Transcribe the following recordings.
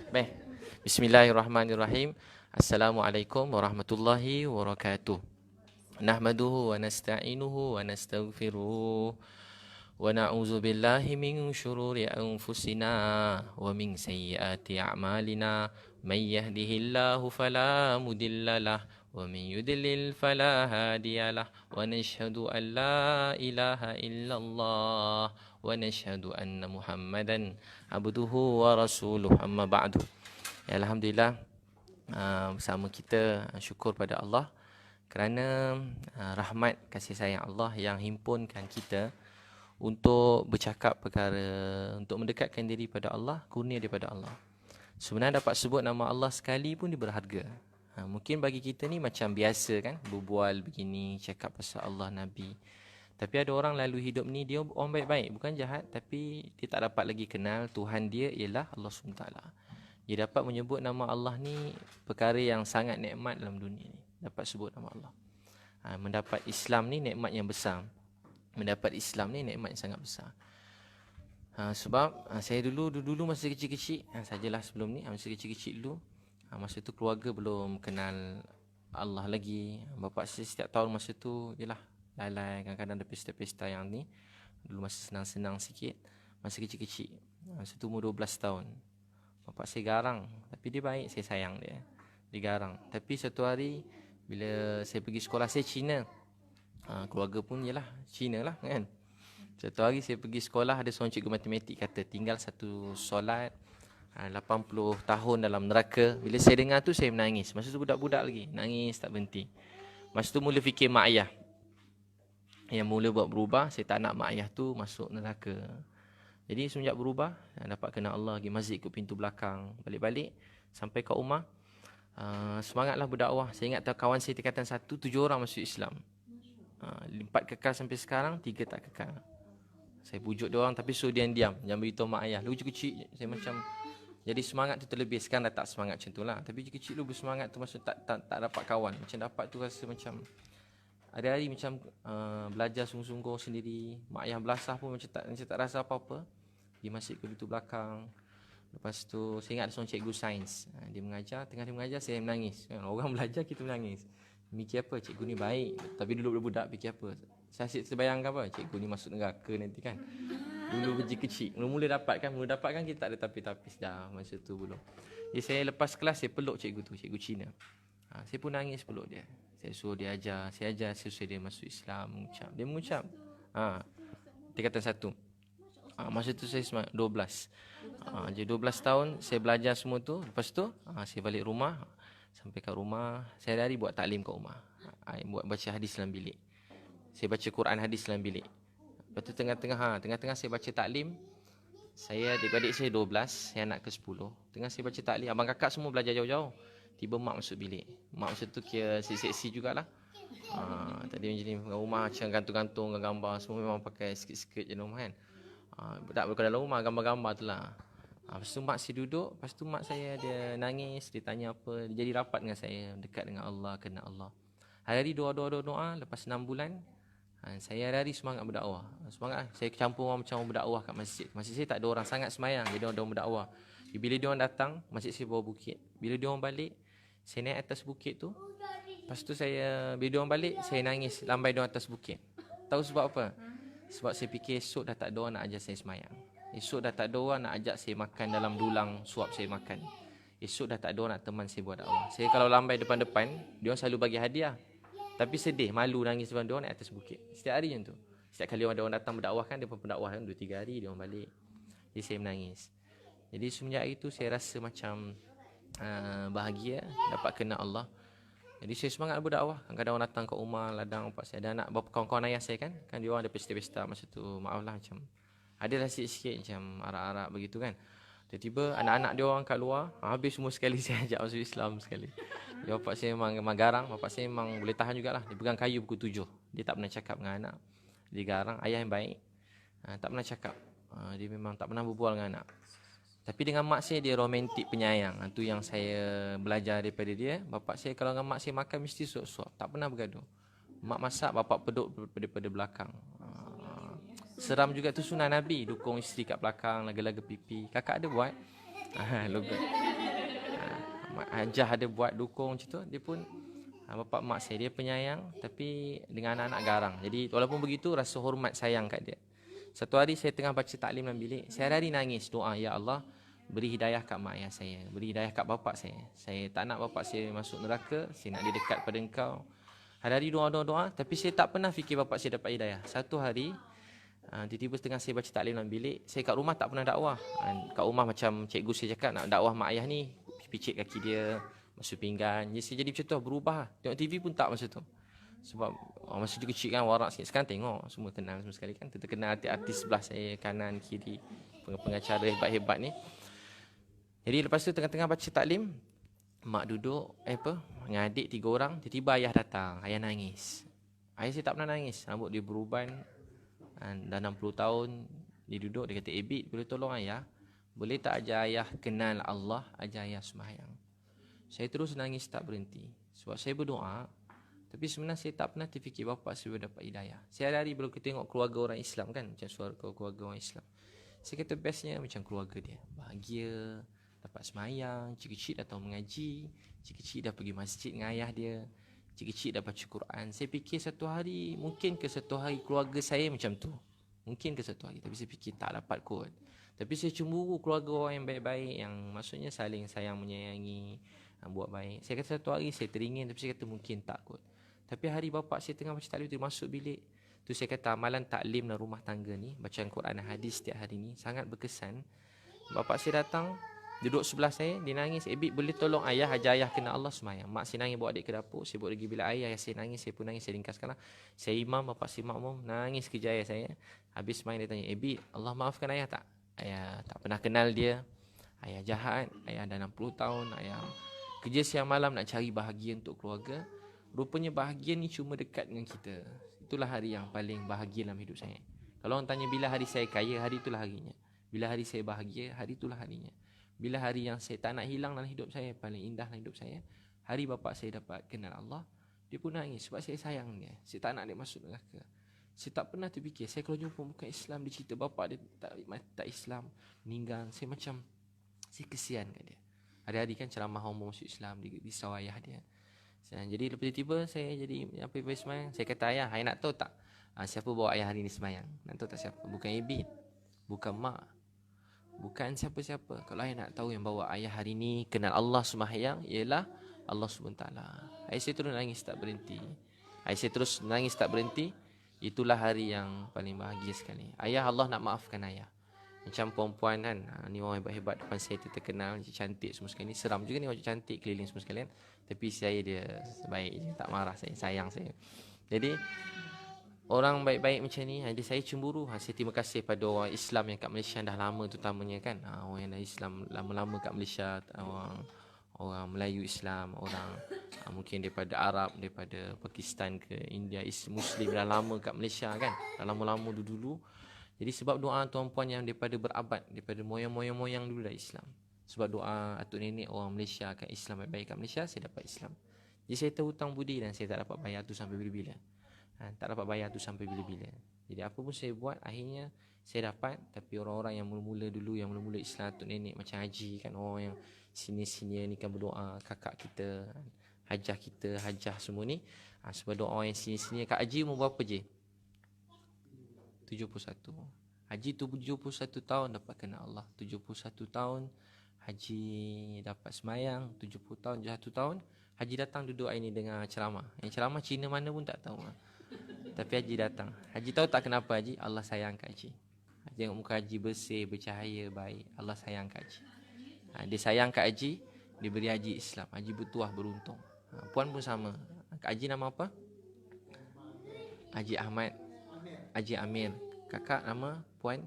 Baik. Bismillahirrahmanirrahim. Assalamualaikum warahmatullahi wabarakatuh. Nahmaduhu wa nasta'inuhu wa nastaghfiruh wa na'udzu billahi min syururi anfusina wa min sayyiati a'malina. May yahdihillahu fala mudhillalah wa man yudlil fala hadiyalah wa nashhadu an la ilaha illallah wa nashhadu anna Muhammadan abduhu wa rasuluh, amma ba'du. Ya, Alhamdulillah, bersama kita syukur pada Allah kerana rahmat kasih sayang Allah yang himpunkan kita untuk bercakap perkara, untuk mendekatkan diri pada Allah, kurnia daripada Allah. Sebenarnya dapat sebut nama Allah sekali pun dia berharga. Mungkin bagi kita ni macam biasa kan, berbual begini, cakap pasal Allah, Nabi. Tapi ada orang lalu hidup ni dia orang baik-baik, bukan jahat, tapi dia tak dapat lagi kenal Tuhan dia ialah Allah SWT. Dia dapat menyebut nama Allah ni perkara yang sangat nikmat dalam dunia ni. Dapat sebut nama Allah. Mendapat Islam ni nikmat yang besar. Mendapat Islam ni nikmat yang sangat besar. Sebab saya dulu masa kecil-kecil, sajalah sebelum ni, masa kecil-kecil dulu, masa tu keluarga belum kenal Allah lagi. Bapa saya setiap tahun masa tu ialah lalai, kadang-kadang ada pesta-pesta yang ni. Dulu masa senang-senang sikit, masa kecil-kecil. Masa tu umur 12 tahun. Bapa saya garang, tapi dia baik, saya sayang dia. Dia garang. Tapi satu hari bila saya pergi sekolah, saya Cina. Keluarga pun ialah Cina lah kan. Satu hari saya pergi sekolah, ada seorang cikgu matematik kata tinggal satu solat 80 tahun dalam neraka. Bila saya dengar tu saya menangis. Masa tu budak-budak lagi, nangis tak berhenti. Masa tu mula fikir mak ayah. Yang mula buat berubah, saya tak nak mak ayah tu masuk neraka. Jadi semenjak berubah, dapat kenal Allah, pergi masjid ke pintu belakang, balik-balik sampai ke rumah. Semangatlah berdakwah. Saya ingat kawan saya tingkatan 1, 7 orang masuk Islam. 4 kekal sampai sekarang, 3 tak kekal. Saya pujuk dia orang tapi suruh dia diam, jangan beritahu mak ayah. Dulu kecil saya macam jadi semangat tu terlebih. Sekarang dah tak semangat macam tu lah. Tapi kecil dulu bersemangat tu maksud tak dapat kawan. Macam dapat tu rasa macam hari-hari macam belajar sungguh-sungguh sendiri. Mak ayah belasah pun macam tak rasa apa-apa. Di masjid ke pintu belakang. Lepas tu saya ingat ada seorang cikgu sains. Dia mengajar, tengah dia mengajar saya menangis. Orang belajar kita menangis. Mikir apa, cikgu ni baik. Tapi dulu budak fikir apa. Saya asyik terbayangkan apa, cikgu ni masuk neraka nanti kan. Dulu kecil-kecil. Mula-mula dapat kan kita tak ada tapi-tapis dah masa tu belum. Jadi saya lepas kelas saya peluk cikgu tu, cikgu Cina. Saya pun nangis peluk dia. Saya suruh dia ajar, saya ajar, saya suruh dia masuk Islam, mengucap. Dia mengucap. Tingkatan 1. Masa tu saya 12. Jadi 12 tahun saya belajar semua tu. Lepas tu saya balik rumah. Sampai kat rumah, saya hari buat taklim kat rumah. Buat baca hadis dalam bilik. Saya baca Quran hadis dalam bilik. Lepas tu tengah-tengah saya baca taklim. Saya adik-adik saya 12, saya anak ke 10. Tengah saya baca taklim, abang kakak semua belajar jauh-jauh. Tiba mak masuk bilik. Mak masa tu kira seksi jugalah. Tadi macam ni, rumah macam gantung-gantung gambar. Semua memang pakai skirt-skirt je rumah kan. Tak bukan dalam rumah, gambar-gambar tu lah. Lepas tu mak saya duduk. Lepas tu mak saya dia nangis. Dia tanya apa. Dia jadi rapat dengan saya. Dekat dengan Allah, kenal Allah. Hari-hari doa. Lepas 6 bulan saya hari-hari semangat berdakwah. Semangat. Saya campur orang macam berdakwah kat masjid. Masjid saya tak ada orang sangat semayang. Jadi orang berdakwah. Bila dia orang datang, masjid saya bawah bukit. Bila dia orang balik, saya naik atas bukit tu. Lepas tu bila dia orang balik, saya nangis lambai dia orang atas bukit. Tahu sebab apa? Sebab saya fikir esok dah tak ada orang nak ajar saya semayang. Esok dah tak ada orang nak ajak saya makan dalam dulang suap saya makan. Esok dah tak ada orang nak teman saya buat dakwah. Saya kalau lambai depan-depan, dia orang selalu bagi hadiah. Tapi sedih, malu nangis depan dia orang naik atas bukit. Setiap hari macam tu. Setiap kali ada orang datang berdakwah kan, dia pun berdakwah kan 2-3 hari dia orang balik. Jadi saya menangis. Jadi semenjak itu saya rasa macam bahagia dapat kenal Allah. Jadi saya semangat berdakwah. Kadang-kadang orang datang ke rumah, ladang pak saya ada anak kawan-kawan ayah saya kan. Kan dia orang ada pesta-pesta masa tu. Maaf lah macam adalah sikit-sikit macam arak-arak begitu kan. Tiba-tiba anak-anak dia orang kat luar, habis semua sekali saya ajak masuk Islam sekali. Dia bapak saya memang garang, bapak saya memang boleh tahan jugalah. Dia pegang kayu pukul 7. Dia tak pernah cakap dengan anak. Dia garang, ayah yang baik. Tak pernah cakap. Dia memang tak pernah berbual dengan anak. Tapi dengan mak saya dia romantik penyayang. Itu yang saya belajar daripada dia. Bapak saya kalau dengan mak saya makan mesti suap-suap, tak pernah bergaduh. Mak masak, bapak peduk daripada belakang. Seram juga tu sunnah Nabi. Dukung isteri kat belakang, laga-laga pipi. Kakak ada buat? Logo. Hajah ada buat dukung macam tu, dia pun bapak mak saya dia penyayang tapi dengan anak-anak garang. Jadi walaupun begitu rasa hormat sayang kat dia. Satu hari saya tengah baca taklim dalam bilik, saya hari nangis doa, ya Allah beri hidayah kat mak ayah saya, beri hidayah kat bapak saya. Saya tak nak bapak saya masuk neraka, saya nak dia dekat pada engkau. Hari-hari doa, tapi saya tak pernah fikir bapak saya dapat hidayah. Satu hari tiba-tiba tengah saya baca taklim dalam bilik, saya kat rumah tak pernah dakwah. Kat rumah macam cikgu saya cakap nak dakwah mak ayah ni, picit kaki dia, basuh pinggan. Jadi macam tu, berubah. Tengok TV pun tak masa tu. Sebab masa tu kecil kan, warak sikit. Sekarang tengok semua kenal semua sekali kan. Terkenal artis sebelah saya, kanan kiri, pengacara hebat-hebat ni. Jadi lepas tu tengah-tengah baca taklim, mak duduk dengan adik 3 orang. Tiba-tiba ayah datang, ayah nangis. Ayah saya tak pernah nangis, rambut dia beruban, dah 60 tahun. Dia duduk, dia kata, Bit, boleh tolong ayah? Boleh tak ajar ayah kenal Allah, ajar ayah sembahyang? Saya terus nangis tak berhenti. Sebab saya berdoa, tapi sebenarnya saya tak pernah terfikir bapak saya dapat hidayah. Saya hari-hari bila kita tengok keluarga orang Islam kan, macam suara keluarga orang Islam, saya kata bestnya macam keluarga dia. Bahagia, dapat sembahyang, cik-cik dah tahu mengaji, cik-cik dah pergi masjid dengan ayah dia, cik-cik dah baca Quran. Saya fikir satu hari, mungkin ke satu hari keluarga saya macam tu. Mungkin ke satu hari, tapi saya fikir tak dapat kot. Tapi saya cemburu keluarga orang yang baik-baik, yang maksudnya saling sayang menyayangi, buat baik. Saya kata satu hari saya teringin, tapi saya kata mungkin tak kot. Tapi hari bapak saya tengah baca taklim tu masuk bilik, tu saya kata amalan taklim dan rumah tangga ni, bacaan Quran dan hadis setiap hari ni sangat berkesan. Bapak saya datang, duduk sebelah saya, dia nangis, Bit, boleh tolong ayah ajar ayah kenal Allah sembahyang? Mak saya nangis bawa adik ke dapur, saya bawa pergi bilik ayah saya nangis, saya pun nangis, saya ringkaskanlah. Saya imam, bapak saya makmum, nangis kerja ayah saya. Habis sembahyang dia tanya, Bit, Allah maafkan ayah tak? Ayah tak pernah kenal dia, ayah jahat, ayah dah 60 tahun, ayah kerja siang malam nak cari bahagia untuk keluarga. Rupanya bahagia ni cuma dekat dengan kita. Itulah hari yang paling bahagia dalam hidup saya. Kalau orang tanya bila hari saya kaya, hari itulah harinya. Bila hari saya bahagia, hari itulah harinya. Bila hari yang saya tak nak hilang dalam hidup saya, paling indah dalam hidup saya, hari bapak saya dapat kenal Allah. Dia pun nangis sebab saya sayang dia. Saya tak nak dia masuk neraka. Saya tak pernah terfikir, saya kalau jumpa bukan Islam, dia cerita bapak dia tak Islam, meninggal, saya macam, saya kesian kat dia. Hari-hari kan ceramah umum masuk Islam, risau ayah dia. Jadi lepas tiba saya jadi apa sembahyang. Saya kata, ayah nak tahu tak siapa bawa ayah hari ni sembahyang? Nak tahu tak siapa? Bukan Ibit, bukan mak, bukan siapa-siapa. Kalau ayah nak tahu yang bawa ayah hari ni kenal Allah sembahyang, ialah Allah SWT. Ayah saya terus nangis tak berhenti. Itulah hari yang paling bahagia sekali. Ayah, Allah nak maafkan ayah. Macam perempuan kan, ni orang hebat-hebat depan saya tu terkenal, cantik semua sekali. Seram juga ni orang cantik keliling semua sekalian. Tapi saya dia baik je, tak marah saya, sayang saya. Jadi orang baik-baik macam ni, jadi saya cemburu. Saya terima kasih pada orang Islam yang kat Malaysia dah lama terutamanya kan. Orang yang dah Islam lama-lama kat Malaysia, orang Melayu Islam, orang mungkin daripada Arab, daripada Pakistan ke India, Muslim dah lama kat Malaysia kan. Dah lama-lama dulu. Jadi sebab doa tuan-puan yang daripada berabad, daripada moyang-moyang dulu dah Islam. Sebab doa atuk nenek orang Malaysia kat Islam baik-baik kat Malaysia, saya dapat Islam. Jadi saya terhutang budi dan saya tak dapat bayar tu sampai bila-bila. Jadi apa pun saya buat, akhirnya saya dapat. Tapi orang-orang yang mula-mula dulu, yang mula-mula Islam atuk nenek macam Haji kan, orang yang senior-senior ni kan berdoa, kakak kita, hajah semua ni. Sebab doa orang yang senior-senior. Kak Haji umur berapa je? 71. Haji tu 71 tahun dapat kenal Allah. 71 tahun Haji dapat semayang. 70 tahun, 1 tahun Haji datang duduk hari ni dengan ceramah. Yang ceramah Cina mana pun tak tahu. Tapi Haji datang. Haji tahu tak kenapa Haji? Allah sayang kat Haji. Tengok muka Haji bersih, bercahaya, baik. Allah sayang kat Haji. Dia sayang kat Haji, dia beri Haji Islam. Haji bertuah, beruntung. Puan pun sama. Kak Haji nama apa? Haji Ahmad, Haji Amir. Kakak nama Puan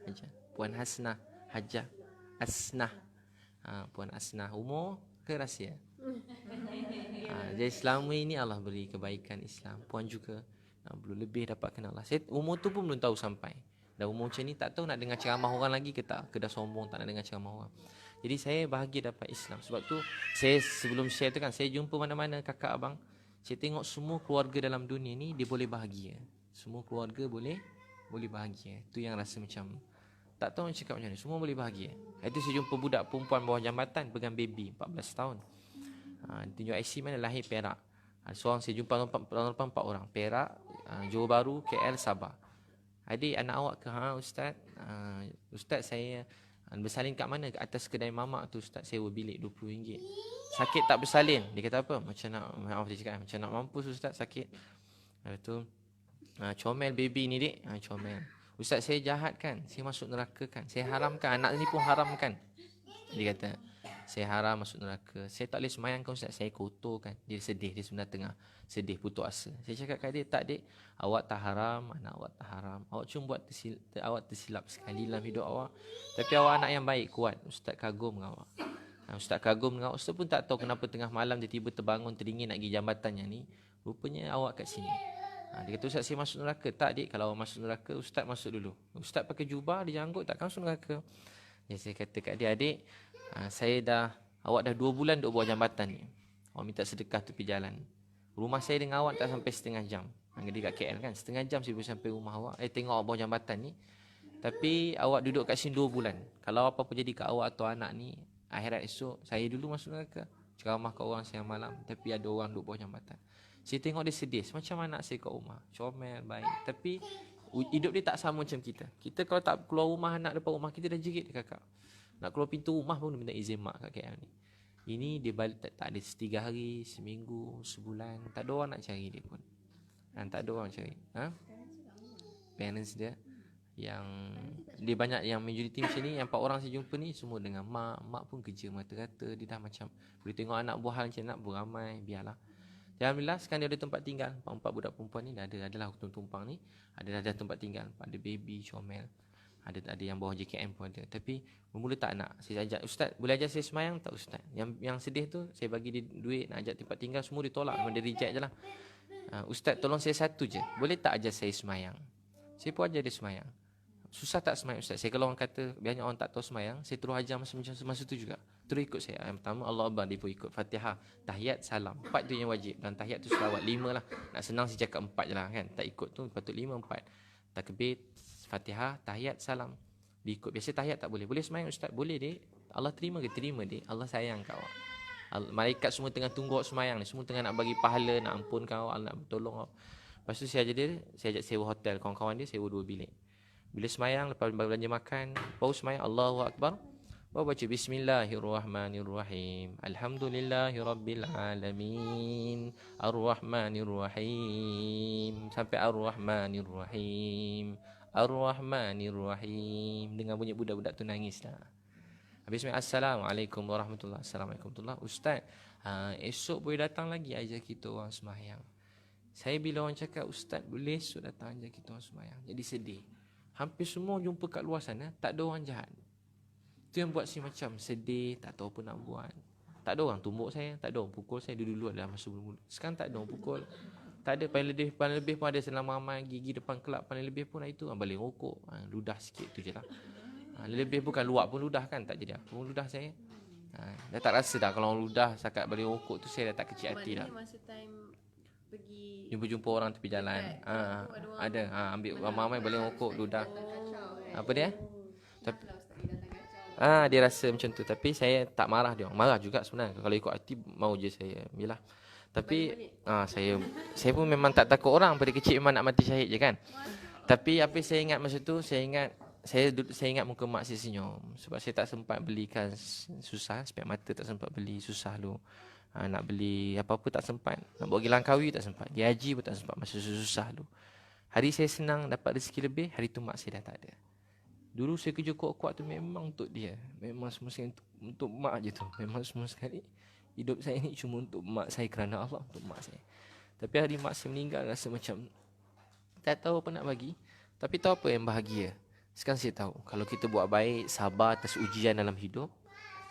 Hajah, Puan Hasnah, Hajah Asnah. Puan Asnah. Umur ke rahsia? Jadi selama ini Allah beri kebaikan Islam. Puan juga belum lebih dapat kenal Allah. Saya umur tu pun belum tahu sampai. Dah umur macam ni tak tahu nak dengar ceramah orang lagi ke tak. Ke dah sombong tak nak dengar ceramah orang. Jadi saya bahagia dapat Islam. Sebab tu saya sebelum share tu kan, saya jumpa mana-mana kakak abang, saya tengok semua keluarga dalam dunia ni dia boleh bahagia. Semua keluarga boleh bahagia. Tu yang rasa macam Tak tahu nak cakap macam mana. Semua boleh bahagia. Itu saya jumpa budak perempuan bawah jambatan pegang baby 14 tahun. Tunjuk IC mana, lahir Perak. Seorang saya jumpa tahun depan 4 orang. Perak, Johor Bahru, KL, Sabah. Adik, anak awak ke? Ustaz. Ustaz, saya bersalin kat mana? Ke atas kedai mamak tu Ustaz, sewa bilik RM20. Sakit tak bersalin? Dia kata apa? Macam nak, maaf dia cakap, macam nak mampus Ustaz, sakit. Lepas tu, comel baby ni dik. Comel. Ustaz, saya jahat kan? Saya masuk neraka kan? Saya haramkan, anak ni pun haram kan? Dia kata, saya haram masuk neraka. Saya tak boleh semayang kan Ustaz, saya kotor kan? Dia sedih, dia sebenarnya tengah sedih, putus asa. Saya cakap kat dia, tak dik, awak tak haram, anak awak tak haram. Awak cuma buat awak tersilap sekali dalam hidup awak. Tapi awak anak yang baik, kuat. Ustaz kagum dengan awak. Ustaz kagum dengan awak. Ustaz pun tak tahu kenapa tengah malam dia tiba terbangun teringin nak pergi jambatan yang ni. Rupanya awak kat sini. Dia kata, Ustaz saya masuk neraka. Tak dik, kalau awak masuk neraka, Ustaz masuk dulu. Ustaz pakai jubah, dia janggut, takkan masuk neraka. Jadi saya kata kat dia, adik, awak dah 2 bulan duduk bawah jambatan ni. Awak minta sedekah tepi jalan. Rumah saya dengan awak tak sampai setengah jam. Dia kat KL kan, setengah jam saya boleh sampai rumah awak. Tengok awak bawah jambatan ni. Tapi awak duduk kat sini 2 bulan. Kalau apa-apa jadi kat awak atau anak ni, akhirat esok, saya dulu masuk neraka. Ceramah kat orang siang malam, tapi ada orang duduk bawah jambatan. Saya tengok dia sedih, macam anak saya kat rumah. Comel, baik. Tapi hidup dia tak sama macam kita. Kita kalau tak keluar rumah, anak depan rumah kita dah jerit dia kakak. Nak keluar pintu rumah pun minta izin mak kat KL ni. Ini dia balik tak ada 3 hari, seminggu, sebulan. Tak ada orang nak cari dia pun. Tak ada orang cari. Parents dia. Yang dia banyak yang majoriti macam ni. Yang 4 orang saya jumpa ni semua dengan mak. Mak pun kerja mata-rata. Dia dah macam boleh tengok anak buah macam nak pun ramai. Biarlah. Alhamdulillah sekarang dia ada tempat tinggal. 4 budak perempuan ni adalah tumpang ni. Ada tempat tinggal. Ada baby, comel. Ada yang bawah JKM pun ada. Tapi bermula tak nak. Saya ajak, Ustaz boleh ajar saya semayang tak Ustaz? Yang sedih tu saya bagi dia duit nak ajak tempat tinggal, semua dia tolak. Memang dia reject je lah. Ustaz tolong saya satu je, boleh tak ajar saya semayang? Saya pun ajar dia semayang. Susah tak semayang Ustaz? Saya kalau orang kata banyak orang tak tahu semayang, saya terus ajar masa tu juga. Terus ikut saya. Yang pertama Allah Akbar, dia pun ikut Fatihah, tahiyat, salam. 4 tu yang wajib. Dan tahiyat tu selawat 5 lah. Nak senang saya cakap 4 je lah kan. Tak ikut tu patut 5, 4. Takbir, Fatihah, tahiyat, salam. Diikut. Biasa tahiyat tak boleh. Boleh semayang Ustaz? Boleh dek. Allah terima ke? Terima dek. Allah sayang kau. Malaikat semua tengah tunggu awak semayang ni. Semua tengah nak bagi pahala, nak ampunkan awak, nak tolong awak. Lepas tu saya ajak sewa hotel. Kawan-kawan dia sewa 2 bilik. Bila semayang, lepas belanja makan, baru semayang Allahu Akbar, baru baca Bismillahirrahmanirrahim, Alhamdulillahirrabbilalamin, Ar-Rahmanirrahim, sampai Ar-Rahmanirrahim, Ar-Rahmanirrahim. Dengan bunyi budak-budak tu nangis dah. Habis semayang, Assalamualaikum warahmatullahi wabarakatuh. Ustaz, esok boleh datang lagi ajar kita orang semayang. Saya bila orang cakap Ustaz boleh esok datang ajar kita orang semayang, jadi sedih. Hampir semua jumpa kat luar sana, tak ada orang jahat. Itu yang buat saya macam sedih, tak tahu apa nak buat. Tak ada orang tumbuk saya, tak ada orang pukul saya. Dulu adalah masa mula-mula. Sekarang tak ada orang pukul. Tak ada, paling lebih pun ada senang ramai gigi depan kelab. Paling lebih pun itu balik rokok, ludah sikit tu je lah. Lebih bukan luak pun ludah kan, tak jadi apa pun ludah saya. Dah tak rasa dah kalau orang ludah sakat balik rokok tu, saya dah tak kecil hati dah. Masa time pergi jumpa orang tepi jalan. Ada ambil ramai balik rokok ludah. Apa dia? Tapi dia rasa macam tu. Tapi saya tak marah dia. Marah juga sebenarnya. Kalau ikut hati mau je saya. Yalah. Tapi saya pun memang tak takut orang. Pada kecil memang nak mati syahid je kan. Tapi apa saya ingat masa tu, saya ingat muka mak saya senyum. Sebab saya tak sempat belikan, susah. Spek mata tak sempat beli, susah lu. Nak beli apa-apa tak sempat. Nak buat gilang kawi tak sempat. Gaji pun tak sempat. Masa susah tu. Hari saya senang dapat rezeki lebih, hari tu mak saya dah tak ada. Dulu saya kerja kuat-kuat tu memang untuk dia. Memang semua sekali untuk mak je tu. Memang semua sekali hidup saya ni cuma untuk mak saya, kerana Allah, untuk mak saya. Tapi hari mak saya meninggal, rasa macam tak tahu apa nak bagi. Tapi tahu apa yang bahagia? Sekarang saya tahu, kalau kita buat baik, sabar atas ujian dalam hidup,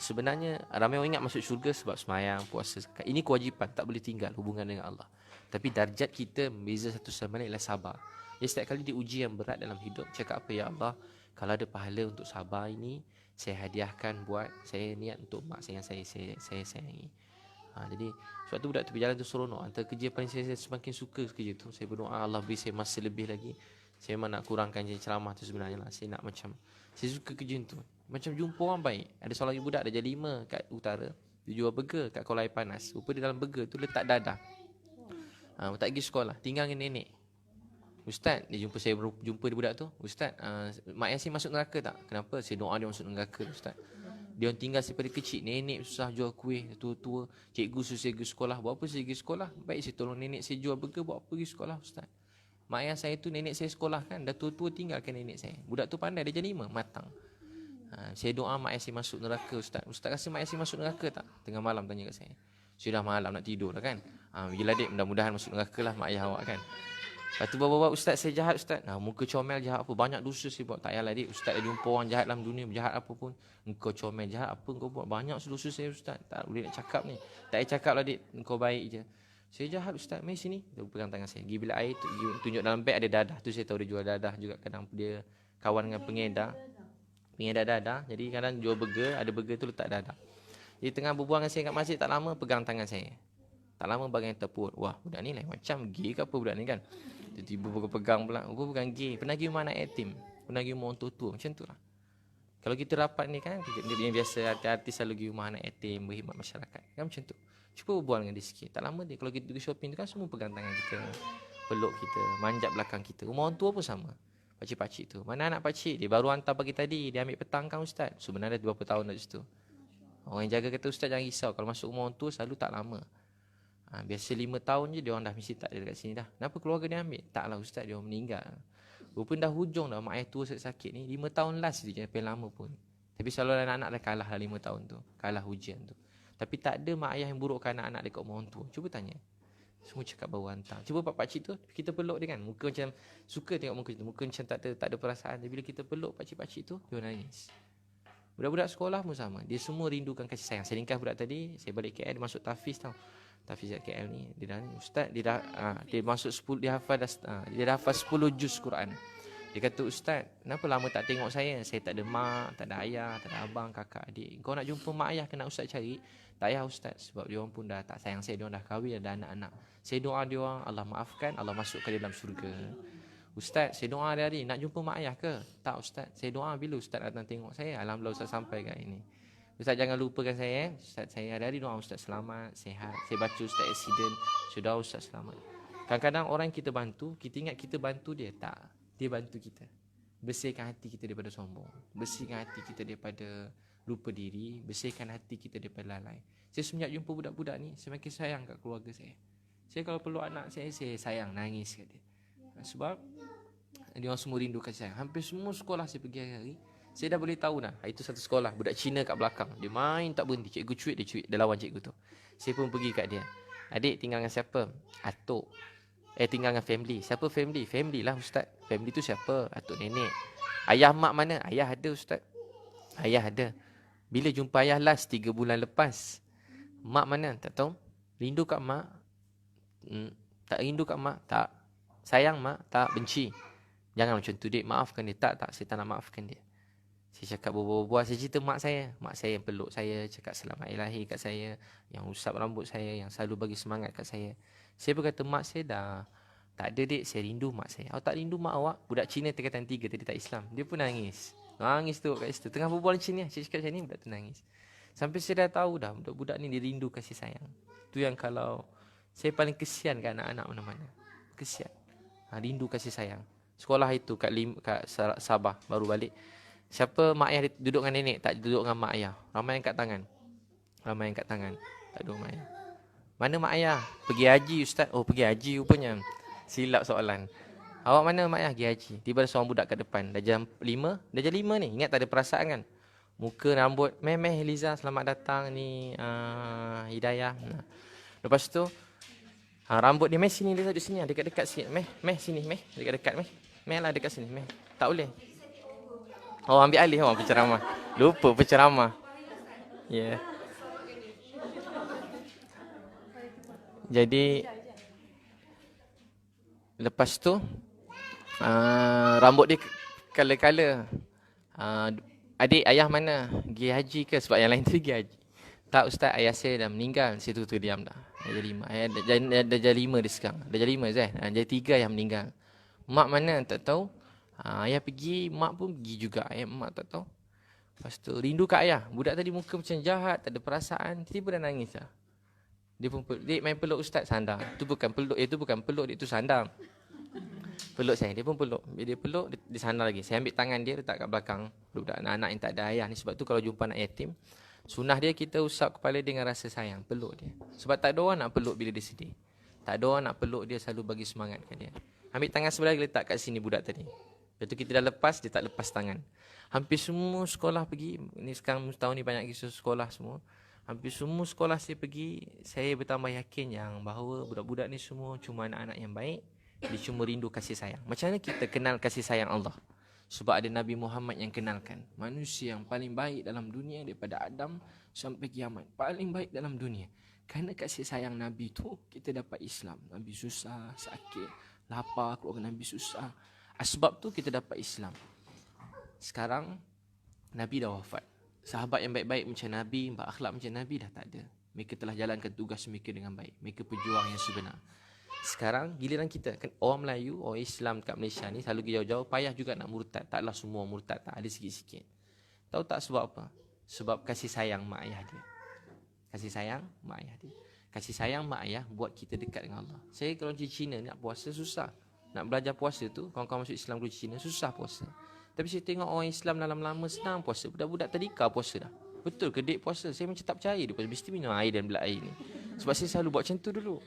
sebenarnya ramai orang ingat masuk syurga sebab semayang, puasa. Ini kewajipan, tak boleh tinggal hubungan dengan Allah. Tapi darjat kita beza satu sama lain ialah sabar. Ya, setiap kali diuji yang berat dalam hidup, cakap apa, ya Allah, kalau ada pahala untuk sabar ini, saya hadiahkan buat saya niat untuk mak saya yang saya sayangi. Jadi sebab tu budak tepi jalan tu seronok. Antara kerja paling saya semakin suka kerja tu. Saya berdoa Allah beri saya masa lebih lagi. Saya memang nak kurangkan je ceramah tu sebenarnya lah. Saya nak macam, saya suka kerja tu. Macam jumpa orang baik. Ada seorang lagi budak, dia J5 kat utara. Dia jual burger kat Kuala Air Panas. Rupa dia dalam burger tu letak dadah. Tak pergi sekolah, tinggal dengan nenek. Ustaz, dia jumpa saya, jumpa dia budak tu. Ustaz, mak ayah saya masuk neraka tak? Kenapa? Saya doa dia masuk neraka, Ustaz. Dia orang tinggal daripada kecil. Nenek susah jual kuih, tua-tua. Cikgu susah pergi sekolah. Buat apa saya pergi sekolah? Baik saya tolong nenek saya jual burger. Buat apa pergi sekolah, Ustaz? Mak ayah saya tu nenek saya sekolah kan. Dah tua-tua tinggalkan nenek saya. Budak tu pandai, dia J5, matang. Saya doa mak ayah saya masuk neraka, Ustaz. Ustaz rasa mak ayah saya masuk neraka tak? Tengah malam tanya kat saya. Sudah malam nak tidur lah kan. Bila adik, mudah-mudahan masuk neraka lah mak ayah awak kan. Lepas tu bawa-bawa, Ustaz saya jahat, Ustaz. Muka comel jahat apa? Banyak dosa saya buat. Tak payahlah adik, Ustaz dah jumpa orang jahat dalam dunia, jahat apa pun. Engkau comel jahat apa engkau buat? Banyak dosa saya, Ustaz. Tak boleh nak cakap ni. Tak payah cakap lah adik, engkau baik je. Saya jahat, Ustaz. Mari sini. Dia pegang tangan saya. Pergi bilik air, tunjuk dalam beg ada dadah. Tu saya tahu dia jual dadah juga. Kadang dia kawan dengan pengedar. Pengedar dadah. Jadi kadang jual burger, ada burger tu letak dadah. Jadi tengah berbual dengan saya kat masjid, tak lama pegang tangan saya. Tak lama bagian tepuk. Wah, budak ni lain macam gay ke apa budak ni kan. Tiba-tiba pegang pula. Aku bukan gay. Pernah pergi rumah anak yatim. Pernah pergi rumah orang tua-tua. Macam tu lah. Kalau kita rapat ni kan, dia yang biasa artis selalu pergi rumah anak yatim, berkhidmat masyarakat. Kan macam tu. Cuba berbual dengan dia sikit. Tak lama dia. Kalau kita pergi shopping tu kan semua pegang tangan kita. Peluk kita. Manjat belakang kita. Rumah orang tua pun sama. Pakcik-pakcik tu. Mana anak pakcik? Dia baru hantar pagi tadi. Dia ambil petang kan Ustaz. Sebenarnya berapa tahun dah situ. Orang yang jaga kata Ustaz jangan risau. Kalau masuk rumah orang tua selalu tak lama. Biasa 5 tahun je dia orang dah mesti tak ada dekat sini dah. Kenapa keluarga dia ambil? Taklah Ustaz, dia orang meninggal. Rupanya dah hujung dah mak ayah tua sakit ni. 5 tahun last je, sampai lama pun. Tapi selalu anak-anak dah kalah dah 5 tahun tu. Kalah ujian tu. Tapi tak ada mak ayah yang burukkan anak-anak dekat rumah orang tua. Cuba tanya. Semua cakap baru hantar. Cuba pakcik tu, kita peluk dia kan. Muka macam, suka tengok muka kita. Muka macam tak ada perasaan. Tapi bila kita peluk pakcik-pakcik tu, dia nangis. Budak-budak sekolah pun sama. Dia semua rindukan kasih sayang. Saya ringkas budak tadi, saya balik KL, dia masuk Tafiz tau. Tafiz kat KL ni, dia dah ni Ustaz, dia masuk 10, dia dah hafal 10 juz Quran. Dia kata, Ustaz, kenapa lama tak tengok saya? Saya tak ada mak, tak ada ayah, tak ada abang, kakak, adik. Kau nak jumpa mak ayah kena Ustaz cari? Tak payah Ustaz, sebab dia orang pun dah tak sayang saya, dia orang dah kahwin, ada anak-anak. Saya doa dia orang, Allah maafkan, Allah masukkan dia dalam syurga. Ustaz, saya doa hari-hari, nak jumpa mak ayah ke? Tak Ustaz, saya doa bila Ustaz datang tengok saya. Alhamdulillah Ustaz sampai kat ini. Ustaz jangan lupakan saya. Ustaz, saya hari-hari doa Ustaz selamat, sihat. Saya baca Ustaz accident, sudah Ustaz selamat. Kadang-kadang orang yang kita bantu, kita ingat kita bantu dia. Tak, dia bantu kita. Bersihkan hati kita daripada sombong. Bersihkan hati kita daripada lupa diri. Bersihkan hati kita daripada lalai. Saya semenjak jumpa budak-budak ni, semakin sayang kat keluarga saya. Saya kalau peluk anak saya sayang, nangis kat dia. Sebab dia orang semua rindu kasih sayang. Hampir semua sekolah saya pergi hari-hari, saya dah boleh tahu dah. Itu satu sekolah, budak Cina kat belakang. Dia main tak berhenti. Cikgu cuit, dia cuit. Dia lawan cikgu tu. Saya pun pergi kat dia. Adik tinggal dengan siapa? Atuk. Tinggal dengan family. Siapa family? Family lah Ustaz. Family tu siapa? Atuk nenek. Ayah mak mana? Ayah ada Ustaz. Ayah ada. Bila jumpa ayah last 3 bulan lepas. Mak mana? Tak tahu. Rindu kat mak? Tak rindu kat mak? Tak. Sayang mak? Tak. Benci? Jangan macam tu dik. Maafkan dia. Tak. Saya tak nak maafkan dia. Saya cakap berbual-bual, saya cerita mak saya. Mak saya yang peluk saya, cakap selamat ilahi kat saya, yang usap rambut saya, yang selalu bagi semangat kat saya. Saya berkata, mak saya dah tak ada dik, saya rindu mak saya. Awak tak rindu mak awak? Budak Cina tingkatan 3 tadi tak Islam. Dia pun nangis. Nangis tu kat situ. Tengah berbual macam ni, saya cakap macam ni, budak tu nangis. Sampai saya dah tahu dah, budak-budak ni dia rindu kasih sayang. Tu yang kalau saya paling kesian kat anak-anak mana-mana. Kesian. Rindu kasih sayang. Sekolah itu kat Sabah, baru balik. Siapa mak ayah duduk dengan nenek, tak duduk dengan mak ayah. Ramai yang kat tangan. Ramai yang kat tangan. Tak duduk mak ayah. Mana mak ayah? Pergi haji Ustaz. Oh, pergi haji rupanya. Silap soalan. Awak mana mak ayah? Pergi haji. Tiba ada seorang budak kat depan. Dah jam 5. Dah jam 5 ni. Ingat tak ada perasaan kan? Muka, rambut. Meh Liza, selamat datang ni. Hidayah. Lepas tu, rambut dia. Meh sini, Liza duduk sini. Dekat-dekat sikit. Meh sini. Meh. Dekat-dekat. Meh lah dekat sini. Meh. Tak boleh. Oh, ambil alih orang penceramah. Lupa penceramah. Ya. Yeah. Jadi lepas tu rambut dia color-color. Adik ayah mana? Pergi haji ke? Sebab yang lain tu pergi haji. Tak Ustaz, ayah saya dah meninggal. Situ tu diam dah. Dah jadi 5. Ayah dah jadi 5 dia sekarang. Dah jadi 5 Zai. Jadi 3 yang meninggal. Mak mana tak tahu. Ayah pergi, mak pun pergi juga. Mak tak tahu. Lepas tu rindu kat ayah. Budak tadi muka macam jahat, tak ada perasaan. Tiba-tiba dah nangis lah. Dia pun dia main peluk ustaz sandar. Itu bukan peluk, itu bukan peluk, itu sandar. Peluk saya, dia pun peluk. Bila dia peluk, dia sandar lagi. Saya ambil tangan dia, letak kat belakang budak anak-anak yang tak ada ayah ni. Sebab tu kalau jumpa anak yatim, sunnah dia kita usap kepala dia dengan rasa sayang, peluk dia. Sebab tak ada orang nak peluk bila dia sedih. Tak ada orang nak peluk dia, selalu bagi semangat kat dia. Ambil tangan sebelah, letak kat sini budak tadi. Lepas tu kita dah lepas, dia tak lepas tangan. Hampir semua sekolah pergi, ni sekarang tahun ni banyak kisah sekolah semua. Hampir semua sekolah saya pergi, saya bertambah yakin yang bahawa budak-budak ni semua cuma anak-anak yang baik. Dia cuma rindu kasih sayang. Macam mana kita kenal kasih sayang Allah? Sebab ada Nabi Muhammad yang kenalkan. Manusia yang paling baik dalam dunia daripada Adam sampai kiamat. Paling baik dalam dunia. Kerana kasih sayang Nabi tu, kita dapat Islam. Nabi susah, sakit, lapar, keluarga Nabi susah. Sebab tu kita dapat Islam. Sekarang, Nabi dah wafat. Sahabat yang baik-baik macam Nabi, berakhlak macam Nabi dah tak ada. Mereka telah jalankan tugas mereka dengan baik. Mereka pejuang yang sebenar. Sekarang giliran kita kan, orang Melayu, orang Islam kat Malaysia ni selalu pergi jauh-jauh, payah juga nak murtad. Taklah semua murtad, tak ada sikit-sikit. Tahu tak sebab apa? Sebab kasih sayang mak ayah dia. Kasih sayang mak ayah dia. Kasih sayang mak ayah buat kita dekat dengan Allah. Saya kalau di Cina nak puasa susah. Nak belajar puasa tu, kawan-kawan masuk Islam di Cina susah puasa. Tapi saya tengok orang Islam dalam lama senang puasa. Budak-budak tadika puasa dah. Betul ke dek puasa? Saya macam tak percaya dia mesti minum air dan belah air ni. Sebab saya selalu buat macam tu dulu.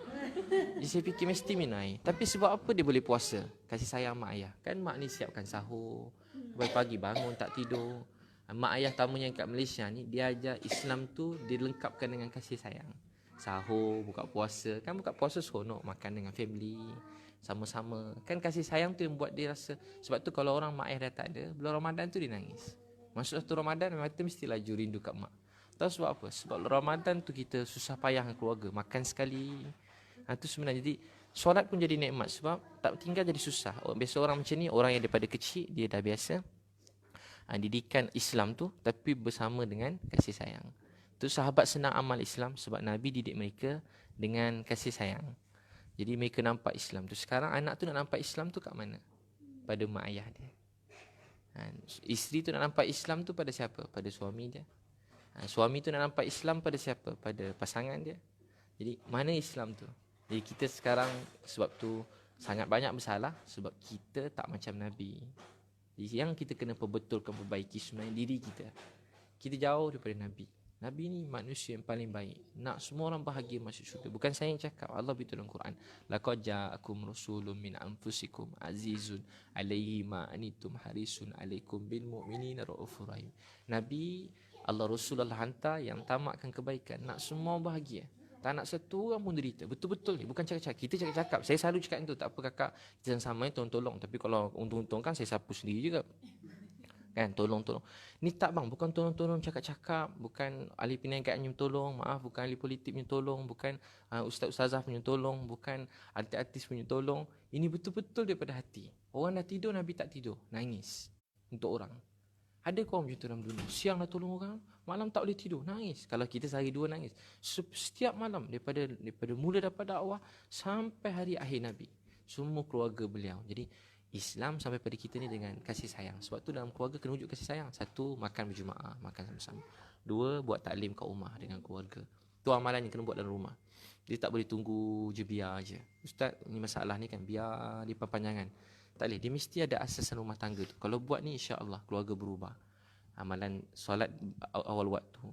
Jadi saya fikir mesti minum air. Tapi sebab apa dia boleh puasa? Kasih sayang mak ayah. Kan mak ni siapkan sahur. Pagi-pagi bangun tak tidur. Mak ayah tamunya kat Malaysia ni, dia ajar Islam tu dilengkapkan dengan kasih sayang. Sahur, buka puasa. Kan buka puasa seronok. Makan dengan family. Sama-sama. Kan kasih sayang tu yang buat dia rasa. Sebab tu kalau orang mak ayah dah tak ada, bulan Ramadan tu dia nangis. Masuk satu Ramadan, mata mesti laju rindu kat mak. Tahu sebab apa? Sebab Ramadan tu kita susah payah dengan keluarga. Makan sekali. Itu sebenarnya. Jadi, solat pun jadi nikmat. Sebab tak tinggal jadi susah. Biasa orang macam ni, orang yang daripada kecil, dia dah biasa didikan Islam tu, tapi bersama dengan kasih sayang. Tu sahabat senang amal Islam sebab Nabi didik mereka dengan kasih sayang. Jadi mereka nampak Islam tu. Sekarang anak tu nak nampak Islam tu kat mana? Pada mak ayah dia. Isteri tu nak nampak Islam tu pada siapa? Pada suami dia. Suami tu nak nampak Islam pada siapa? Pada pasangan dia. Jadi mana Islam tu? Jadi kita sekarang sebab tu sangat banyak bersalah sebab kita tak macam Nabi. Jadi yang kita kena perbaiki sebenarnya diri kita. Kita jauh daripada Nabi. Nabi ni manusia yang paling baik. Nak semua orang bahagia masuk syurga. Bukan saya yang cakap. Allah beritahu dalam Quran. Laqad ja'akum rasulun min anfusikum azizun alaihi ma anitum harisun alaikum bil mu'minina raufur rahim. Nabi Allah Rasulullah hantar yang tamakkan kebaikan. Nak semua bahagia. Tak nak satu orang pun derita. Betul-betul ni. Bukan cakap-cakap. Kita cakap-cakap. Saya selalu cakap itu. Tak apa kakak. Kita sama tolong-tolong. Tapi kalau untung-untung kan saya sapu sendiri juga. Kan, tolong-tolong. Ni tak bang, bukan tolong-tolong cakap-cakap, bukan ahli perniagaan punya tolong, maaf, bukan ahli politik punya tolong, bukan ustaz-ustazah punya tolong, bukan artis-artis punya tolong. Ini betul-betul daripada hati. Orang dah tidur, Nabi tak tidur, nangis untuk orang. Ada kau macam tu dalam dunia? Siang dah tolong orang, malam tak boleh tidur, nangis. Kalau kita sehari dua nangis. Setiap malam daripada mula dapat dakwah sampai hari akhir Nabi. Semua keluarga beliau. Jadi Islam sampai pada kita ni dengan kasih sayang. Sebab tu dalam keluarga kena wujud kasih sayang. Satu, makan berjemaah, makan sama-sama. Dua, buat taklim kat rumah dengan keluarga. Tu amalan yang kena buat dalam rumah. Dia tak boleh tunggu je, biar je. Ustaz, ni masalah ni kan, biar dia panjangan. Tak boleh, dia mesti ada asasan rumah tangga tu. Kalau buat ni, insya-Allah keluarga berubah. Amalan solat awal waktu,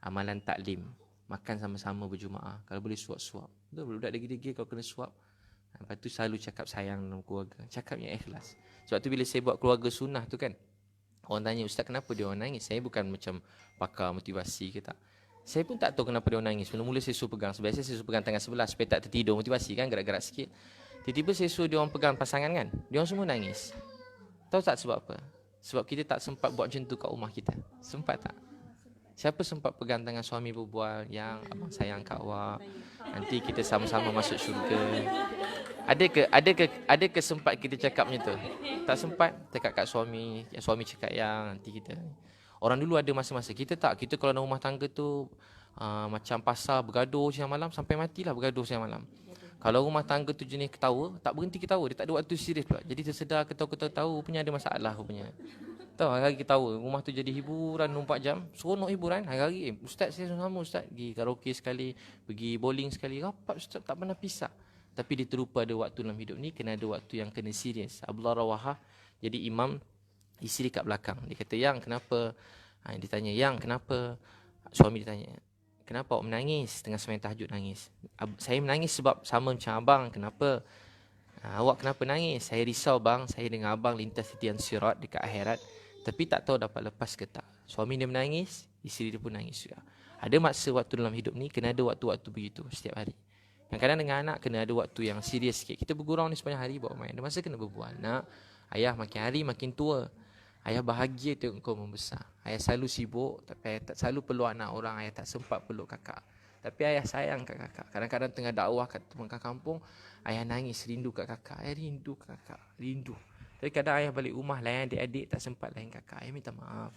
amalan taklim, makan sama-sama berjemaah. Kalau boleh suap-suap. Betul, budak degil-degil kalau kena suap. Lepas tu selalu cakap sayang dalam keluarga. Cakap yang ikhlas. Sebab tu bila saya buat keluarga sunnah tu kan, orang tanya, Ustaz kenapa dia orang nangis? Saya bukan macam pakar motivasi ke tak. Saya pun tak tahu kenapa dia orang nangis. Mula-mula saya suruh pegang. Biasanya saya suruh pegang tangan sebelah supaya tak tertidur, motivasi kan, gerak-gerak sikit. Tiba-tiba saya suruh dia orang pegang pasangan kan, dia orang semua nangis. Tahu tak sebab apa? Sebab kita tak sempat buat macam tu kat rumah kita. Sempat tak? Siapa sempat pegang tangan suami berbual yang abang sayang kat awak, nanti kita sama-sama masuk syurga? Ada ke sempat kita cakap macam tu? Tak sempat cakap kat suami, yang suami cakap yang nanti kita. Orang dulu ada masa-masa, kita tak. Kita kalau dalam rumah tangga tu macam pasar bergaduh siang malam, sampai matilah bergaduh siang malam. Kalau rumah tangga tu jenis ketawa, tak berhenti ketawa, dia tak ada waktu serius pula. Jadi tersedar ketawa-ketawa punya ada masalah punya. Tahu hari-hari ketawa, rumah tu jadi hiburan 24 jam. Seronok hiburan hari-hari. Ustaz saya sama ustaz pergi karaoke sekali, pergi bowling sekali. Rapat ustaz tak pernah pisah. Tapi dia terlupa ada waktu dalam hidup ni, kena ada waktu yang kena serius. Abdullah Rawahah jadi imam, isteri kat belakang. Dia kata, "Yang kenapa?" Dia tanya, "Yang kenapa?" Suami dia tanya, "Kenapa awak menangis tengah sembahyang tahajud nangis?" "Saya menangis sebab sama macam abang." "Kenapa?" "Awak kenapa nangis?" "Saya risau bang, saya dengan abang lintas titian sirat dekat akhirat, tapi tak tahu dapat lepas ke tak." Suami dia menangis, isteri dia pun nangis juga. Ada masa waktu dalam hidup ni, kena ada waktu-waktu begitu setiap hari. Yang kadang dengan anak kena ada waktu yang serius sikit. Kita bergurau ni sepanjang hari buat main. Ada masa kena berbual. Nak, ayah makin hari makin tua. Ayah bahagia tengok kau membesar. Ayah selalu sibuk, tapi ayah tak selalu peluk anak orang. Ayah tak sempat peluk kakak. Tapi ayah sayang kat kakak. Kadang-kadang tengah dakwah kat teman kampung, ayah nangis rindu kat kakak. Ayah rindu kat kakak, rindu. Tapi kadang ayah balik rumah layan adik-adik, tak sempat layan kakak. Ayah minta maaf.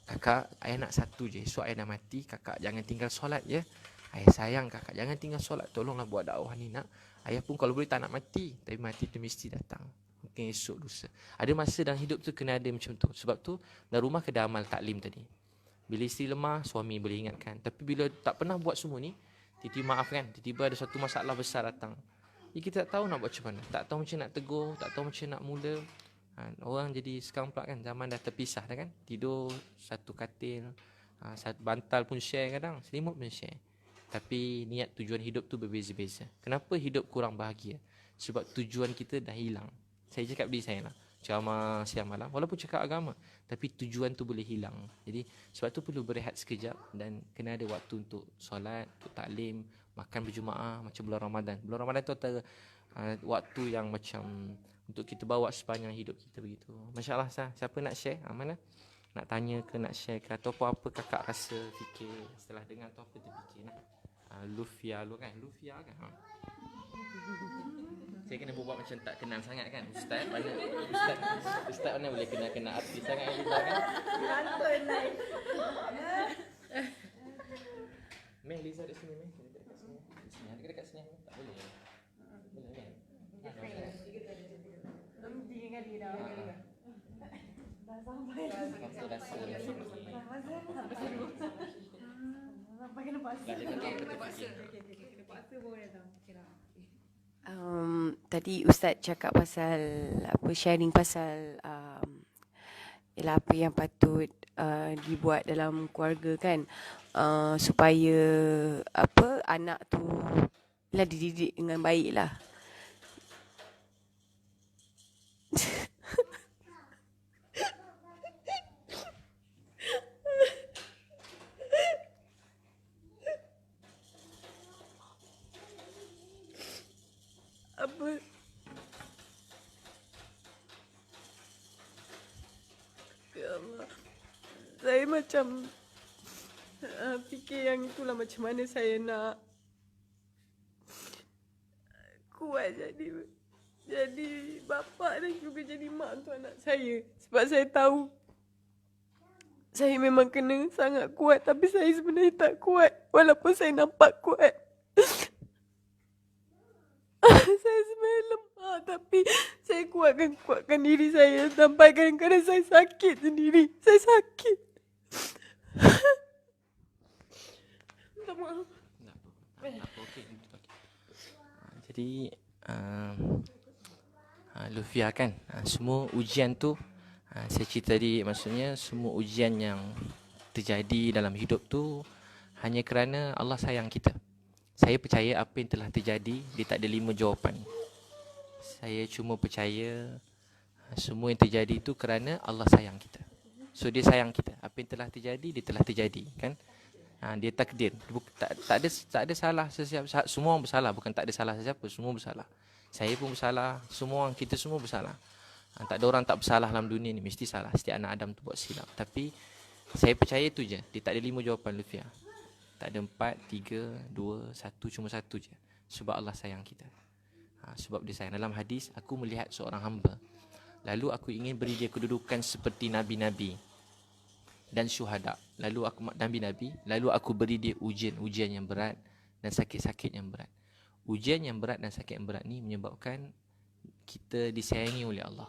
"Kakak, ayah nak satu je. Esok ayah dah mati, kakak jangan tinggal solat ya. Ayah sayang kakak, jangan tinggal solat. Tolonglah buat dakwah ni nak. Ayah pun kalau boleh tak nak mati, tapi mati tu mesti datang. Mungkin esok lusa." Ada masa dalam hidup tu kena ada macam tu. Sebab tu dalam rumah kena amal taklim tadi. Bila isteri lemah, suami boleh ingatkan. Tapi bila tak pernah buat semua ni, tiba-tiba maafkan, tiba-tiba ada satu masalah besar datang. Jadi kita tak tahu nak buat macam mana. Tak tahu macam nak tegur, tak tahu macam nak mula. Orang jadi sekarang pula kan, zaman dah terpisah dah kan. Tidur satu katil, satu bantal pun share kadang, selimut pun share. Tapi niat tujuan hidup tu berbeza-beza. Kenapa hidup kurang bahagia? Sebab tujuan kita dah hilang. Saya cakap diri saya lah, ceramah siang malam, walaupun cakap agama, tapi tujuan tu boleh hilang. Jadi sebab tu perlu berehat sekejap dan kena ada waktu untuk solat, untuk taklim, makan berjemaah macam bulan Ramadan. Bulan Ramadan tu antara waktu yang macam untuk kita bawa sepanjang hidup kita begitu. Masya Allah, siapa nak share? Mana? Nak tanya ke, nak share ke, atau apa kakak rasa fikir setelah dengar tu, apa terfikir nak? Lufia lu kan? Lufia kan? Saya kena buat macam tak kenal sangat kan? Ustaz mana? Ustaz mana boleh kenal artis sangat Eliza kan? Meh, Eliza dekat sini, Meh. Dekat sini. Ada dekat sini. Tak boleh. Boleh kan? Dah sampai. Rasa Sampai kena paksa. Kena Paksa boleh tak? Kira. Tadi Ustaz cakap pasal sharing pasal ialah apa yang patut dibuat dalam keluarga kan, supaya anak tu ialah dididik dengan baik lah. Ya Allah, saya macam fikir yang itulah, macam mana saya nak kuat jadi bapa dan juga jadi mak untuk anak saya. Sebab saya tahu saya memang kena sangat kuat, tapi saya sebenarnya tak kuat walaupun saya nampak kuat. Saya sebenarnya lemah, tapi saya kuatkan diri saya sampai kadang-kadang saya sakit sendiri. Saya sakit. Minta maaf. Okey. Jadi Lufia kan, semua ujian tu saya cerita tadi, maksudnya semua ujian yang terjadi dalam hidup tu hanya kerana Allah sayang kita. Saya percaya apa yang telah terjadi, dia tak ada 5 jawapan. Saya cuma percaya semua yang terjadi itu kerana Allah sayang kita. So dia sayang kita. Apa yang telah terjadi, dia telah terjadi kan. Dia takdir. Tak ada salah sesiapa. Semua orang bersalah, bukan tak ada salah sesiapa. Semua bersalah. Saya pun bersalah. Semua orang, kita semua bersalah. Tak ada orang tak bersalah dalam dunia ni, mesti salah. Setiap anak Adam tu buat silap. Tapi saya percaya itu je. Dia tak ada 5 jawapan, Lufia. Tak ada 4, 3, 2, 1, cuma satu je. Sebab Allah sayang kita. Sebab dia sayang. Dalam hadis, aku melihat seorang hamba, lalu aku ingin beri dia kedudukan seperti Nabi-Nabi dan syuhada. Lalu aku beri dia ujian yang berat dan sakit-sakit yang berat. Ujian yang berat dan sakit yang berat ni menyebabkan kita disayangi oleh Allah.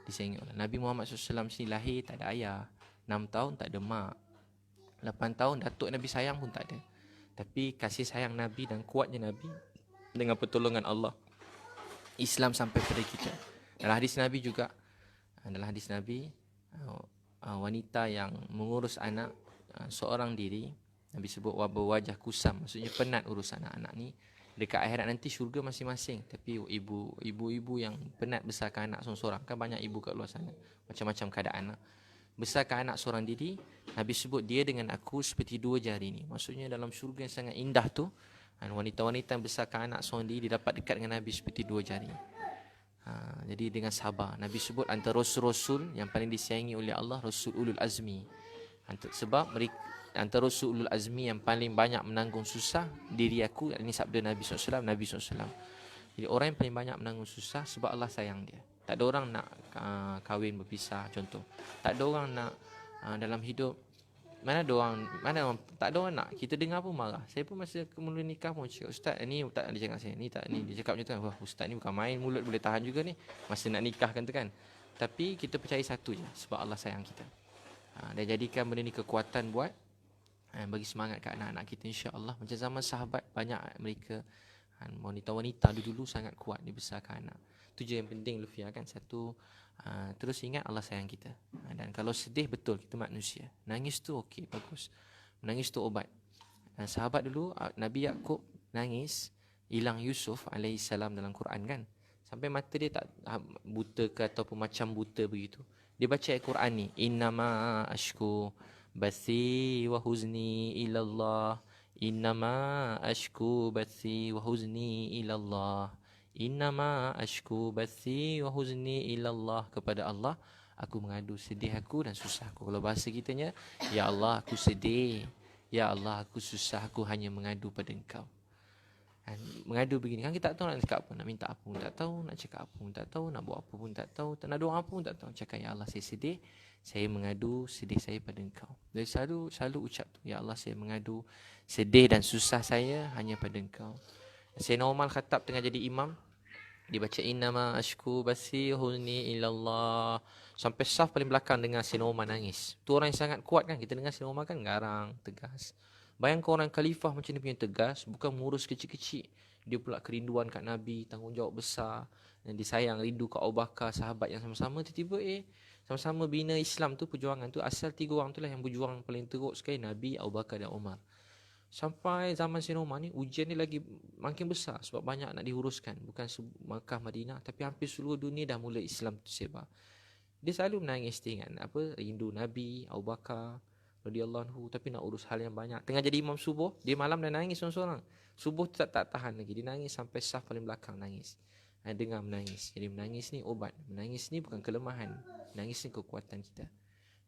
Disayangi oleh Nabi Muhammad SAW sini lahir tak ada ayah, 6 tahun tak ada mak, 8 tahun datuk Nabi sayang pun tak ada. Tapi kasih sayang Nabi dan kuatnya Nabi dengan pertolongan Allah, Islam sampai pada kita. Dalam hadis Nabi juga, wanita yang mengurus anak seorang diri, Nabi sebut berwajah kusam, maksudnya penat urus anak-anak ni. Dekat akhirat nanti syurga masing-masing. Tapi ibu-ibu yang penat besarkan anak seorang-seorang, kan banyak ibu kat luar sana, macam-macam keadaan lah. Besarkan anak seorang diri, Nabi sebut dia dengan aku seperti 2 jari ni. Maksudnya dalam syurga yang sangat indah tu, wanita-wanita yang besarkan anak seorang diri, dia dapat dekat dengan Nabi seperti 2 jari. Jadi dengan sabar. Nabi sebut antara rasul-rasul yang paling disayangi oleh Allah, Rasul Ulul Azmi. Sebab mereka antara Rasul Ulul Azmi yang paling banyak menanggung susah, diri aku. Ini sabda Nabi SAW. Nabi SAW. Jadi orang yang paling banyak menanggung susah sebab Allah sayang dia. Tak ada orang nak kahwin berpisah, contoh. Tak ada orang nak dalam hidup. Mana orang tak ada orang nak. Kita dengar pun marah. Saya pun masa mula nikah pun cakap, Ustaz ni tak dia cakap saya. Ni tak ni. Dia cakap macam tu kan. Wah, Ustaz ni bukan main, mulut boleh tahan juga ni. Masa nak nikahkan tu kan. Tapi kita percaya satu je, sebab Allah sayang kita. Dan jadikan benda ni kekuatan buat bagi semangat kat anak-anak kita, insya-Allah. Macam zaman sahabat, banyak mereka wanita-wanita dulu sangat kuat dibesarkan anak. Itu je yang penting Lufia kan. Satu, terus ingat Allah sayang kita. Dan kalau sedih, betul kita manusia. Nangis tu okey, bagus. Menangis tu obat. Dan sahabat dulu, Nabi Yaqub nangis hilang Yusuf alaihissalam dalam Quran kan. Sampai mata dia tak buta ke ataupun macam buta begitu. Dia baca Al-Quran ni, innama ashku bathi wa huzni ilallah, innama ashku bathi wa huzni ilallah, innama ashku bathi wa huzni ilallah. Kepada Allah aku mengadu sedih aku dan susah aku. Kalau bahasa kitanya, ya Allah aku sedih, ya Allah aku susah, aku hanya mengadu pada Engkau. Mengadu begini kan, kita tak tahu nak cakap apa, nak minta apa pun tak tahu, nak cakap apa pun tak tahu, nak buat apa pun tak tahu, nak doa apa pun tak tahu. Cakap, ya Allah saya sedih, saya mengadu sedih saya pada Engkau. Jadi selalu ucap tu, ya Allah saya mengadu sedih dan susah saya hanya pada Engkau. Sayyidina Umar Khattab tengah jadi imam, dia baca innama ashku bathi huzni ilallah, sampai saf paling belakang dengar Sayyidina Umar nangis. Tu orang yang sangat kuat kan. Kita dengar Sayyidina Umar kan garang, tegas. Bayangkan orang khalifah macam ni punya tegas, bukan mengurus kecil-kecil. Dia pula kerinduan kat Nabi, tanggungjawab besar, dan disayang, rindu kat Abu Bakar, sahabat yang sama-sama. Tiba-tiba sama-sama bina Islam tu, perjuangan tu. Asal 3 orang tu lah yang berjuang paling teruk sekali, Nabi, Abu Bakar dan Umar. Sampai zaman Sayyidina Umar ni, ujian ni lagi makin besar sebab banyak nak diuruskan. Bukan Makkah, Madinah, tapi hampir seluruh dunia dah mula Islam tu sebar. Dia selalu menangis dengan rindu Nabi, Abu Bakar radhiyallahu anhu, tapi nak urus hal yang banyak. Tengah jadi imam subuh, dia malam dah nangis seorang-seorang. Subuh tu tak tahan lagi. Dia nangis sampai saf paling belakang nangis. Dengar menangis. Jadi menangis ni obat. Menangis ni bukan kelemahan. Menangis ni kekuatan kita.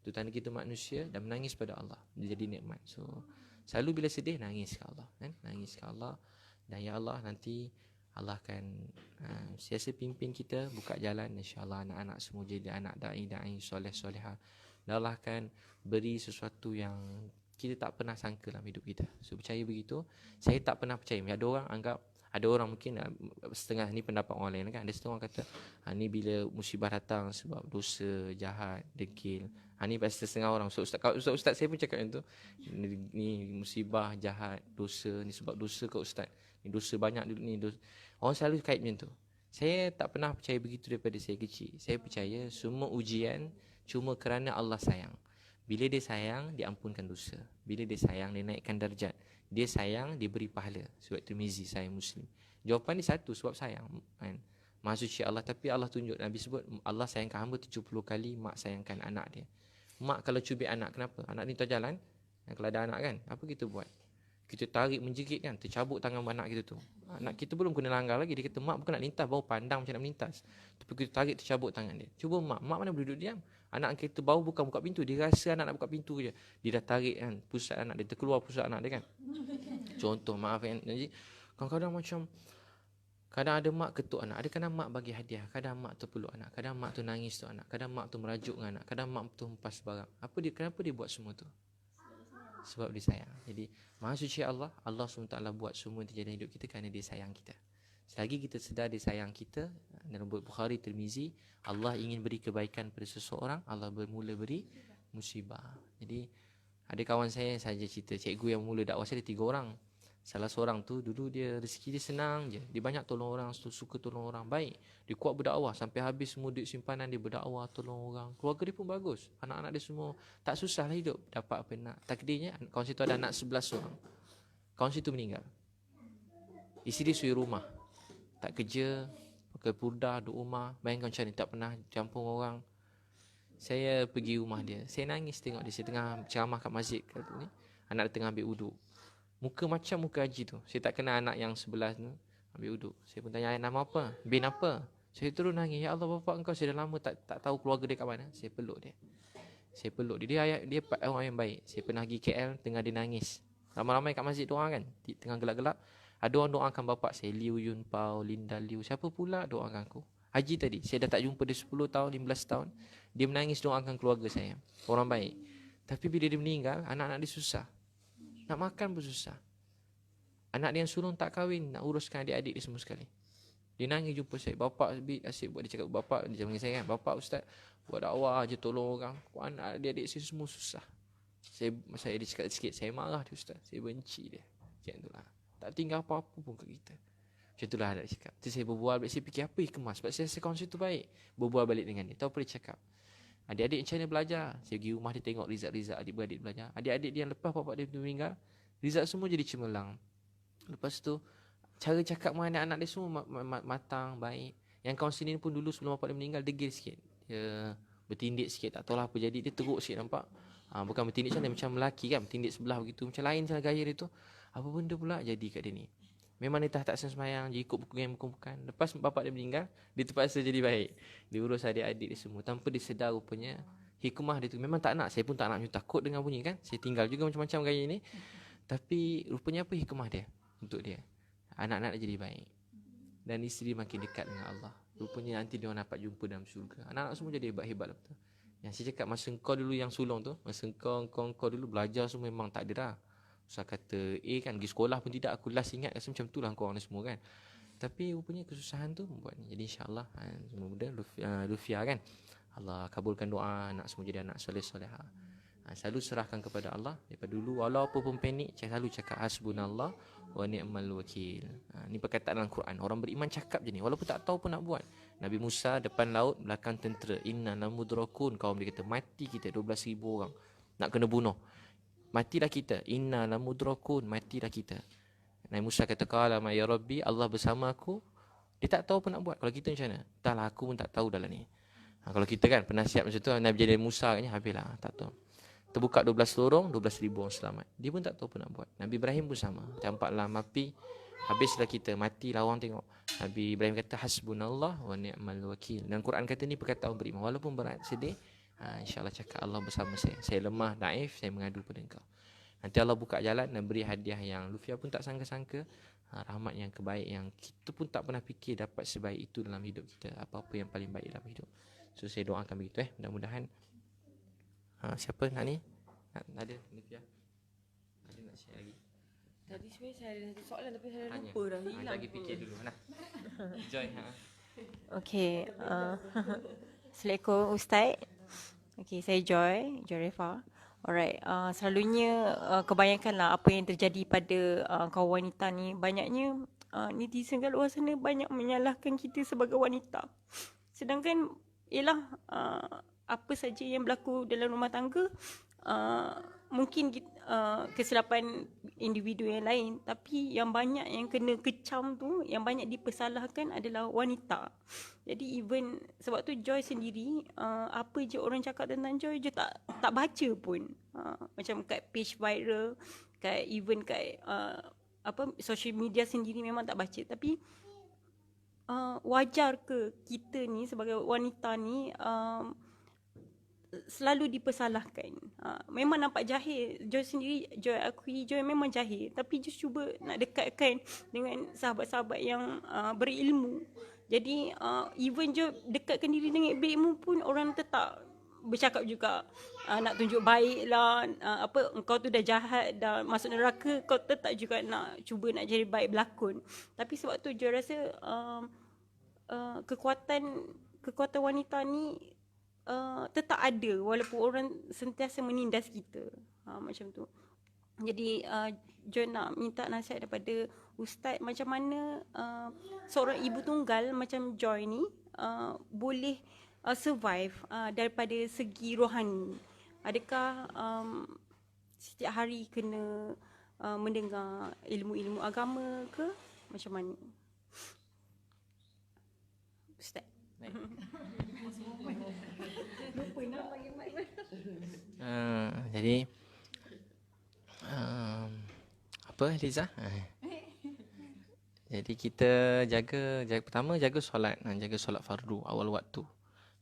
Itu tanda kita manusia dan menangis pada Allah. Dia jadi nikmat. So, selalu bila sedih nangis ke Allah kan? Nangis ke Allah. Dan ya Allah, nanti Allah akan siasa pimpin kita, buka jalan, insya-Allah anak-anak semua jadi anak dai soleh-solehah. Dan Allah akan beri sesuatu yang kita tak pernah sangka dalam hidup kita. So percaya begitu. Saya tak pernah percaya. Ada orang anggap, ada orang mungkin setengah ni pendapat orang lain kan. Ada setengah orang kata ni bila musibah datang sebab dosa, jahat, degil. Ni pasti setengah orang. So ustaz saya pun cakap macam tu. Ni musibah, jahat, dosa, ni sebab dosa kat ustaz. Ni dosa banyak ni dosa. Orang selalu kait macam tu. Saya tak pernah percaya begitu daripada saya kecil. Saya percaya semua ujian cuma kerana Allah sayang. Bila dia sayang, dia ampunkan dosa. Bila dia sayang, dia naikkan darjat. Dia sayang, dia beri pahala. Sebab Tirmizi, saya Muslim. Jawapan dia satu, sebab sayang kan? Maha suci Allah. Tapi Allah tunjuk, Nabi sebut Allah sayangkan hamba 70 kali mak sayangkan anak dia. Mak kalau cubit anak, kenapa? Anak ni tak jalan. Kalau ada anak kan, apa kita buat? Kita tarik menjerit kan, tercabut tangan anak kita tu. Anak kita belum kena langgar lagi. Dia kata mak bukan nak lintas, baru pandang macam nak melintas. Tapi kita tarik, tercabut tangan dia. Cuba mak mana boleh duduk diam. Anak kita baru buka pintu, dia rasa anak nak buka pintu je, dia dah tarik kan pusat anak dia, terkeluar pusat anak dia kan. Contoh, maaf kan. Jadi kadang-kadang macam, kadang ada mak ketuk anak, ada kadang mak bagi hadiah, kadang mak tu peluk anak, kadang mak tu nangis tu anak, kadang mak tu merajuk dengan anak, kadang mak tu hempas barang. Kenapa dia buat semua tu? Sebab dia sayang. Jadi Maha suci Allah, Allah SWT buat semua yang terjadi dalam hidup kita kerana dia sayang kita. Selagi kita sedar dia sayang kita, dalam Bukhari Tirmizi, Allah ingin beri kebaikan pada seseorang, Allah bermula beri musibah. Jadi ada kawan saya saja cerita, cikgu yang mula dakwah saya ada 3 orang. Salah seorang tu dulu dia rezeki dia senang je. Dia banyak tolong orang, suka tolong orang, baik. Dia kuat berdakwah sampai habis semua duit simpanan dia berdakwah, tolong orang. Keluarga dia pun bagus. Anak-anak dia semua tak susah lah hidup, dapat apa nak. Takdirnya kawan situ ada anak 11 orang. Kawan situ meninggal. Isteri dia suri rumah. Tak kerja, pakai purdah, duduk rumah. Bayangkan macam ni, tak pernah campur orang. Saya pergi rumah dia. Saya nangis tengok dia. Saya tengah ceramah kat masjid kata ni. Anak dia tengah ambil uduk. Muka macam muka haji tu. Saya tak kenal anak yang sebelah tu ambil uduk. Saya pun tanya, nama apa? Bin apa? Saya terus nangis. Ya Allah, bapa engkau saya dah lama tak tahu keluarga dia kat mana. Saya peluk dia. Dia orang yang baik. Saya pernah pergi KL, tengah dia nangis. Ramai-ramai kat masjid doa kan. Tengah gelap-gelap. Ada orang doakan bapa saya, Liu Yun Pao, Linda Liu. Siapa pula doakan aku? Haji tadi. Saya dah tak jumpa dia 10 tahun, 15 tahun. Dia menangis doakan keluarga saya. Orang baik. Tapi bila dia meninggal, anak-anak dia susah. Nak makan pun susah. Anak dia yang sulung tak kahwin, nak uruskan adik-adik dia semua sekali. Dia nangis jumpa saya. Bapak asyik buat, dia cakap, bapak, dia panggil saya kan, bapak ustaz, buat dakwah je tolong orang. Anak adik-adik saya semua susah. Saya dia cakap sikit, saya marah dia ustaz. Saya benci dia. Macam itulah. Tak tinggal apa-apa pun kat kita. Macam itulah dia cakap. Jadi saya berbual balik, saya fikir apa hikmah. Sebab saya rasa kawan saya tu baik. Berbual balik dengan dia. Tahu apa dia cakap? Adik-adik macam mana belajar? Saya pergi rumah dia tengok result adik-beradik belajar. Adik-adik dia yang lepas bapak dia meninggal, result semua jadi cemerlang. Lepas tu, cara cakap dengan anak-anak dia semua matang, baik. Yang kawan sini pun dulu sebelum bapak dia meninggal, degil sikit. Dia bertindik sikit, tak tahulah apa jadi. Dia teruk sikit nampak. Bukan bertindik macam lelaki kan, bertindik sebelah begitu. Macam lain cara gaya dia tu. Apa benda pula jadi kat dia ni? Memang dia tak sembahyang, dia ikut buku yang bukan. Lepas bapak dia meninggal, dia terpaksa jadi baik. Dia urus adik-adik dia semua. Tanpa dia sedar rupanya hikmah dia tu. Memang tak nak, saya pun tak nak, takut dengan bunyi kan. Saya tinggal juga macam-macam gaya ni. Tapi rupanya apa hikmah dia untuk dia? Anak-anak dia jadi baik. Dan isteri makin dekat dengan Allah. Rupanya nanti dia orang dapat jumpa dalam syurga. Anak-anak semua jadi hebat-hebat betul. Yang saya cakap masa engkau dulu yang sulung tu, masa engkau dulu belajar semua memang tak ada dah. Usah kata kan pergi sekolah pun tidak. Aku last ingat rasa macam tu lah korang ni semua kan. Tapi rupanya kesusahan tu membuat ni. Jadi insyaAllah semua benda Lufia kan. Allah kabulkan doa anak semua jadi anak soleh-soleha. Selalu serahkan kepada Allah. Daripada dulu walaupun pun panik, selalu cakap hasbunallah wa ni'mal wakil. Ni perkataan dalam Quran. Orang beriman cakap je ni walaupun tak tahu pun nak buat. Nabi Musa depan laut, belakang tentera. Inna lamudrakun. Kaum dia kata mati kita 12,000 orang. Nak kena bunuh. Matilah kita. Inna lamudrakun. Matilah kita. Nabi Musa kata, qala ma ya Rabbi, Allah bersama aku. Dia tak tahu apa nak buat. Kalau kita macam mana? Entahlah, aku pun tak tahu dalam ni. Kalau kita kan pernah siap macam tu, Nabi jadi Musa kan, habislah, tak tahu. Terbuka 12 lorong, 12,000 orang selamat. Dia pun tak tahu apa nak buat. Nabi Ibrahim pun sama. Campaklah api, habislah kita, matilah orang tengok. Nabi Ibrahim kata hasbunallah wa ni'mal wakil. Dan Quran kata ni perkataan beriman. Walaupun berat, sedih, insyaAllah cakap Allah bersama saya. Saya lemah, naif, saya mengadu pada engkau. Nanti Allah buka jalan dan beri hadiah yang Lufia pun tak sangka-sangka. Rahmat yang kebaik yang kita pun tak pernah fikir dapat sebaik itu dalam hidup kita. Apa-apa yang paling baik dalam hidup. So saya doakan begitu mudah-mudahan. Siapa nak ni? Ada Lufia? Ada nak share lagi? Tadi sebenarnya saya ada satu soalan tapi saya Tanya. lupa dah, hilang. Lagi fikir dulu. Nah. Joy. Okey. Assalamualaikum Ustaz. Okey, saya Joy Refa. Alright, selalunya kebanyakanlah apa yang terjadi pada kaum wanita ni, banyaknya netizen kat luar sana banyak menyalahkan kita sebagai wanita. Sedangkan ialah apa saja yang berlaku dalam rumah tangga mungkin kesilapan individu yang lain, tapi yang banyak yang kena kecam tu, yang banyak dipersalahkan adalah wanita. Jadi even sebab tu Joy sendiri apa je orang cakap tentang Joy tak baca pun. Macam kat page viral, even kat social media sendiri memang tak baca. Tapi wajar ke kita ni sebagai wanita ni selalu dipersalahkan? Memang nampak jahil. Joy sendiri, Joy akui Joy memang jahil, tapi Joy cuba nak dekatkan dengan sahabat-sahabat yang berilmu. Jadi even Joy dekatkan diri dengan berilmu pun orang tetap bercakap juga nak tunjuk baik lah, engkau tu dah jahat, dah masuk neraka, kau tetap juga nak cuba nak jadi baik berlakon. Tapi sebab tu Joy rasa kekuatan wanita ni tetap ada walaupun orang sentiasa menindas kita, macam tu. Jadi Joy nak minta nasihat daripada Ustaz, macam mana seorang ibu tunggal macam Joy ni boleh survive daripada segi rohani. Adakah setiap hari kena mendengar ilmu-ilmu agama ke macam mana? Ustaz. Lupa nak bagi mic. Jadi apa Liza? Jadi kita pertama jaga solat, jaga solat fardu awal waktu.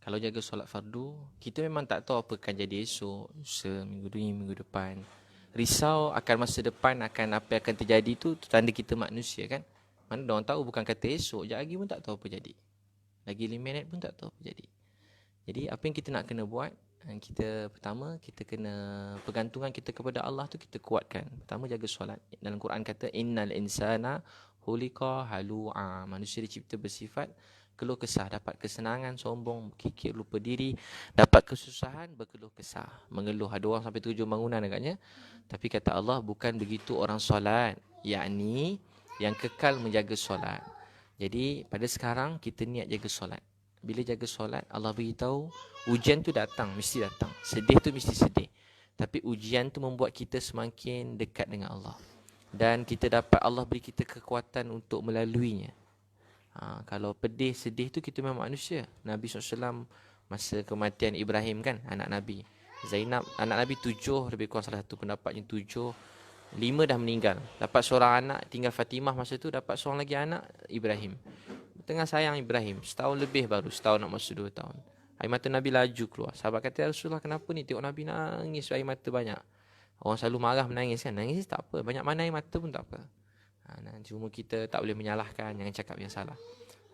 Kalau jaga solat fardu, kita memang tak tahu apa akan jadi esok, minggu ni, minggu depan. Risau akan masa depan, akan apa yang akan terjadi tu tanda kita manusia kan. Mana orang tahu, bukan kata esok, sekejap lagi pun tak tahu apa jadi. Lagi 5 minit pun tak tahu apa jadi. Jadi apa yang kita nak kena buat, pertama kita kena pergantungan kita kepada Allah tu kita kuatkan. Pertama jaga solat. Dalam Quran kata innal insana khuliqa halu'a. Manusia dicipta bersifat keluh kesah, dapat kesenangan sombong, kikir, lupa diri, dapat kesusahan berkeluh kesah, mengeluh. Ada orang sampai 7 bangunan agaknya. Tapi kata Allah bukan begitu orang solat, yakni yang kekal menjaga solat. Jadi pada sekarang kita niat jaga solat. Bila jaga solat, Allah beritahu ujian tu datang, mesti datang. Sedih tu mesti sedih. Tapi ujian tu membuat kita semakin dekat dengan Allah. Dan kita dapat, Allah beri kita kekuatan untuk melaluinya. Kalau pedih, sedih tu kita memang manusia. Nabi SAW masa kematian Ibrahim kan, anak Nabi. Zainab, anak Nabi 7, lebih kurang salah satu pendapatnya 7. 5 dah meninggal. Dapat seorang anak, tinggal Fatimah masa tu, dapat seorang lagi anak, Ibrahim. Tengah sayang Ibrahim, setahun lebih baru, setahun nak masuk 2 tahun. Air mata Nabi laju keluar. Sahabat kata, ya Rasulullah kenapa ni? Tengok Nabi nangis, air mata banyak. Orang selalu marah menangis kan. Nangis tak apa, banyak mana air mata pun tak apa. Cuma kita tak boleh menyalahkan, jangan cakap yang salah.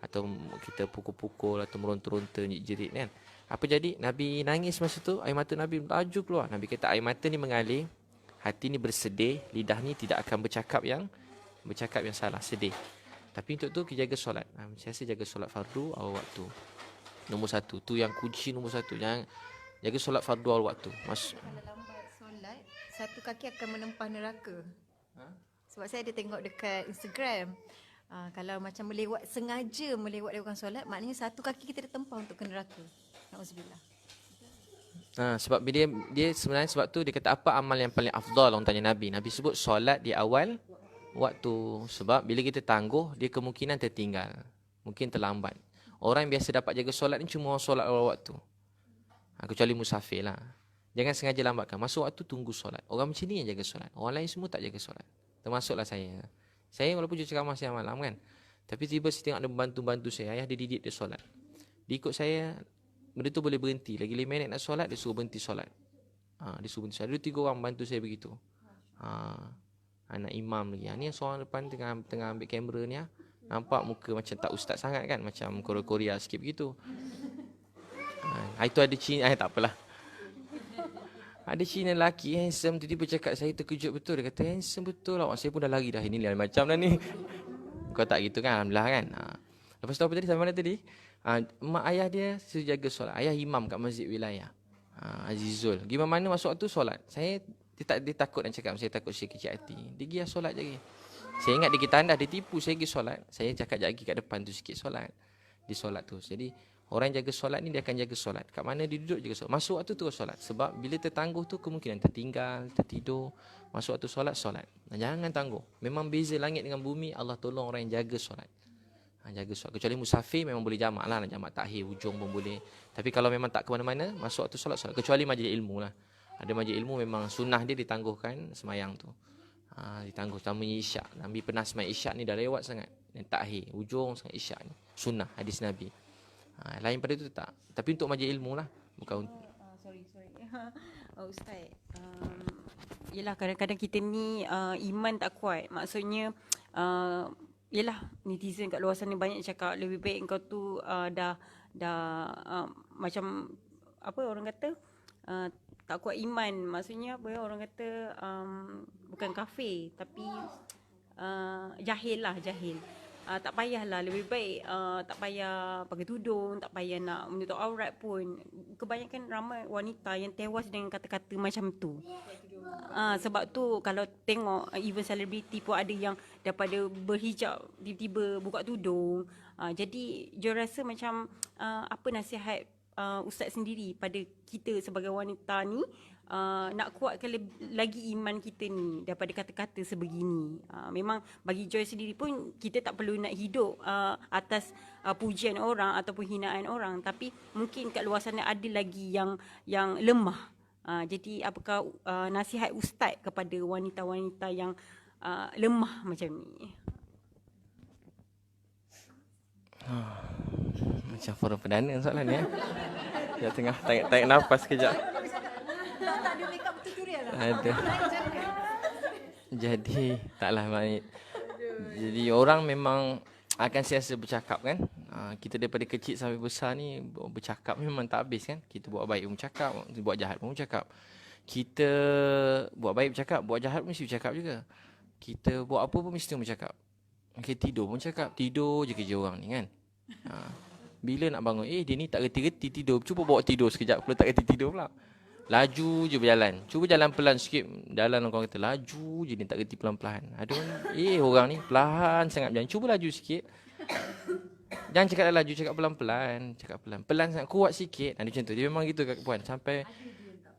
Atau kita pukul-pukul atau meronta-ronta, jerit kan. Apa jadi? Nabi nangis masa tu, air mata Nabi laju keluar. Nabi kata air mata ni mengalir, hati ni bersedih, lidah ni tidak akan bercakap yang salah, sedih. Tapi untuk tu kita jaga solat. Saya rasa jaga solat fardu awal waktu. Nombor 1, tu yang kunci nombor 1. Jangan jaga solat fardu awal waktu. Kalau lambat solat, satu kaki akan menempah neraka. Sebab saya ada tengok dekat Instagram. Kalau macam sengaja melewatkan solat, maknanya satu kaki kita ditempah untuk ke neraka. Na'udzubillah. Sebab dia sebenarnya sebab tu dia kata apa amal yang paling afdal, orang tanya Nabi. Nabi sebut solat di awal waktu. Sebab bila kita tangguh, dia kemungkinan tertinggal. Mungkin terlambat. Orang yang biasa dapat jaga solat ni cuma orang solat awal waktu. Kecuali musafir lah. Jangan sengaja lambatkan. Masuk waktu tunggu solat. Orang macam ni yang jaga solat. Orang lain semua tak jaga solat. Termasuklah saya. Saya walaupun ceramah siang malam kan. Tapi tiba saya tengok ada bantu-bantu saya. Ayah dia didik dia solat. Dia ikut saya. Benda tu boleh berhenti. Lagi 5 minit nak solat, dia suruh berhenti solat. Dia suruh berhenti solat. Ada 3 orang bantu saya begitu. Anak imam lagi. Ni seorang depan tengah ambil kamera ni. Nampak muka macam tak ustaz sangat kan. Macam Korea sikit begitu. Itu ada Cina. Tak apalah. Ada Cina lelaki handsome, tiba-tiba cakap, saya terkejut betul. Dia kata handsome betul lah. Saya pun dah lari dah. Ini lain macam dah ni. Kau tak gitu kan? Alhamdulillah kan. Lepas tu apa tadi? Sampai mana tadi? Mak ayah dia suruh jaga solat. Ayah imam kat masjid wilayah. Azizul. Gimana mana masuk waktu solat. Dia takut nak cakap. Saya takut saya kecil hati. Dia pergi solat je. Saya ingat dia pergi tandas. Dia tipu saya pergi solat. Saya cakap lagi kat depan tu sikit solat. Di solat tu. Jadi orang yang jaga solat ni dia akan jaga solat. Kat mana dia duduk jaga solat. Masuk waktu terus solat. Sebab bila tertangguh tu kemungkinan tertinggal, tertidur. Masuk waktu solat. Jangan tangguh. Memang beza langit dengan bumi. Allah tolong orang yang jaga solat. Jaga solat. Kecuali musafir memang boleh jamak lah. Nak jamak takhir, hujung pun boleh. Tapi kalau memang tak ke mana-mana, masuk waktu solat. Kecuali majlis ilmu lah. Ada majlis ilmu memang sunnah dia ditangguhkan semayang tu. Ditangguh. Tamanya isyak. Nabi pernah semayang isyak ni dah lewat sangat. Dan takhir, hujung sangat isyak ni. Sunnah, hadis Nabi. Lain pada itu tak. Tapi untuk majlis ilmu lah. Bukan Sorry. Ustaz, yelah kadang-kadang kita ni iman tak kuat. Maksudnya yelah netizen kat luar sana banyak cakap lebih baik engkau tu dah macam apa orang kata tak kuat iman. Maksudnya apa orang kata bukan kafir tapi jahil lah, jahil. Tak payahlah, lebih baik tak payah pakai tudung, tak payah nak menutup aurat pun. Kebanyakan ramai wanita yang tewas dengan kata-kata macam tu. Sebab tu kalau tengok even selebriti pun ada yang daripada berhijab tiba-tiba buka tudung. Jadi dia rasa macam apa nasihat ustaz sendiri pada kita sebagai wanita ni nak kuatkan lagi iman kita ni daripada kata-kata sebegini. Memang bagi Joy sendiri pun kita tak perlu nak hidup atas pujian orang ataupun hinaan orang, tapi mungkin kat luar sana ada lagi yang lemah. Jadi apakah nasihat ustaz kepada wanita-wanita yang lemah macam ni? Macam forum perdana soalan ni. Dia tengah tarik nafas kejap. Tak ada make up tutorial lah. Ada. Jadi taklah Mat. Jadi orang memang akan sentiasa bercakap kan. Kita daripada kecil sampai besar ni bercakap memang tak habis kan. Kita buat baik pun bercakap, buat jahat pun bercakap. Kita buat baik bercakap, buat jahat pun mesti bercakap juga. Kita buat apa pun mesti bercakap. Kita tidur pun cakap, tidur je kerja orang ni kan. Bila nak bangun, dia ni tak reti-reti tidur. Cuba bawa tidur sekejap, kalau tak reti tidur pula. Laju je berjalan. Cuba jalan pelan sikit. Jalan orang kata laju je, ni tak reti pelan-pelan. Ada orang ni pelan sangat berjalan. Cuba laju sikit. Jangan cakap dah laju, cakap pelan-pelan. Cakap pelan. Pelan sangat, kuat sikit. Ada macam tu. Dia memang gitu kat puan. Sampai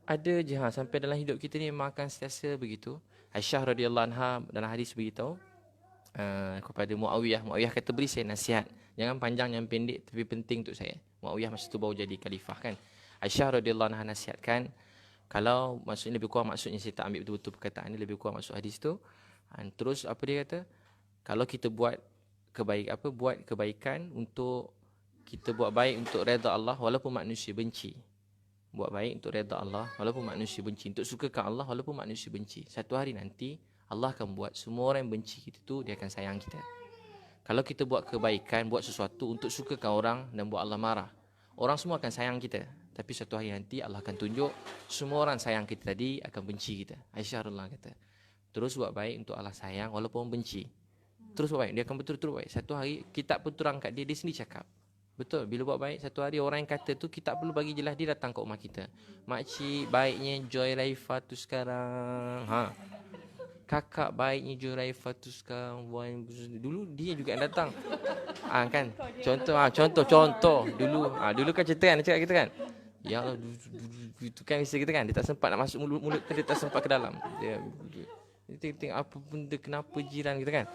ada je sampai dalam hidup kita ni memang akan sentiasa begitu. Aisyah radhiyallahu anha dalam hadis beritahu kepada Muawiyah. Muawiyah kata, beri saya nasihat. Jangan panjang, jangan pendek, tapi penting untuk saya. Muawiyah masa tu baru jadi khalifah kan. Aisyah radhiyallahu anha nasihatkan, kalau maksudnya lebih kurang, maksudnya saya tak ambil betul-betul perkataan ni, lebih kurang maksud hadis tu. Terus apa dia kata? Kalau kita buat kebaikan untuk kita buat baik untuk redha Allah walaupun manusia benci. Buat baik untuk redha Allah walaupun manusia benci. Untuk sukakan Allah walaupun manusia benci. Satu hari nanti Allah akan buat semua orang yang benci kita tu dia akan sayang kita. Kalau kita buat kebaikan, buat sesuatu untuk sukakan orang dan buat Allah marah, orang semua akan sayang kita. Tapi satu hari nanti Allah akan tunjuk semua orang sayang kita tadi akan benci kita. Aisyah radhiyallahu anha kata, terus buat baik untuk Allah sayang walaupun benci. Terus buat baik, dia akan betul-betul baik. Satu hari kitab pun turun kat dia sendiri cakap. Betul, bila buat baik satu hari orang yang kata tu kita perlu bagi jelas, dia datang ke rumah kita. Makcik baiknya Joy Raifah tu sekarang. Kakak baiknya Joy Raifah tu sekarang. Dulu dia juga yang datang. Kan. Contoh. Dulu kan cerita kan, dia cakap kita kan. Ya Allah, itu kan mesti kita kan. Dia tak sempat nak masuk mulut dia tak sempat ke dalam. Dia tengok apa benda, kenapa jiran kita kan.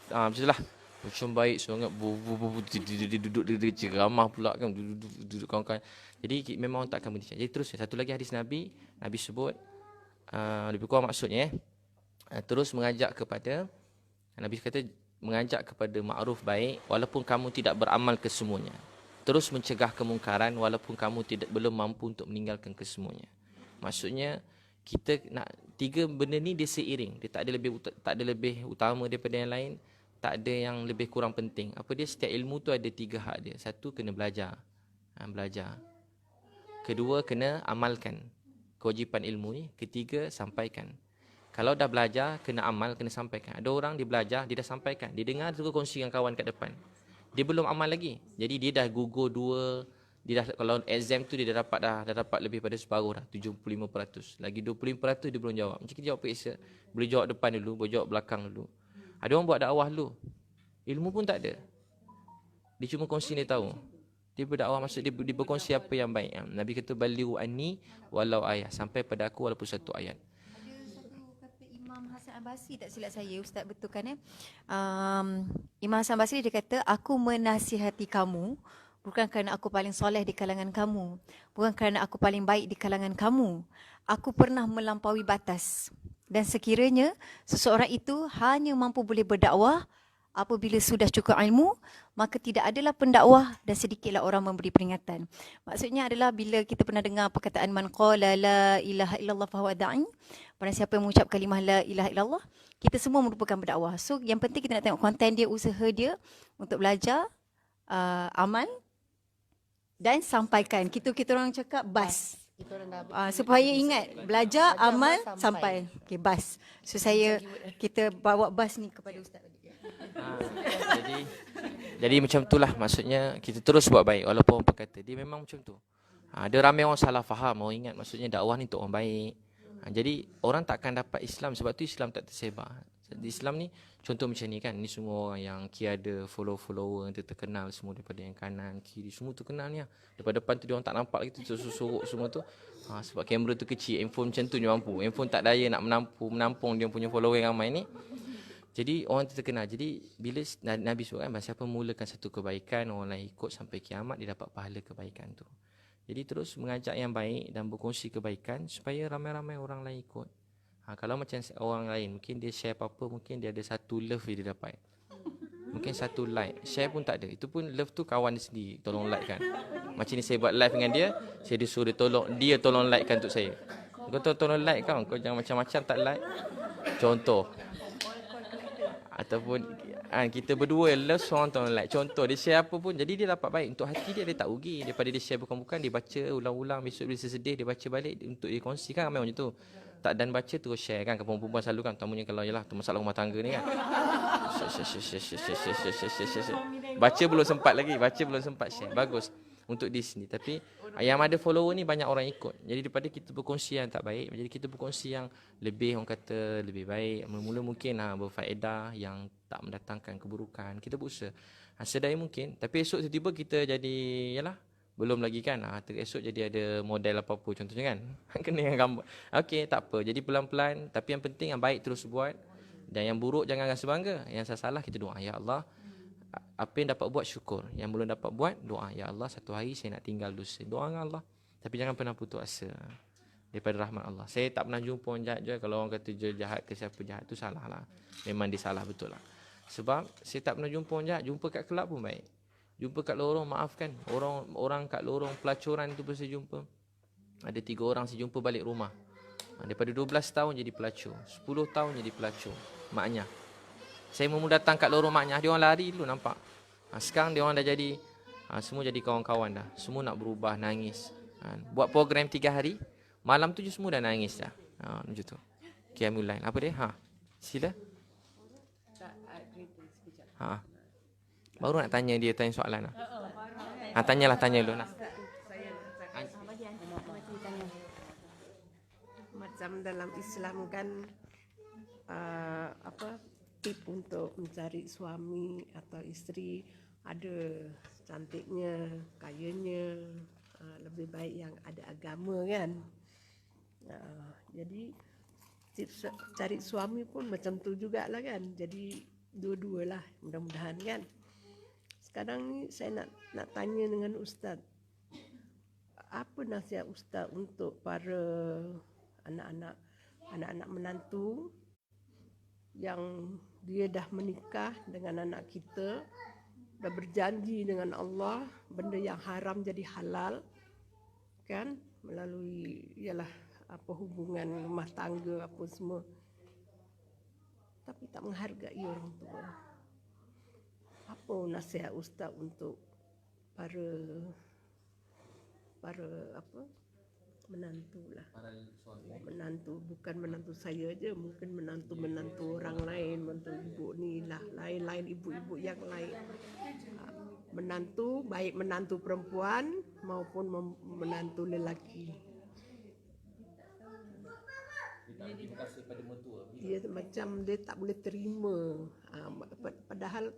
Macam itulah. Macam baik sangat, duduk ceramah pula kan, duduk kawan-kawan. Jadi memang tak akan berhenti. Jadi terus satu lagi hadis Nabi sebut lebih kurang maksudnya terus mengajak kepada, Nabi kata mengajak kepada ma'ruf baik walaupun kamu tidak beramal kesemuanya. Terus mencegah kemungkaran walaupun kamu belum mampu untuk meninggalkan kesemuanya. Maksudnya kita nak tiga benda ni dia seiring. Dia tak ada lebih utama daripada yang lain. Tak ada yang lebih kurang penting. Apa dia? Setiap ilmu tu ada tiga hak dia. Satu, kena belajar. Belajar. Kedua, kena amalkan kewajipan ilmu ni. Ketiga, sampaikan. Kalau dah belajar, kena amal, kena sampaikan. Ada orang dia belajar, dia dah sampaikan. Dia dengar, dia kongsi dengan kawan kat depan. Dia belum amal lagi. Jadi dia dah gugur 2. Dia dah, kalau exam tu dia dah dapat lebih pada separuh dah, 75%. Lagi 25% dia belum jawab. Macam kita jawab periksa. Boleh jawab depan dulu, boleh jawab belakang dulu. Ada orang buat dakwah dulu. Ilmu pun tak ada. Dia cuma kongsi dia tahu. Dia berdakwah maksud dia berkongsi apa yang baik. Nabi kata balighu anni walau ayat. Sampai pada aku walaupun satu ayat. Ada satu kata Imam Hasan Al-Basri, tak silap saya, Ustaz betulkan Imam Hasan Al-Basri dia kata, aku menasihati kamu bukan kerana aku paling soleh di kalangan kamu. Bukan kerana aku paling baik di kalangan kamu. Aku pernah melampaui batas. Dan sekiranya seseorang itu hanya mampu boleh berdakwah apabila sudah cukup ilmu, maka tidak adalah pendakwah dan sedikitlah orang memberi peringatan. Maksudnya adalah bila kita pernah dengar perkataan man qala la ilaha illallah fahuwa da'i, barang siapa yang mengucap kalimah la ilaha illallah, kita semua merupakan berdakwah. So yang penting kita nak tengok konten dia, usaha dia untuk belajar, amal, dan sampaikan. Kita orang cakap bas. Kita orang dah Supaya ingat, belajar, Belajar, amal, amal, sampai. Okey, bas. So kita bawa bas ni kepada Ustaz tadi. Jadi macam itulah, maksudnya kita terus buat baik walaupun orang kata dia memang macam tu. Ada ramai orang salah faham, orang ingat maksudnya dakwah ni untuk orang baik. Jadi orang takkan dapat Islam, sebab tu Islam tak tersebar. Di Islam ni contoh macam ni kan, ni semua orang yang ada follower yang terkenal semua, daripada yang kanan kiri semua terkenal ni. Daripada depan tu dia orang tak nampak lagi tu, tersorok semua tu. Sebab kamera tu kecil, handphone macam tu je mampu. Handphone tak daya nak menampung dia punya follower yang ramai ni. Jadi orang tu terkenal. Jadi bila Nabi sebut kan, siapa mulakan satu kebaikan, orang lain ikut sampai kiamat, dia dapat pahala kebaikan tu. Jadi terus mengajak yang baik dan berkongsi kebaikan supaya ramai-ramai orang lain ikut. Kalau macam orang lain, mungkin dia share apa-apa, mungkin dia ada satu love dia dapat. Mungkin satu like. Share pun tak ada. Itu pun love tu kawan dia sendiri, tolong like kan. Macam ni saya buat live dengan dia, saya disuruh dia tolong like kan untuk saya. Kau tolong like kau jangan macam-macam tak like. Contoh. Ataupun kita berdua love seorang tolong like. Contoh dia share apa pun, jadi dia dapat baik untuk hati dia tak rugi. Daripada dia share bukan-bukan, dia baca ulang-ulang, besok dia sedih, dia baca balik untuk dia kongsi kan, ramai macam tu. Tak dan baca terus share kan, perempuan selalu kan, tamunya kalau yalah tu masalah rumah tangga ni kan. Baca belum sempat share. Bagus untuk di sini. Tapi yang ada follower ni banyak orang ikut. Jadi daripada kita berkongsi yang tak baik, jadi kita berkongsi yang lebih, orang kata lebih baik. Mula-mula mungkin berfaedah, yang tak mendatangkan keburukan. Kita berusaha sedaya mungkin. Tapi esok tiba-tiba kita jadi yalah, belum lagi kan, esok jadi ada model apa-apa contohnya kan. Kena yang gambar. Okey, tak apa. Jadi pelan-pelan, tapi yang penting yang baik terus buat. Dan yang buruk jangan rasa bangga. Yang salah kita doa, ya Allah, apa yang dapat buat syukur, yang belum dapat buat doa, ya Allah satu hari saya nak tinggal dosa, doa dengan Allah. Tapi jangan pernah putus asa daripada rahmat Allah. Saya tak pernah jumpa orang jahat je. Kalau orang kata jahat ke siapa jahat tu salah lah. Memang dia salah betul lah. Sebab saya tak pernah jumpa orang jahat. Jumpa kat kelab pun baik. Jumpa kat lorong, maafkan. Orang kat lorong pelacuran tu pun saya jumpa. Ada 3 orang saya jumpa balik rumah. Daripada 12 tahun jadi pelacur, 10 tahun jadi pelacur. Maknya saya mau datang kat lorong maknya, dia orang lari dulu nampak. Sekarang dia orang dah jadi semua jadi kawan-kawan dah. Semua nak berubah, nangis. Buat program 3 hari, malam tu je semua dah nangis dah. Macam tu. Qiyamul Lail. Apa dia? Sila. Baru nak tanya dia, tanya soalan lah. Tanya dulu. macam dalam Islam kan tip untuk mencari suami atau isteri, ada cantiknya, kayanya, lebih baik yang ada agama kan. Jadi tips cari suami pun macam tu jugalah kan. Jadi dua-dualah mudah-mudahan kan. Sekarang ni saya nak tanya dengan Ustaz, apa nasihat Ustaz untuk para anak-anak menantu yang dia dah menikah dengan anak kita, dah berjanji dengan Allah benda yang haram jadi halal kan, melalui hubungan rumah tangga apa semua, tapi tak menghargai orang tua. Apa nasihat Ustaz untuk para menantu lah. Menantu, bukan menantu saya aja, mungkin menantu orang lain, menantu ibu ni lah, lain-lain ibu-ibu yang lain. Menantu, baik menantu perempuan maupun menantu lelaki. Dia macam dia tak boleh terima. Padahal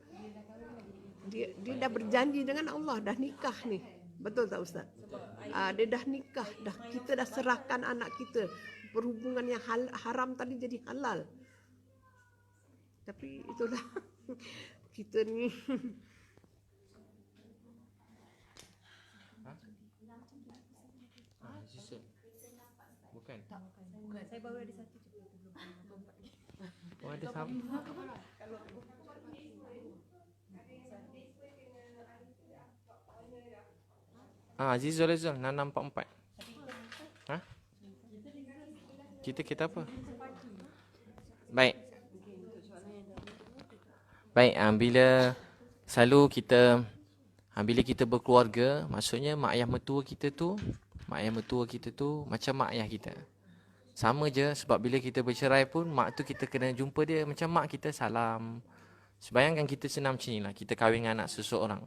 dia dah berjanji dengan Allah, dah nikah ni. Betul tak Ustaz? Dia dah nikah, kita dah serahkan anak kita. Perhubungan yang haram tadi jadi halal. Tapi itulah kita ni. Bukan. Saya baru ada satu je. Ada sama. Azizul Azizul 6644. Kita apa? Baik. Bila selalu kita Bila kita berkeluarga, maksudnya mak ayah mertua kita tu macam mak ayah kita. Sama je, sebab bila kita bercerai pun mak tu kita kena jumpa dia macam mak kita, salam. Bayangkan kita senang macam ni lah, kita kahwin dengan anak seseorang.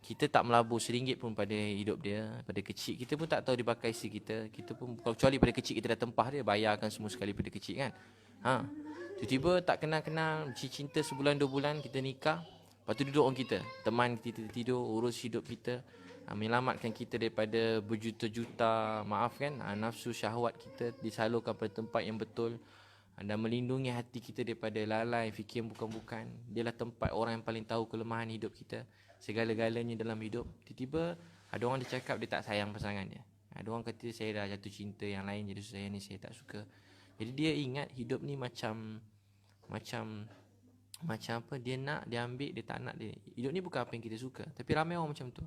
Kita tak melabur RM1 pun pada hidup dia. Pada kecil kita pun tak tahu dia pakai isteri kita. Kita pun, kecuali pada kecil kita dah tempah dia, bayarkan semua sekali pada kecil kan. Tiba-tiba tak kenal-kenal, cinta sebulan 2 bulan, kita nikah. Lepas tu duduk orang kita, teman kita tidur, urus hidup kita, menyelamatkan kita daripada berjuta-juta, maaf kan, nafsu syahwat kita disalurkan pada tempat yang betul, dan melindungi hati kita daripada lalai, fikir bukan-bukan. Dialah tempat orang yang paling tahu kelemahan hidup kita, segala-galanya dalam hidup. Tiba-tiba ada orang dia cakap dia tak sayang pasangan dia. Ada orang kata saya dah jatuh cinta yang lain, jadi saya ni saya tak suka. Jadi dia ingat hidup ni macam apa, dia nak, dia ambil, dia tak nak dia. Hidup ni bukan apa yang kita suka. Tapi ramai orang macam tu.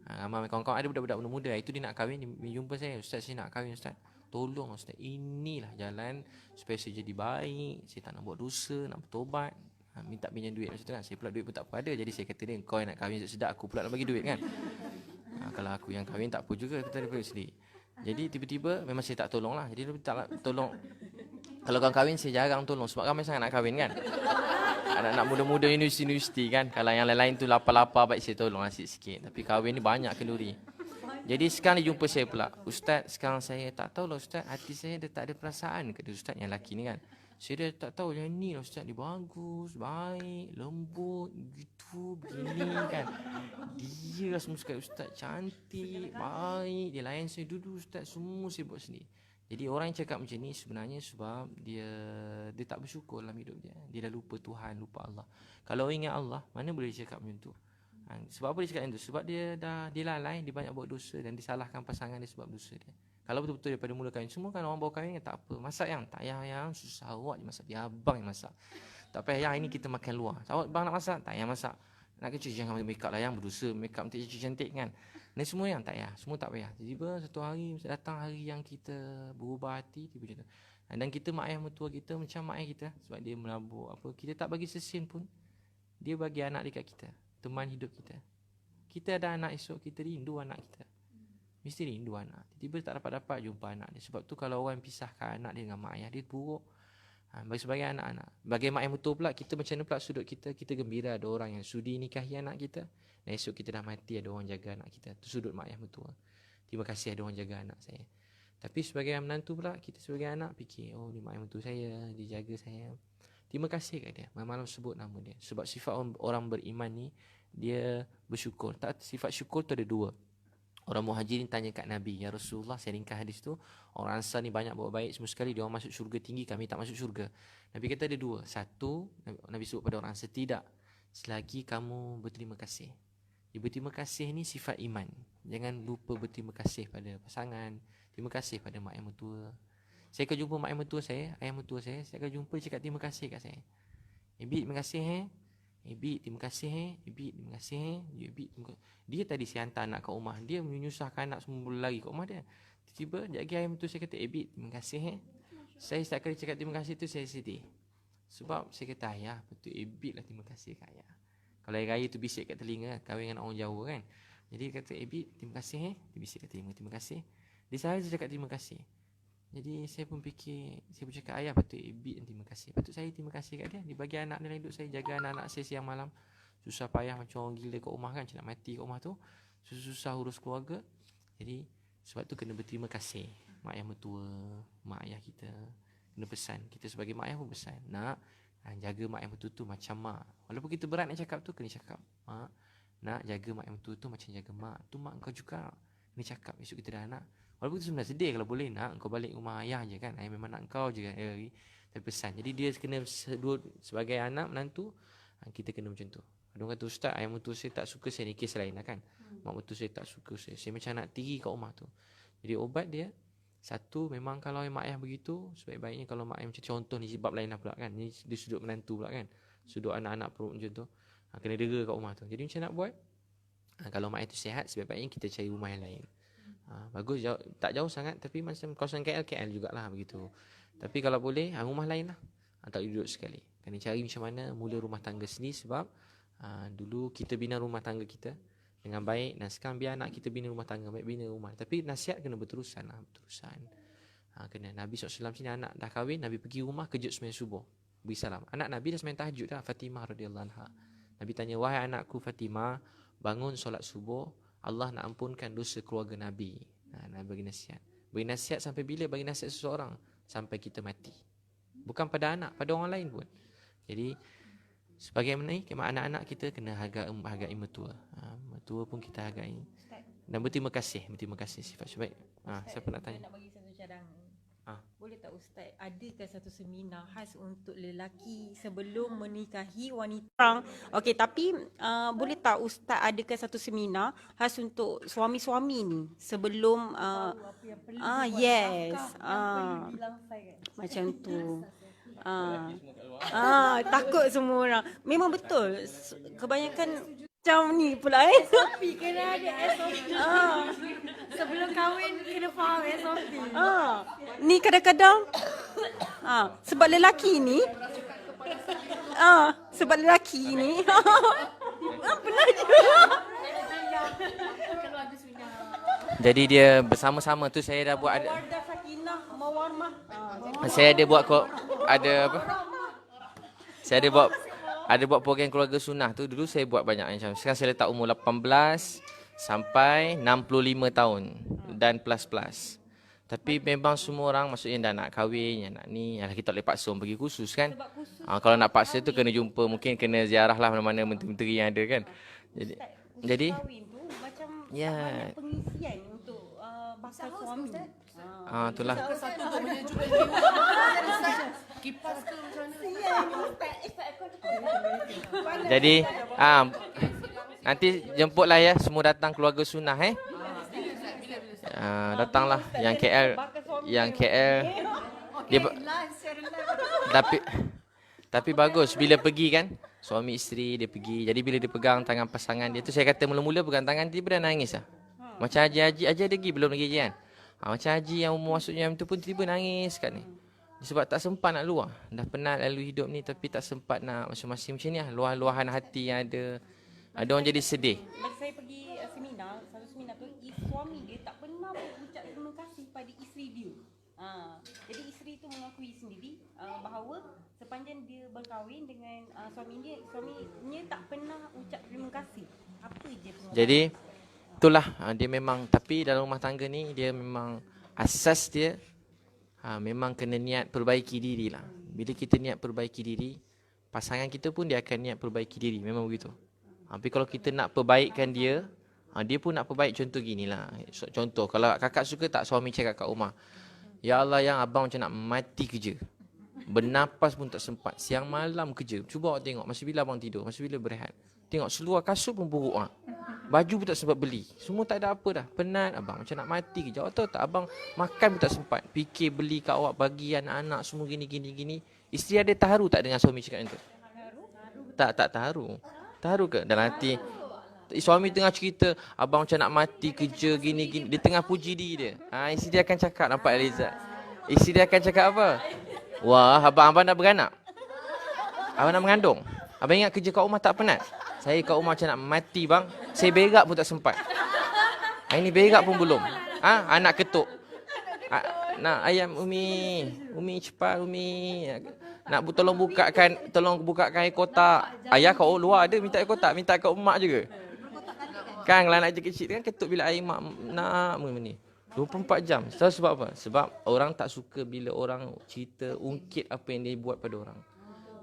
Ramai kawan-kawan ada budak-budak muda, itu dia nak kahwin, dia jumpa saya, ustaz saya nak kahwin ustaz. Tolong ustaz, inilah jalan supaya saya jadi baik, saya tak nak buat dosa, nak bertobat. Minta pinjam duit macam tu kan. Saya pula duit pun tak apa ada. Jadi saya kata dia, kau yang nak kahwin sedap, aku pula nak bagi duit kan. Kalau aku yang kahwin tak apa juga, kita ada duit sendiri. Jadi tiba-tiba memang saya tak tolong lah. Jadi dia tak tolong. Kalau kau kahwin saya jarang tolong, sebab ramai sangat nak kahwin kan. Anak-anak muda-muda universiti kan. Kalau yang lain-lain tu lapar-lapar, baik saya tolong sikit-sikit. Tapi kahwin ni banyak kenduri. Jadi sekarang dia jumpa saya pula. Ustaz, sekarang saya tak tahu lah ustaz, hati saya dah tak ada perasaan ke dia, ustaz yang lelaki ni kan. Saya dah tak tahu yang ni lah ustaz, dia bagus, baik, lembut, gitu, begini kan. Dia lah semua sekali ustaz, cantik, baik, dia layan saya duduk ustaz, semua saya buat sendiri. Jadi orang yang cakap macam ni sebenarnya sebab dia tak bersyukur dalam hidup dia. Dia dah lupa Tuhan, lupa Allah. Kalau ingat Allah, mana boleh dia cakap macam tu? Sebab apa dia cakap macam tu? Sebab dia lalai, dia banyak buat dosa dan disalahkan pasangan dia sebab dosa dia. Kalau betul-betul daripada mula kahwin, semua kan orang bawa kahwin tak apa. Masak yang tak payah yang susah, awak je masak, dia abang yang masak. Tak payah yang ini kita makan luar. Awak bang nak masak, tak payah masak. Nak cuci jangan make up lah yang berdosa, make up nanti cuci cantik kan. Ni semua yang tak payah, semua tak payah. Tiba-tiba satu hari datang hari yang kita berubah hati, tiba macam tu. Dan kita mak ayah mertua kita macam mak ayah kita, sebab dia melabur apa, kita tak bagi sesin pun. Dia bagi anak dekat kita, teman hidup kita. Kita ada anak esok, kita rindu anak kita. Mesti rindu anak. Tiba-tiba tak dapat jumpa anak dia. Sebab tu kalau orang pisahkan anak dia dengan mak ayah dia, buruk. Bagi sebagai anak-anak, bagi mak ayah mertua pula, kita macam mana pula sudut kita gembira ada orang yang sudi nikahi anak kita. Dan esok kita dah mati, ada orang jaga anak kita. Itu sudut mak ayah mertua. Terima kasih ada orang jaga anak saya. Tapi sebagai menantu pula, kita sebagai anak fikir, oh ni mak ayah mertua saya, dia jaga saya. Terima kasih kat dia. Malam sebut nama dia. Sebab sifat orang beriman ni, dia bersyukur. Sifat syukur tu ada dua. Orang Muhajirin tanya kat Nabi, ya Rasulullah, saya ringkas hadis tu, orang Ansar ni banyak buat baik semua sekali, dia orang masuk syurga tinggi, kami tak masuk syurga. Nabi kata ada dua. Satu, Nabi sebut pada orang Ansar, tidak selagi kamu berterima kasih. Berterima kasih ni sifat iman. Jangan lupa berterima kasih pada pasangan, terima kasih pada mak ayah mertua. Saya akan jumpa mak ayah mertua saya, ayah mertua saya akan jumpa, cakap terima kasih kat saya. Ibi, terima kasih Ibi, terima kasih Ibi, terima kasih Ibi, terima kasih. Dia tadi saya hantar anak kat rumah, dia menyusahkan anak semua lari kat rumah dia. Tiba-tiba sekejap lagi ayah mertua saya kata, Ibi, terima kasih Saya setiap kali cakap terima kasih tu saya sedih. Sebab saya kata, ayah, betul Ibi lah terima kasih kat ayah. Kalau hari raya tu bisik kat telinga, kahwin dengan orang Jawa kan. Jadi dia kata, Ibi, terima kasih dia bisik kat telinga, terima kasih. Dia selalu cakap terima kasih. Jadi saya pun fikir, saya pun cakap, ayah patut Ibi terima kasih. Patut saya terima kasih kat dia. Dia bagi anak dia hidup saya, jaga anak-anak saya siang malam. Susah payah macam orang gila kat rumah kan, macam nak mati kat rumah tu. Susah urus keluarga. Jadi sebab tu kena berterima kasih. Mak ayah mertua, mak ayah kita. Kena pesan, kita sebagai mak ayah pun pesan. Nak jaga mak ayah mertua tu macam mak. Walaupun kita berat nak cakap tu, kena cakap. Mak, nak jaga mak ayah mertua tu macam jaga mak. Tu mak kau juga. Kena cakap, esok kita dah anak. Walaupun itu sebenarnya sedih kalau boleh nak kau balik rumah ayah je kan. Ayah memang nak kau je kan. Tapi pesan. Jadi dia kena sebagai anak menantu, kita kena macam tu. Ada orang kata, ustaz, ayah mertua saya tak suka saya, ni kes lain lah kan. Mak mertua saya tak suka saya macam nak tiri kat rumah tu. Jadi obat dia, satu, memang kalau mak ayah begitu, sebaik-baiknya kalau mak ayah macam contoh ni, sebab lain lah pula kan. Ni dia sudut menantu pula kan. Sudut anak-anak perut macam tu. Kena dera kat rumah tu. Jadi macam nak buat, kalau mak ayah tu sihat, sebaik-baiknya kita cari rumah yang lain. Bagus, tak jauh sangat, tapi macam kawasan KL jugalah begitu. Tapi kalau boleh, rumah lain lah. Tak duduk sekali. Kena cari macam mana mula rumah tangga sendiri. Sebab dulu kita bina rumah tangga kita, dengan baik. Dan sekarang biar anak kita bina rumah tangga, baik bina rumah. Tapi nasihat kena berterusan lah, berterusan. Kena. Nabi SAW sini anak dah kahwin, Nabi pergi rumah kejut sembahyang subuh. Beri salam. Anak Nabi dah sembahyang tahajud dah, Fatimah radhiyallahu anha. Nabi tanya, wahai anakku Fatimah, bangun solat subuh, Allah nak ampunkan dosa keluarga Nabi. Nabi bagi nasihat. Bagi nasihat sampai bila bagi nasihat seseorang? Sampai kita mati. Bukan pada anak, pada orang lain pun. Jadi sebagaimana ni, anak-anak kita kena hargai mertua. Mertua pun kita hargai. Dan berterima kasih sifat sebaik. Siapa nak tanya? Nak bagi satu cadangan. Boleh tak Ustaz adakan satu seminar khas untuk lelaki sebelum menikahi wanita? Okey, tapi boleh tak Ustaz adakan satu seminar khas untuk suami-suami ni sebelum yes. Macam tu. Takut semua orang. Memang betul. Kebanyakan macam ni pula SOP kena ada SOP. Sebelum kahwin kena faham SOP. Ni kadang-kadang sebab lelaki ni pernah juga. Jadi dia bersama-sama tu saya dah buat ada. Wardah Sakinah Mawarmah. Saya ada buat ada apa? Saya ada buat program keluarga sunnah tu. Dulu saya buat banyak macam. Sekarang saya letak umur 18 sampai 65 tahun dan plus. Tapi memang semua orang maksudnya dah nak kahwin, yang nak ni, kita tak boleh paksa orang pergi kursus kan. Kalau nak paksa tu kena jumpa, mungkin kena ziarah lah mana-mana menteri-menteri yang ada kan. Jadi Kahwin tu macam ya. banyak pengisian untuk bakal suami. Itulah. Satu untuk menyejukkan kipas ke macam mana? Jadi nanti jemputlah ya semua datang keluarga sunnah datanglah yang KL dia tapi bagus bila pergi kan suami isteri dia pergi. Jadi bila dia pegang tangan pasangan dia tu, saya kata mula-mula pegang tangan dia dah nangis macam haji ada lagi belum lagi kan. Macam haji yang umur maksudnya tu pun tiba-tiba nangis kat ni. Sebab tak sempat nak luah. Dah penat lalu hidup ni tapi tak sempat nak masing-masing macam ni lah. Luahan hati yang ada. Ada orang jadi sedih. Masa saya pergi satu seminar tu, suami dia tak pernah ucap terima kasih pada isteri dia. Jadi isteri tu mengakui sendiri bahawa sepanjang dia berkahwin dengan suaminya tak pernah ucap terima kasih. Apa je pun. Jadi itulah dia memang, tapi dalam rumah tangga ni dia memang asas dia memang kena niat perbaiki diri lah. Bila kita niat perbaiki diri, pasangan kita pun dia akan niat perbaiki diri. Memang begitu. Tapi kalau kita nak perbaikkan dia, dia pun nak perbaik. Contoh ginilah. Contoh, kalau kakak suka tak suami cakap kat rumah, ya Allah yang abang macam nak mati kerja. Bernapas pun tak sempat. Siang malam kerja. Cuba awak tengok masa bila abang tidur, masa bila berehat. Tengok seluar kasut pun buruk Baju pun tak sempat beli. Semua tak ada apa dah. Penat abang macam nak mati kerja. Awak tahu tak abang makan pun tak sempat. Fikir beli kat awak, bagi anak-anak semua gini. Isteri ada terharu tak dengan suami cakap macam tu? Tak terharu. Terharu ke dalam hati? Suami tengah cerita abang macam nak mati kerja gini. Dia tengah puji diri dia. Isteri dia akan cakap, nampak Eliza? Isteri dia akan cakap apa? Wah, abang dah beranak. Abang dah mengandung. Abang ingat kerja kat rumah tak penat? Saya kat rumah macam nak mati bang. Saya berak pun tak sempat. Ini berak pun belum. Anak ketuk. Nak ayam Umi cepat Umi. Nak tolong bukakan air kotak. Ayah kat luar ada minta air kotak, minta kat mak je ke? Kan kalau anak kecil kan ketuk bila air mak nak ni. 24 jam. Tahu sebab apa? Sebab orang tak suka bila orang cerita ungkit apa yang dia buat pada orang.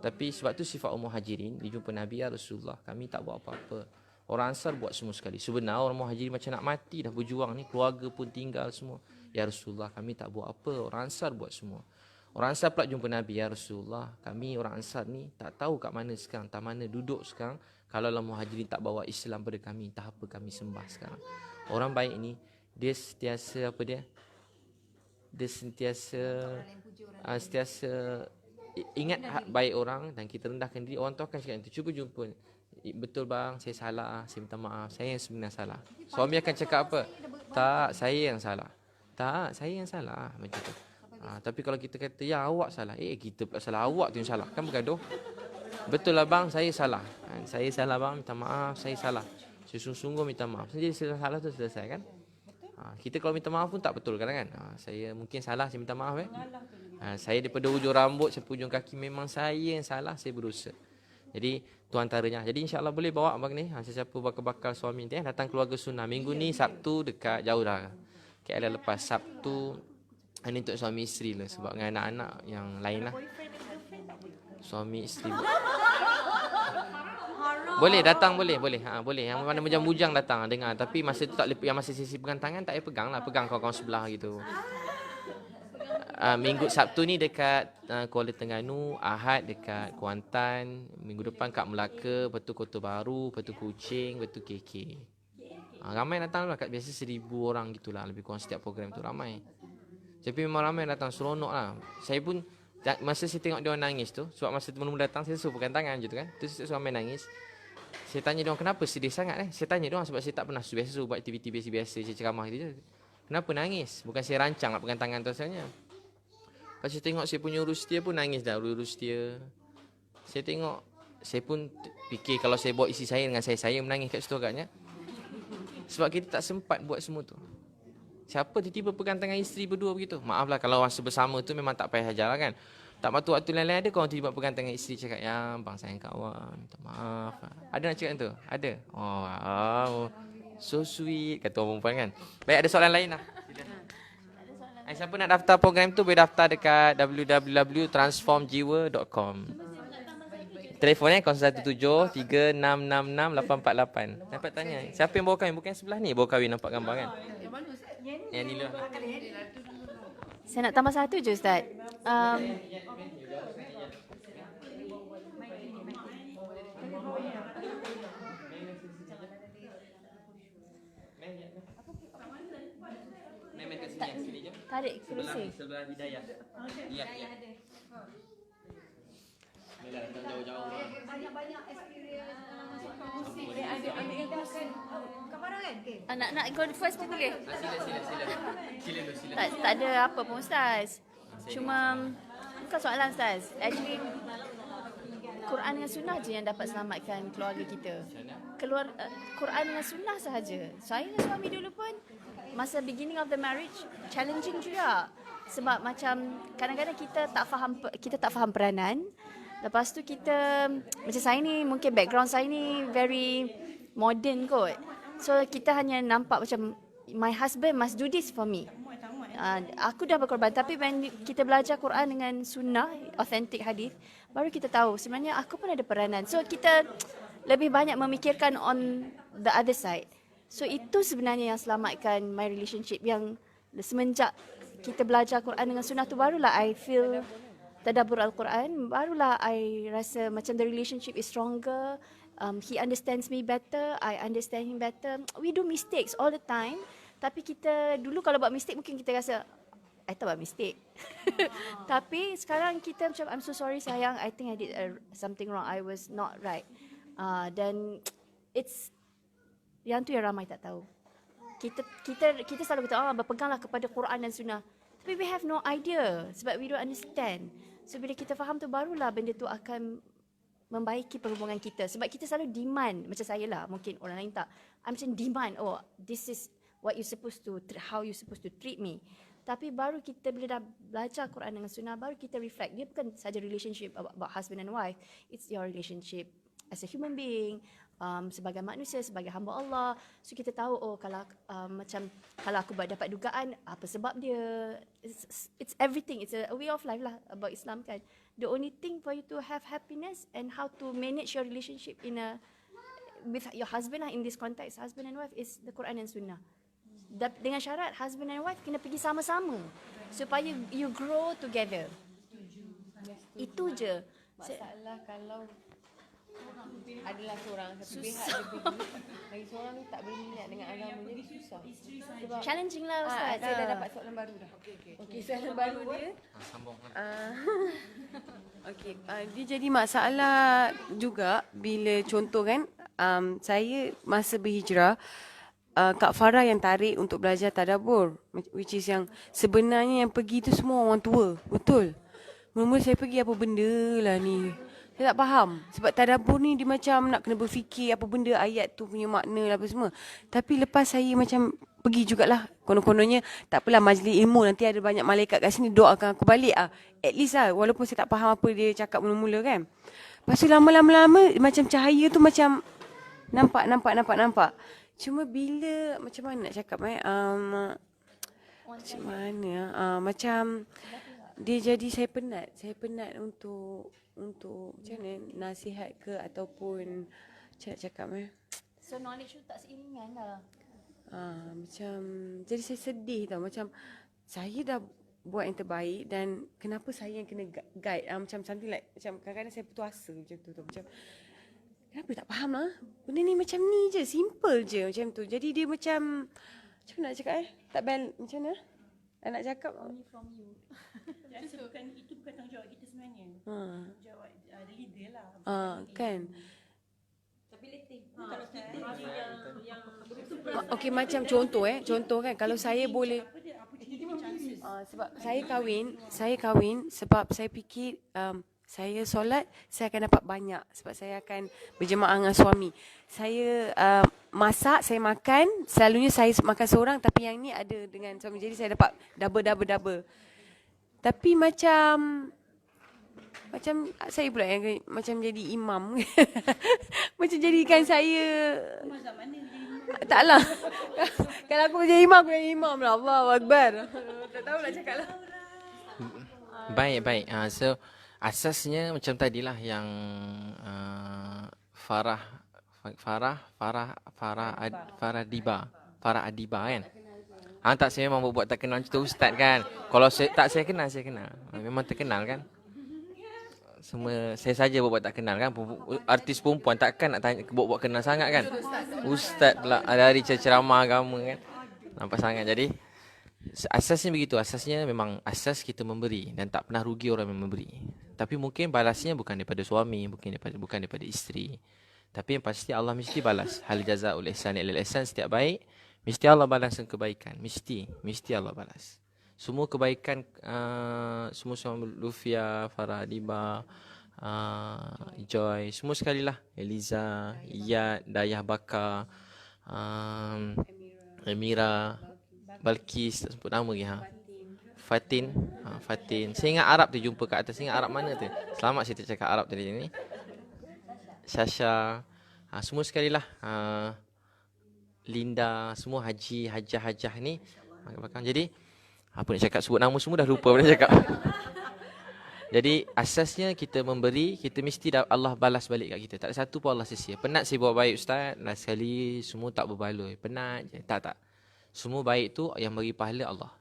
Tapi sebab tu sifat Muhajirin, dia jumpa Nabi, ya Rasulullah, kami tak buat apa-apa. Orang Ansar buat semua sekali. Sebenarnya orang Muhajirin macam nak mati dah berjuang ni, keluarga pun tinggal semua. Ya Rasulullah, kami tak buat apa, orang Ansar buat semua. Orang Ansar pula jumpa Nabi, ya Rasulullah, kami orang Ansar ni tak tahu kat mana sekarang, tak mana duduk sekarang. Kalau Muhajirin tak bawa Islam pada kami, tak apa kami sembah sekarang. Orang baik ni, dia sentiasa ingat baik orang dan kita rendahkan diri. Orang tu akan cakap itu. Cuba jumpa. Betul bang, saya salah. Saya minta maaf. Saya yang sebenarnya salah. Suami akan cakap apa? Tak, saya yang salah. Tak, saya yang salah. Macam tu. Tapi kalau kita kata, ya awak salah. Kita pula salah. Awak tu yang salah. Kan bergaduh. Betul lah bang, saya salah. Saya salah bang, minta maaf. Saya salah. Saya sungguh-sungguh minta maaf. Jadi salah tu selesai kan? Kita kalau minta maaf pun tak betul kadang kan. Saya mungkin salah, saya minta maaf saya daripada ujung rambut sampai ujung kaki memang saya yang salah, saya berusaha. Jadi tu antaranya. Jadi insya-Allah boleh bawa abang ni. Sesiapa bakal suami ni datang keluarga sunnah. Minggu ni Sabtu dekat jauh dah. KL lepas Sabtu ini untuk suami isteri lah sebab dengan anak-anak yang lain lah. Suami isteri. Boleh datang boleh. Boleh. Yang mana bujang-bujang datang dengar tapi masa tu tak boleh yang masa sesi pegang tangan tak payah pegang lah. Pegang kawan-kawan sebelah gitu. Minggu Sabtu ni dekat Kuala Terengganu, Ahad dekat Kuantan, minggu depan kat Melaka, lepas tu Kota Baru, lepas tu Kuching, lepas tu KK. Ramai datang lah, biasa 1,000 orang gitulah lebih kurang setiap program tu ramai. Tapi memang ramai datang, seronok lah. Saya pun masa saya tengok dia orang nangis tu, sebab masa mula-mula datang saya suruh pegang tangan gitu kan. Tu suami nangis. Saya tanya dia orang kenapa sedih sangat Saya tanya dia orang sebab saya tak pernah biasa suruh buat aktiviti biasa-biasa, saya ceramah gitu je. Kenapa nangis? Bukan saya rancang nak pegang tangan tu asalnya. Lepas saya tengok saya punya urus dia pun nangis dah, urus dia. Saya tengok, saya pun fikir kalau saya bawa isi saya dengan saya menangis kat situ agaknya. Sebab kita tak sempat buat semua tu. Siapa tiba-tiba pegang tangan isteri berdua begitu? Maaflah kalau masa bersama tu memang tak payah ajar kan. Tak waktu lain-lain ada kau tiba-tiba pegang tangan isteri cakap, ya bang sayang kawan, minta maaf. Ada nak cakap tu? Ada? Oh wow. So sweet, kata orang perempuan kan. Baik, ada soalan lain lah. Siapa nak daftar program tu boleh daftar dekat www.transformjiwa.com. Telefonnya 0173666848. Dapat tanya. Siapa yang bawa kahwin? Bukan sebelah ni bawa kahwin nampak gambar kan? Yang ni lah. Saya nak tambah satu je Ustaz. Tarik kerusi. Sebelah Hidayah. Ya. Jauh-jauh. Banyak experience ada yang kamera kan? Nak go first pun boleh. Sila. Tak ada apa pun Ustaz. Cuma bukan soalan Ustaz. Actually Quran dengan sunnah je yang dapat selamatkan keluarga kita. Quran dengan sunnah sahaja. Saya dengan suami dulu pun masa beginning of the marriage challenging juga. Sebab macam kadang-kadang kita tak faham peranan. Lepas tu kita macam saya ni mungkin background saya ni very modern kot. So kita hanya nampak macam my husband must do this for me. Aku dah berkorban tapi when kita belajar Quran dengan sunnah, authentic hadis, baru kita tahu sebenarnya aku pun ada peranan. So kita lebih banyak memikirkan on the other side. So itu sebenarnya yang selamatkan my relationship, yang semenjak kita belajar Quran dengan sunnah tu barulah I feel tadabbur Al-Quran, barulah I rasa macam the relationship is stronger. He understands me better, I understand him better. We do mistakes all the time. Tapi kita dulu kalau buat mistake mungkin kita rasa I tak buat mistake. Tapi sekarang kita macam I'm so sorry sayang, I think I did something wrong, I was not right. Dan it's yang tu yang ramai tak tahu. Kita selalu kata berpeganglah kepada Quran dan sunnah. Tapi we have no idea sebab we don't understand. So bila kita faham tu barulah benda tu akan membaiki perhubungan kita. Sebab kita selalu demand, macam saya lah, mungkin orang lain tak. I macam demand, this is what you supposed to, how you supposed to treat me. Tapi baru kita bila dah belajar Quran dengan sunnah, baru kita reflect. Dia bukan saja relationship about husband and wife. It's your relationship as a human being, sebagai manusia, sebagai hamba Allah. So kita tahu kalau macam kalau aku dapat dugaan apa sebab dia. It's everything. It's a way of life lah about Islam kan. The only thing for you to have happiness and how to manage your relationship with your husband lah, in this context husband and wife, is the Quran and Sunnah. Dengan syarat husband and wife kena pergi sama-sama supaya you grow together. Itu je. Masalah kalau adalah seorang satu pihak dia pergi, lagi seorang ni tak boleh minat dengan agama, jadi susah. Sebab challenging lah Ustaz. saya dah dapat soalan baru dah. Okey, soalan baru dia. Sambung. Okey, dia jadi masalah juga bila contoh kan, saya masa berhijrah, Kak Farah yang tarik untuk belajar tadabbur, which is yang sebenarnya yang pergi tu semua orang tua, betul. Mula-mula saya pergi apa benda lah ni. Saya tak faham. Sebab tadabbur ni dia macam nak kena berfikir apa benda ayat tu punya makna lah apa semua. Tapi lepas saya macam pergi jugalah. Konon-kononnya tak apalah majlis ilmu nanti ada banyak malaikat kat sini doakan aku balik ah. At least lah walaupun saya tak faham apa dia cakap mula-mula kan. Lepas tu lama-lama macam cahaya tu macam nampak. Cuma bila macam mana nak cakap macam mana macam dia jadi saya penat untuk macam mana nasihat ke ataupun macam nak cakap So knowledge tu tak seiringan lah. macam jadi saya sedih tau macam saya dah buat yang terbaik dan kenapa saya yang kena guide macam something like macam kadang-kadang saya putus asa macam tu macam kenapa tak faham lah benda ni macam ni je simple je macam tu jadi dia macam mana nak cakap tak macam mana nak cakap Only from you. Rasa itu bukan tanggungjawab kita sebenarnya. Tanggungjawab the leader lah. kan Tapi letih. Kalau kita je yang betul-betul okey macam contoh kan kalau saya boleh sebab saya kahwin sebab saya fikir saya solat saya akan dapat banyak sebab saya akan berjemaah dengan suami. Saya masak, saya makan, selalunya saya makan seorang tapi yang ni ada dengan suami. Jadi saya dapat double. Tapi macam saya pula yang macam jadi imam. Macam jadikan saya taklah. Kalau aku jadi imam lah. Allahu Akbar. Tak tahu nak cakap lah. Baik. So asasnya macam tadilah yang Farah Adiba kan. Tak saya memang buat tak kenal cerita ustaz kan. Kalau saya kenal. Memang terkenal kan. Semua saya saja buat tak kenal kan. Artis perempuan takkan nak tanya buat kenal sangat kan. Ustaz pula dari ceramah agama kan. Nampak sangat jadi asasnya begitu. Asasnya memang asas kita memberi dan tak pernah rugi orang yang memberi. Tapi mungkin balasnya bukan daripada suami, bukan daripada isteri. Tapi yang pasti Allah mesti balas. Hal jazaa'ul ihsani illal ihsan, setiap baik mesti Allah balas dengan kebaikan. Mesti Allah balas. Semua kebaikan semua Lufia, Farah Adiba, Joy, semua sekali lah. Eliza, Iyad, Dayah Bakar, Emira, Balkis, tak sebut nama lagi Fatin. Saya ingat Arab tu jumpa kat atas. Saya ingat Arab mana tu. Selamat saya tercakap Arab tadi ni. Syasha, semua sekali lah. Linda, semua hajah ni. Jadi apa nak cakap, sebut nama semua dah lupa apa nak cakap. Jadi asasnya kita memberi, kita mesti Allah balas balik kat kita. Tak ada satu pun Allah sia-sia. Penat saya buat baik ustaz, last sekali semua tak berbaloi. Penat je. Tak. Semua baik tu yang beri pahala Allah.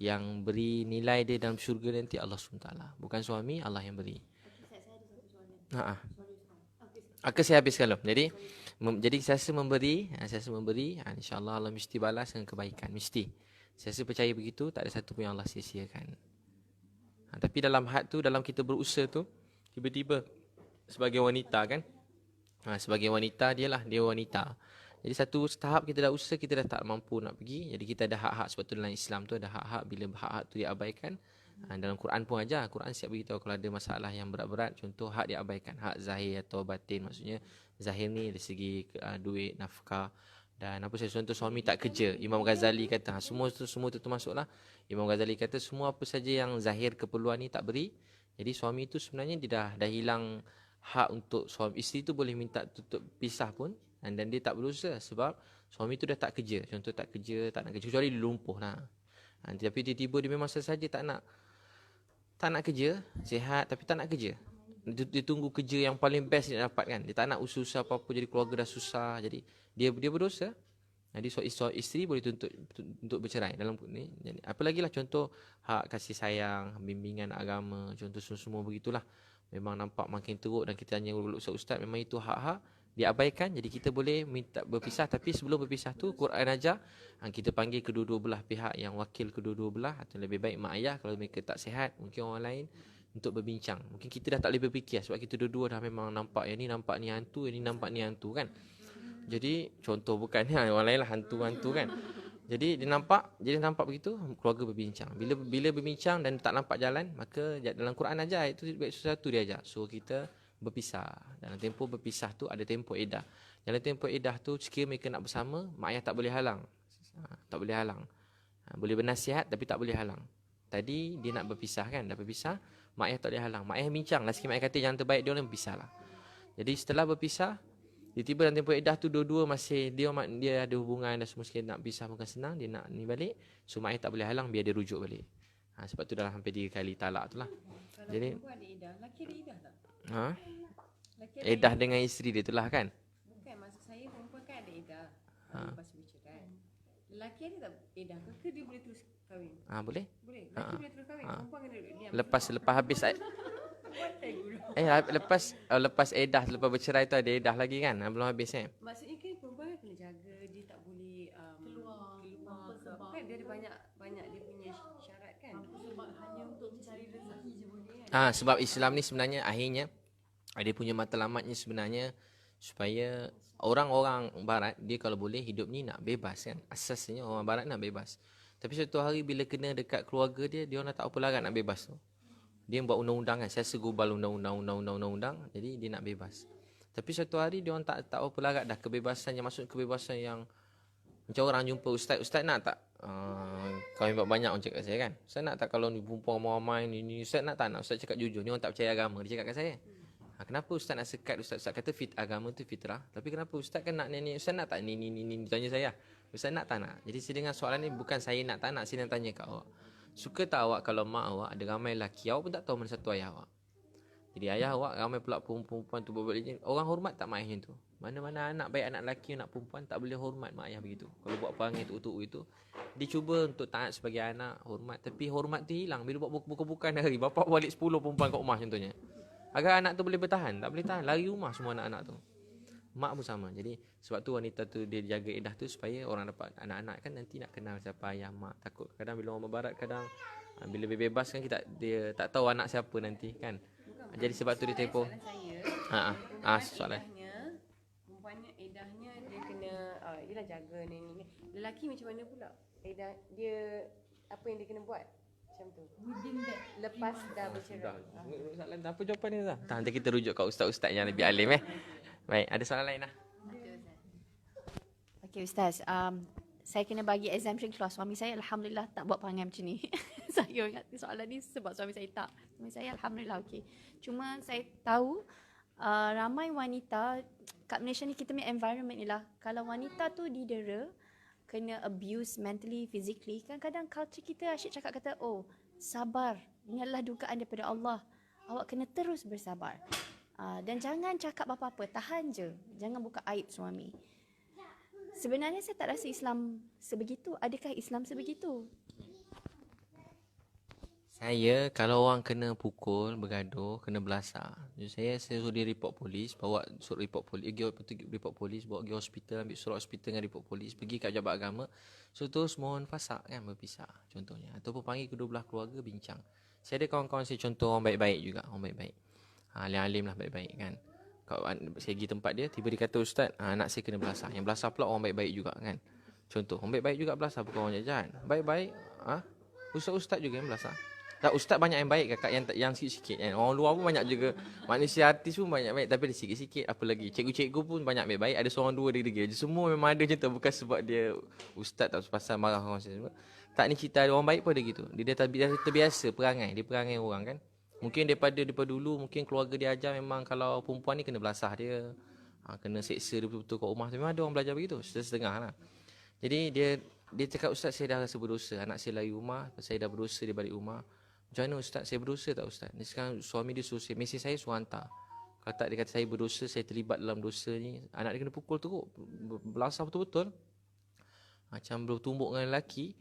Yang beri nilai dia dalam syurga nanti Allah SWT. Bukan suami, Allah yang beri. Saya habiskan loh. Jadi saya rasa memberi, insya-Allah Allah mesti balas dengan kebaikan, mesti. Saya rasa percaya begitu, tak ada satu pun yang Allah sia-siakan. Tapi dalam dalam kita berusaha tu, tiba-tiba sebagai wanita kan, sebagai wanita dia wanita. Jadi satu tahap kita dah usaha, kita dah tak mampu nak pergi. Jadi kita ada hak-hak, sebab tu dalam Islam tu ada hak-hak. Bila hak-hak tu diabaikan, dalam Quran pun aja, Quran siap beritahu kalau ada masalah yang berat-berat, contoh hak diabaikan, hak zahir atau batin. Maksudnya zahir ni dari segi duit, nafkah. Dan apa saya contoh suami tak kerja. Imam Ghazali kata semua tu termasuklah. Imam Ghazali kata semua apa saja yang zahir keperluan ni tak beri. Jadi suami tu sebenarnya dia dah hilang hak untuk suami. Isteri tu boleh minta tutup pisah pun, dan dia tak berusaha sebab suami tu dah tak kerja. Contoh tak nak kerja kecuali dia lumpuh lah. Tapi tiba-tiba dia memang saja tak nak kerja, sihat tapi tak nak kerja. Dia tunggu kerja yang paling best dia dapat kan. Dia tak nak usaha apa-apa, jadi keluarga dah susah. Jadi dia berdosa. Jadi isteri boleh tuntut untuk bercerai dalam ni. Jadi apalagi lah contoh hak kasih sayang, bimbingan agama, contoh semua begitulah. Memang nampak makin teruk dan kita hanya ustaz, memang itu hak-hak diabaikan. Jadi kita boleh minta berpisah, tapi sebelum berpisah tu Quran ajar kita panggil kedua-dua belah pihak yang wakil kedua-dua belah, atau lebih baik mak ayah kalau mereka tak sihat, mungkin orang lain, untuk berbincang. Mungkin kita dah tak boleh berfikir sebab kita dua-dua dah memang nampak yang ni nampak ni hantu, yang ni nampak ni hantu kan. Jadi contoh bukan orang lain lah hantu-hantu kan. Jadi dia nampak begitu, keluarga berbincang. Bila berbincang dan tak nampak jalan, maka dalam Quran ajar itu sesuatu dia ajar. So kita berpisah. Dalam tempoh berpisah tu ada tempoh iddah. Dalam tempoh iddah tu sekiranya mereka nak bersama, mak ayah tak boleh halang. Tak boleh halang. Boleh bernasihat tapi tak boleh halang. Tadi dia nak berpisah kan, dah berpisah, mak ayah tak boleh halang. Mak ayah bincang lah sikit, mak ayah kata yang terbaik dia orang berpisah lah. Jadi setelah berpisah, tiba-tiba dalam tempoh iddah tu dua-dua masih dia ada hubungan dah semua sikit, nak pisah bukan senang, dia nak ni balik. So mak ayah tak boleh halang, biar dia rujuk balik. Sebab tu dalam hampir 3 kali talak tu lah. Jadi Perempuan ada edah, lelaki ada edah tak? Lelaki ada edah dengan isteri dia tu lah kan. Bukan, maksud saya perempuan kan ada edah lepas bercerai. Lelaki ada tak edah ke dia boleh terus kahwin? Boleh. Boleh, lelaki boleh terus kahwin. Perempuan kena diam. Lepas habis lepas edah, lepas bercerai tu ada edah lagi kan, belum habis kan. Maksudnya kan perempuan kan kena jaga, dia tak boleh keluar kan, dia ada banyak dia punya syarat kan. Sebab hanya untuk mencari rezeki je boleh kan. Sebab Islam ni sebenarnya akhirnya dia punya matlamatnya sebenarnya supaya orang-orang barat dia kalau boleh hidup ni nak bebas kan. Asasnya orang barat nak bebas. Tapi suatu hari bila kena dekat keluarga dia orang tak apa larat nak bebas tu. Dia buat undang-undang kan, saya segubal undang-undang, jadi dia nak bebas. Tapi suatu hari dia orang tak apa larat dah kebebasan yang maksud kebebasan yang macam orang jumpa ustaz nak tak kau buat banyak orang cakap kat saya kan. Ustaz nak tak kalau ni perempuan ramai ni ustaz nak tak nak ustaz cakap jujur ni orang tak percaya agama dia cakap kat saya. Kenapa ustaz nak sekat ustaz kata agama tu fitrah, tapi kenapa ustaz kan nak ni ustaz nak tak ni tanya saya. Ustaz nak tak nak. Jadi saya dengar soalan ni bukan saya nak tak nak, saya nak tanya kat awak. Suka tak awak kalau mak awak ada ramai lelaki, awak pun tak tahu mana satu ayah awak. Jadi ayah awak ramai pula perempuan tu berbalik. Orang hormat tak mak ayah tu? Mana-mana anak baik anak lelaki anak perempuan tak boleh hormat mak ayah begitu. Kalau buat perangai tuk-tuk itu, dia cuba untuk taat sebagai anak hormat, tapi hormat tu hilang bila buat bukan hari. Bapak balik 10 perempuan kat rumah contohnya. Agar anak tu boleh bertahan, tak boleh tahan, lari rumah semua anak-anak tu. Mak pun sama. Jadi sebab tu wanita tu dia jaga iddah tu supaya orang dapat anak-anak kan nanti nak kenal siapa ayah mak. Takut kadang bila orang barat kadang bila bebas kan dia tak tahu anak siapa nanti kan. Jadi sebab tu dia tempoh. Soalan. Perempuannya edahnya dia kena yelah jaga ni. Lelaki macam mana pula? Edah dia apa yang dia kena buat? Macam tu. Lepas dah bercerai. Soalan apa jawapan dia dah? Nanti kita rujuk kat ustaz-ustaz yang lebih alim Baik, ada soalan lain lah. Okey Ustaz, saya kena bagi exemption clause. Suami saya Alhamdulillah tak buat perangai macam ni. Saya ingat soalan ni sebab suami saya tak. Suami saya Alhamdulillah okey. Cuma saya tahu ramai wanita kat Malaysia ni kita punya environment ni lah. Kalau wanita tu didera, kena abuse mentally, physically, kadang-kadang culture kita asyik cakap kata, oh sabar, ini adalah dugaan daripada Allah. Awak kena terus bersabar. Dan jangan cakap apa-apa, tahan je. Jangan buka aib suami. Sebenarnya saya tak rasa Islam sebegitu. Adakah Islam sebegitu? Saya kalau orang kena pukul, bergaduh, kena belasah. Saya suruh dia report polis, suruh report polis, report polis, bawa pergi hospital, ambil surat hospital dengan report polis, pergi kat pejabat agama. So terus mohon fasak kan berpisah contohnya. Ataupun panggil kedua belah keluarga bincang. Saya ada kawan-kawan saya contoh orang baik-baik juga, orang baik-baik. Alim lah baik-baik kan. Kalau saya pergi tempat dia, tiba dia kata ustaz, anak saya kena belasah. Yang belasah pula orang baik-baik juga kan. Contoh, orang baik-baik juga belasah, bukan orang jajan. Baik-baik, ustaz-ustaz juga yang belasah. Tak, ustaz banyak yang baik kakak, yang sikit-sikit kan. Orang luar pun banyak juga. Manusia artis pun banyak baik, tapi ada sikit-sikit. Apa lagi, cikgu-cikgu pun banyak baik-baik. Ada seorang dua degil. Semua memang ada macam tu. Bukan sebab dia ustaz tak pasal marah orang saya. Tak, ni cerita orang baik pun ada gitu. Dia terbiasa perangai. Dia perangai orang kan. Mungkin daripada dulu mungkin keluarga dia ajar memang kalau perempuan ni kena belasah dia, kena seksa dia betul-betul kat rumah. Memang ada orang belajar begitu, setengah lah. Jadi dia cakap ustaz saya dah rasa berdosa, anak saya lari rumah, saya dah berdosa dia balik rumah. Macam mana ustaz, saya berdosa tak ustaz? Ni sekarang suami dia suruh mesej saya suruh hantar. Kalau tak dia kata saya berdosa, saya terlibat dalam dosa ni. Anak dia kena pukul teruk, belasah betul-betul. Macam bertumbuk dengan lelaki.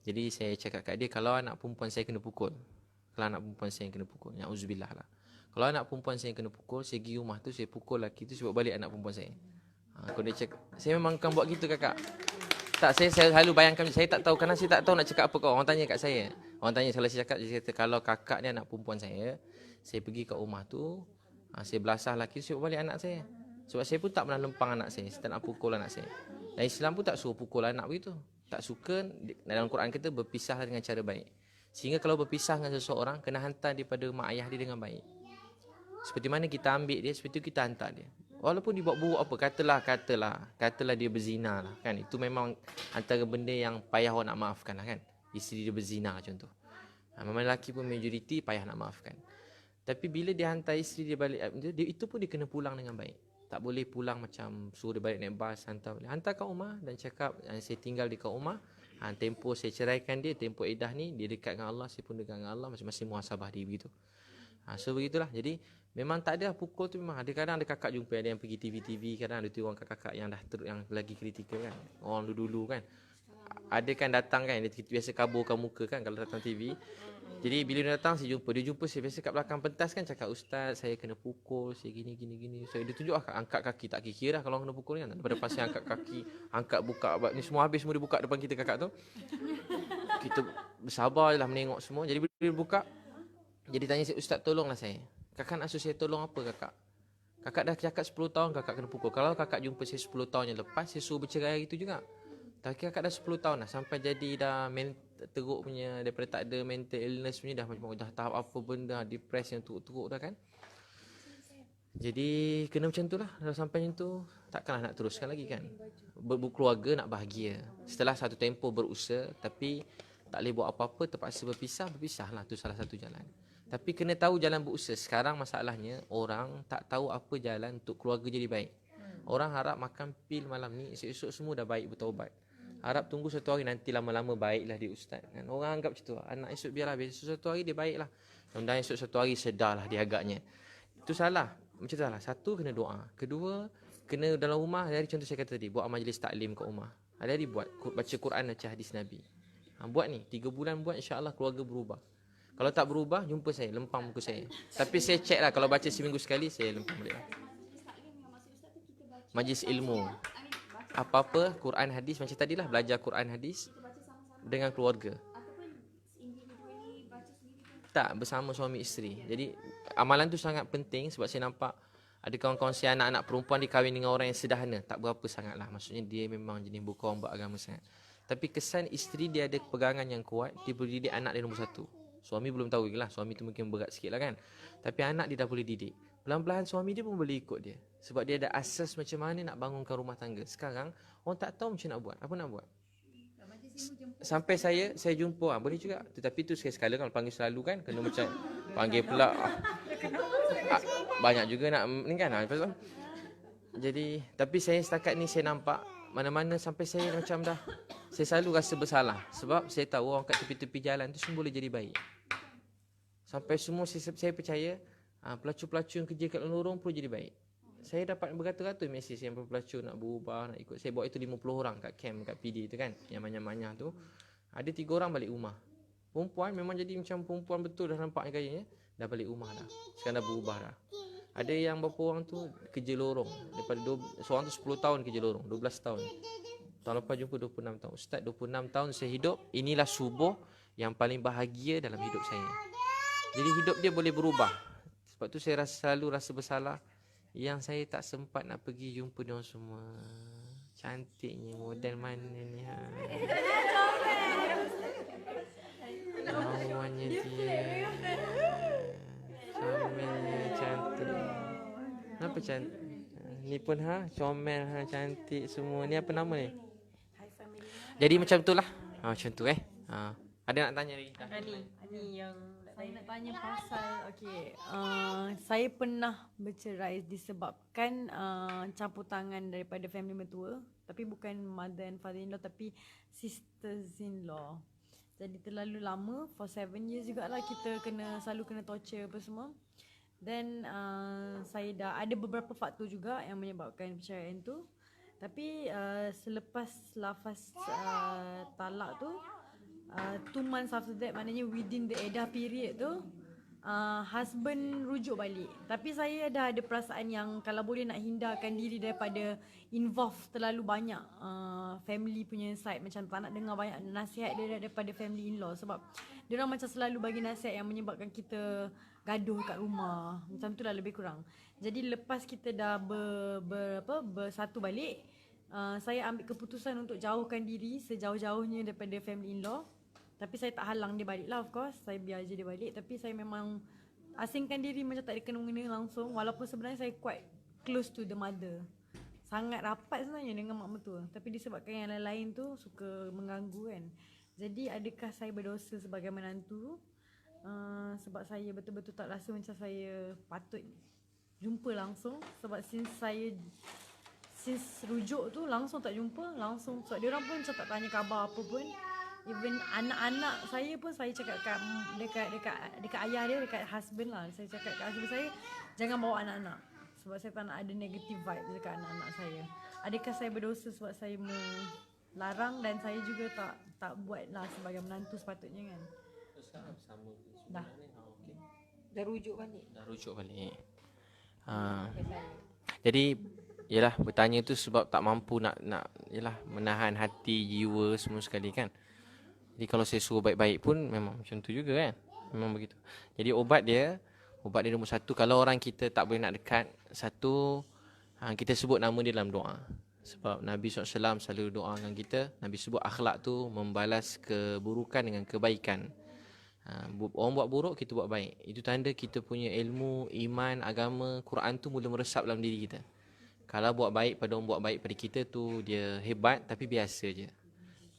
Jadi saya cakap kat dia kalau anak perempuan saya kena pukul. Kalau anak perempuan saya yang kena pukul, na'udzubillah lah. Kalau anak perempuan saya yang kena pukul, saya pergi rumah tu, saya pukul lelaki tu, saya bawa balik anak perempuan saya. Kalau dia cakap, saya memang akan buat gitu kakak. Tak, saya selalu bayangkan, saya tak tahu, kerana saya tak tahu nak cakap apa kau. Orang tanya kat saya. Orang tanya, kalau saya cakap, dia kata, kalau kakak ni anak perempuan saya pergi kat rumah tu, saya belasah lelaki, saya bawa balik anak saya. Sebab saya pun tak pernah lempang anak saya tak nak pukul anak saya. Dan Islam pun tak suruh pukul anak begitu. Tak suka, dalam Quran kita berpisah dengan cara baik. Sehingga kalau berpisah dengan seseorang, kena hantar daripada mak ayah dia dengan baik. Seperti mana kita ambil dia, seperti itu kita hantar dia. Walaupun dia buat buruk apa, katalah dia berzina lah kan. Itu memang antara benda yang payah orang nak maafkan lah kan. Isteri dia berzina contoh. Memang lelaki pun majoriti payah nak maafkan. Tapi bila dia hantar isteri dia balik, itu pun dia kena pulang dengan baik. Tak boleh pulang macam suruh dia balik naik bas, hantar kat rumah dan cakap saya tinggal di kat rumah. Tempoh saya ceraikan dia, tempoh iddah ni dia dekat dengan Allah, saya pun dekat dengan Allah, masing-masing muhasabah diri begitu. So begitulah. Jadi memang tak ada pukul tu, memang ada kadang ada kakak jumpa ada yang pergi TV, kadang ada tu orang kakak yang dah yang lagi kritikal kan. Orang dulu kan. Ada kan datang kan, dia biasa kaburkan muka kan kalau datang TV. Jadi bila dia datang saya jumpa saya biasa kat belakang pentas kan cakap, "Ustaz, saya kena pukul, saya gini." So dia tunjuk angkat kaki, tak kira dah kalau kena pukul kan. Daripada depan saya angkat kaki, angkat buka, ni semua habis, semua dia buka depan kita kakak tu. Kita bersabar je lah menengok semua. Jadi bila dia buka, jadi tanya saya, "Ustaz, tolonglah saya. Kakak nak suruh saya tolong apa kakak? Kakak dah cakap 10 tahun kakak kena pukul. Kalau kakak jumpa saya 10 tahun yang lepas, saya suruh bercerai hari tu juga. Tapi kakak dah 10 tahun dah, sampai jadi dah teruk punya, daripada tak ada mental illness punya, dah tahap apa benda, depress yang teruk-teruk dah kan. Jadi kena macam tu lah. Dah sampai macam tu, takkanlah nak teruskan lagi kan. Berkeluarga nak bahagia. Setelah satu tempoh berusaha, tapi tak boleh buat apa-apa, terpaksa berpisah lah. Tu salah satu jalan. Tapi kena tahu jalan berusaha. Sekarang masalahnya orang tak tahu apa jalan untuk keluarga jadi baik. Orang harap makan pil malam ni, esok-esok semua dah baik, bertaubat. Harap tunggu satu hari nanti lama-lama baiklah dia ustaz kan. Orang anggap macam tu. Anak esok biarlah, esok satu hari dia baiklah. Mudah-mudahan esok satu hari sedarlah dia agaknya. Itu salah. Macam tu salah. Satu, kena doa. Kedua, kena dalam rumah, hari contoh saya kata tadi, buat majlis taklim kat rumah. Hari-hari buat, baca Quran, baca hadis Nabi. Buat ni, 3 bulan buat, insya-Allah keluarga berubah. Kalau tak berubah, jumpa saya, lempang muka saya. Tapi saya check lah, kalau baca seminggu sekali, saya lempang balik lah. Majlis ilmu. Apa-apa, Quran, hadis, macam tadilah, belajar Quran, hadis dengan keluarga. Tak, bersama suami isteri. Jadi, amalan tu sangat penting sebab saya nampak ada kawan-kawan saya, anak-anak perempuan dikahwin dengan orang yang sederhana. Tak berapa sangat lah. Maksudnya dia memang jenis bukan orang beragama sangat. Tapi kesan isteri dia ada pegangan yang kuat, dia boleh didik anak dia nombor satu. Suami belum tahu lagi lah. Suami tu mungkin berat sikit lah kan. Tapi anak dia dah boleh didik. Pelan-pelan suami dia pun boleh ikut dia. Sebab dia ada asas macam mana nak bangunkan rumah tangga. Sekarang, orang tak tahu macam nak buat. Apa nak buat? Sampai saya jumpa, boleh juga. Tetapi tu sekali-sekala kan, panggil selalu kan. Kena macam, panggil pula. Banyak juga nak, ni kan. Jadi, tapi saya setakat ni saya nampak, mana-mana sampai saya macam dah, saya selalu rasa bersalah. Sebab saya tahu orang kat tepi-tepi jalan tu semua boleh jadi baik. Sampai semua saya percaya, pelacur-pelacur yang kerja kat lorong pun jadi baik. Saya dapat beratus-ratus mesej yang pelacur nak berubah, nak ikut. Saya bawa itu 50 orang kat camp, kat PD tu kan. Yang manyah-manyah tu. Ada 3 orang balik rumah. Perempuan memang jadi macam perempuan betul dah nampak gayanya. Dah balik rumah dah. Sekarang dah berubah dah. Ada yang beberapa orang tu kerja lorong. Daripada seorang tu 10 tahun kerja lorong. 12 tahun. Tahun lepas jumpa 26 tahun. Ustaz, 26 tahun saya hidup. Inilah subuh yang paling bahagia dalam hidup saya. Jadi hidup dia boleh berubah. Sebab tu saya selalu rasa bersalah yang saya tak sempat nak pergi jumpa dia orang semua. Cantiknya, model mana ni ha. Lawannya dia. Comelnya cantik. Kenapa cantik? Ni pun comel cantik semua. Ni apa nama ni? Jadi macam itulah. Macam tu Ada nak tanya lagi? Ani yang saya nak tanya pasal saya pernah bercerai disebabkan campur tangan daripada family mertua, tapi bukan mother and father in law tapi sisters in law. Jadi terlalu lama, for 7 years jugalah kita selalu kena torture apa semua. Then saya dah ada beberapa faktor juga yang menyebabkan perceraian tu. Tapi selepas lafaz talak tu, 2 months after that, maknanya within the edah period tu, husband rujuk balik. Tapi saya dah ada perasaan yang kalau boleh nak hindarkan diri daripada involve terlalu banyak family punya side. Macam tak nak dengar banyak nasihat daripada family in-law. Sebab diorang macam selalu bagi nasihat yang menyebabkan kita gaduh kat rumah. Macam tu lah lebih kurang. Jadi lepas kita dah bersatu balik, saya ambil keputusan untuk jauhkan diri sejauh-jauhnya daripada family in-law. Tapi saya tak halang dia balik lah, of course. Saya biar je dia balik. Tapi saya memang asingkan diri macam tak ada kena-mengena langsung, walaupun sebenarnya saya quite close to the mother. Sangat rapat sebenarnya dengan mak mertua, tapi disebabkan yang lain-lain tu suka mengganggu kan. Jadi adakah saya berdosa sebagai menantu? Sebab saya betul-betul tak rasa macam saya patut jumpa langsung, sebab since rujuk tu langsung tak jumpa langsung, sebab dia orang pun macam tak tanya khabar apa pun. Even anak-anak saya pun saya cakap dekat ayah dia, dekat husband lah, saya cakap kat husband saya jangan bawa anak-anak, sebab saya tak nak ada negative vibe dekat anak-anak saya. Adakah saya berdosa sebab saya melarang, dan saya juga tak buat lah sebagai menantu sepatutnya kan. Sama Dah. Dah rujuk balik. Dah rujuk balik. Jadi yalah, bertanya tu sebab tak mampu nak yalah menahan hati, jiwa semua sekali kan. Jadi kalau saya suruh baik-baik pun memang macam tu juga kan. Memang begitu. Jadi obat dia nombor satu, kalau orang kita tak boleh nak dekat, satu, kita sebut nama dia dalam doa. Sebab Nabi SAW selalu doakan kita. Nabi sebut akhlak tu membalas keburukan dengan kebaikan. Orang buat buruk, kita buat baik. Itu tanda kita punya ilmu, iman, agama, Quran tu mula meresap dalam diri kita. Kalau buat baik pada orang buat baik pada kita tu, dia hebat, tapi biasa je.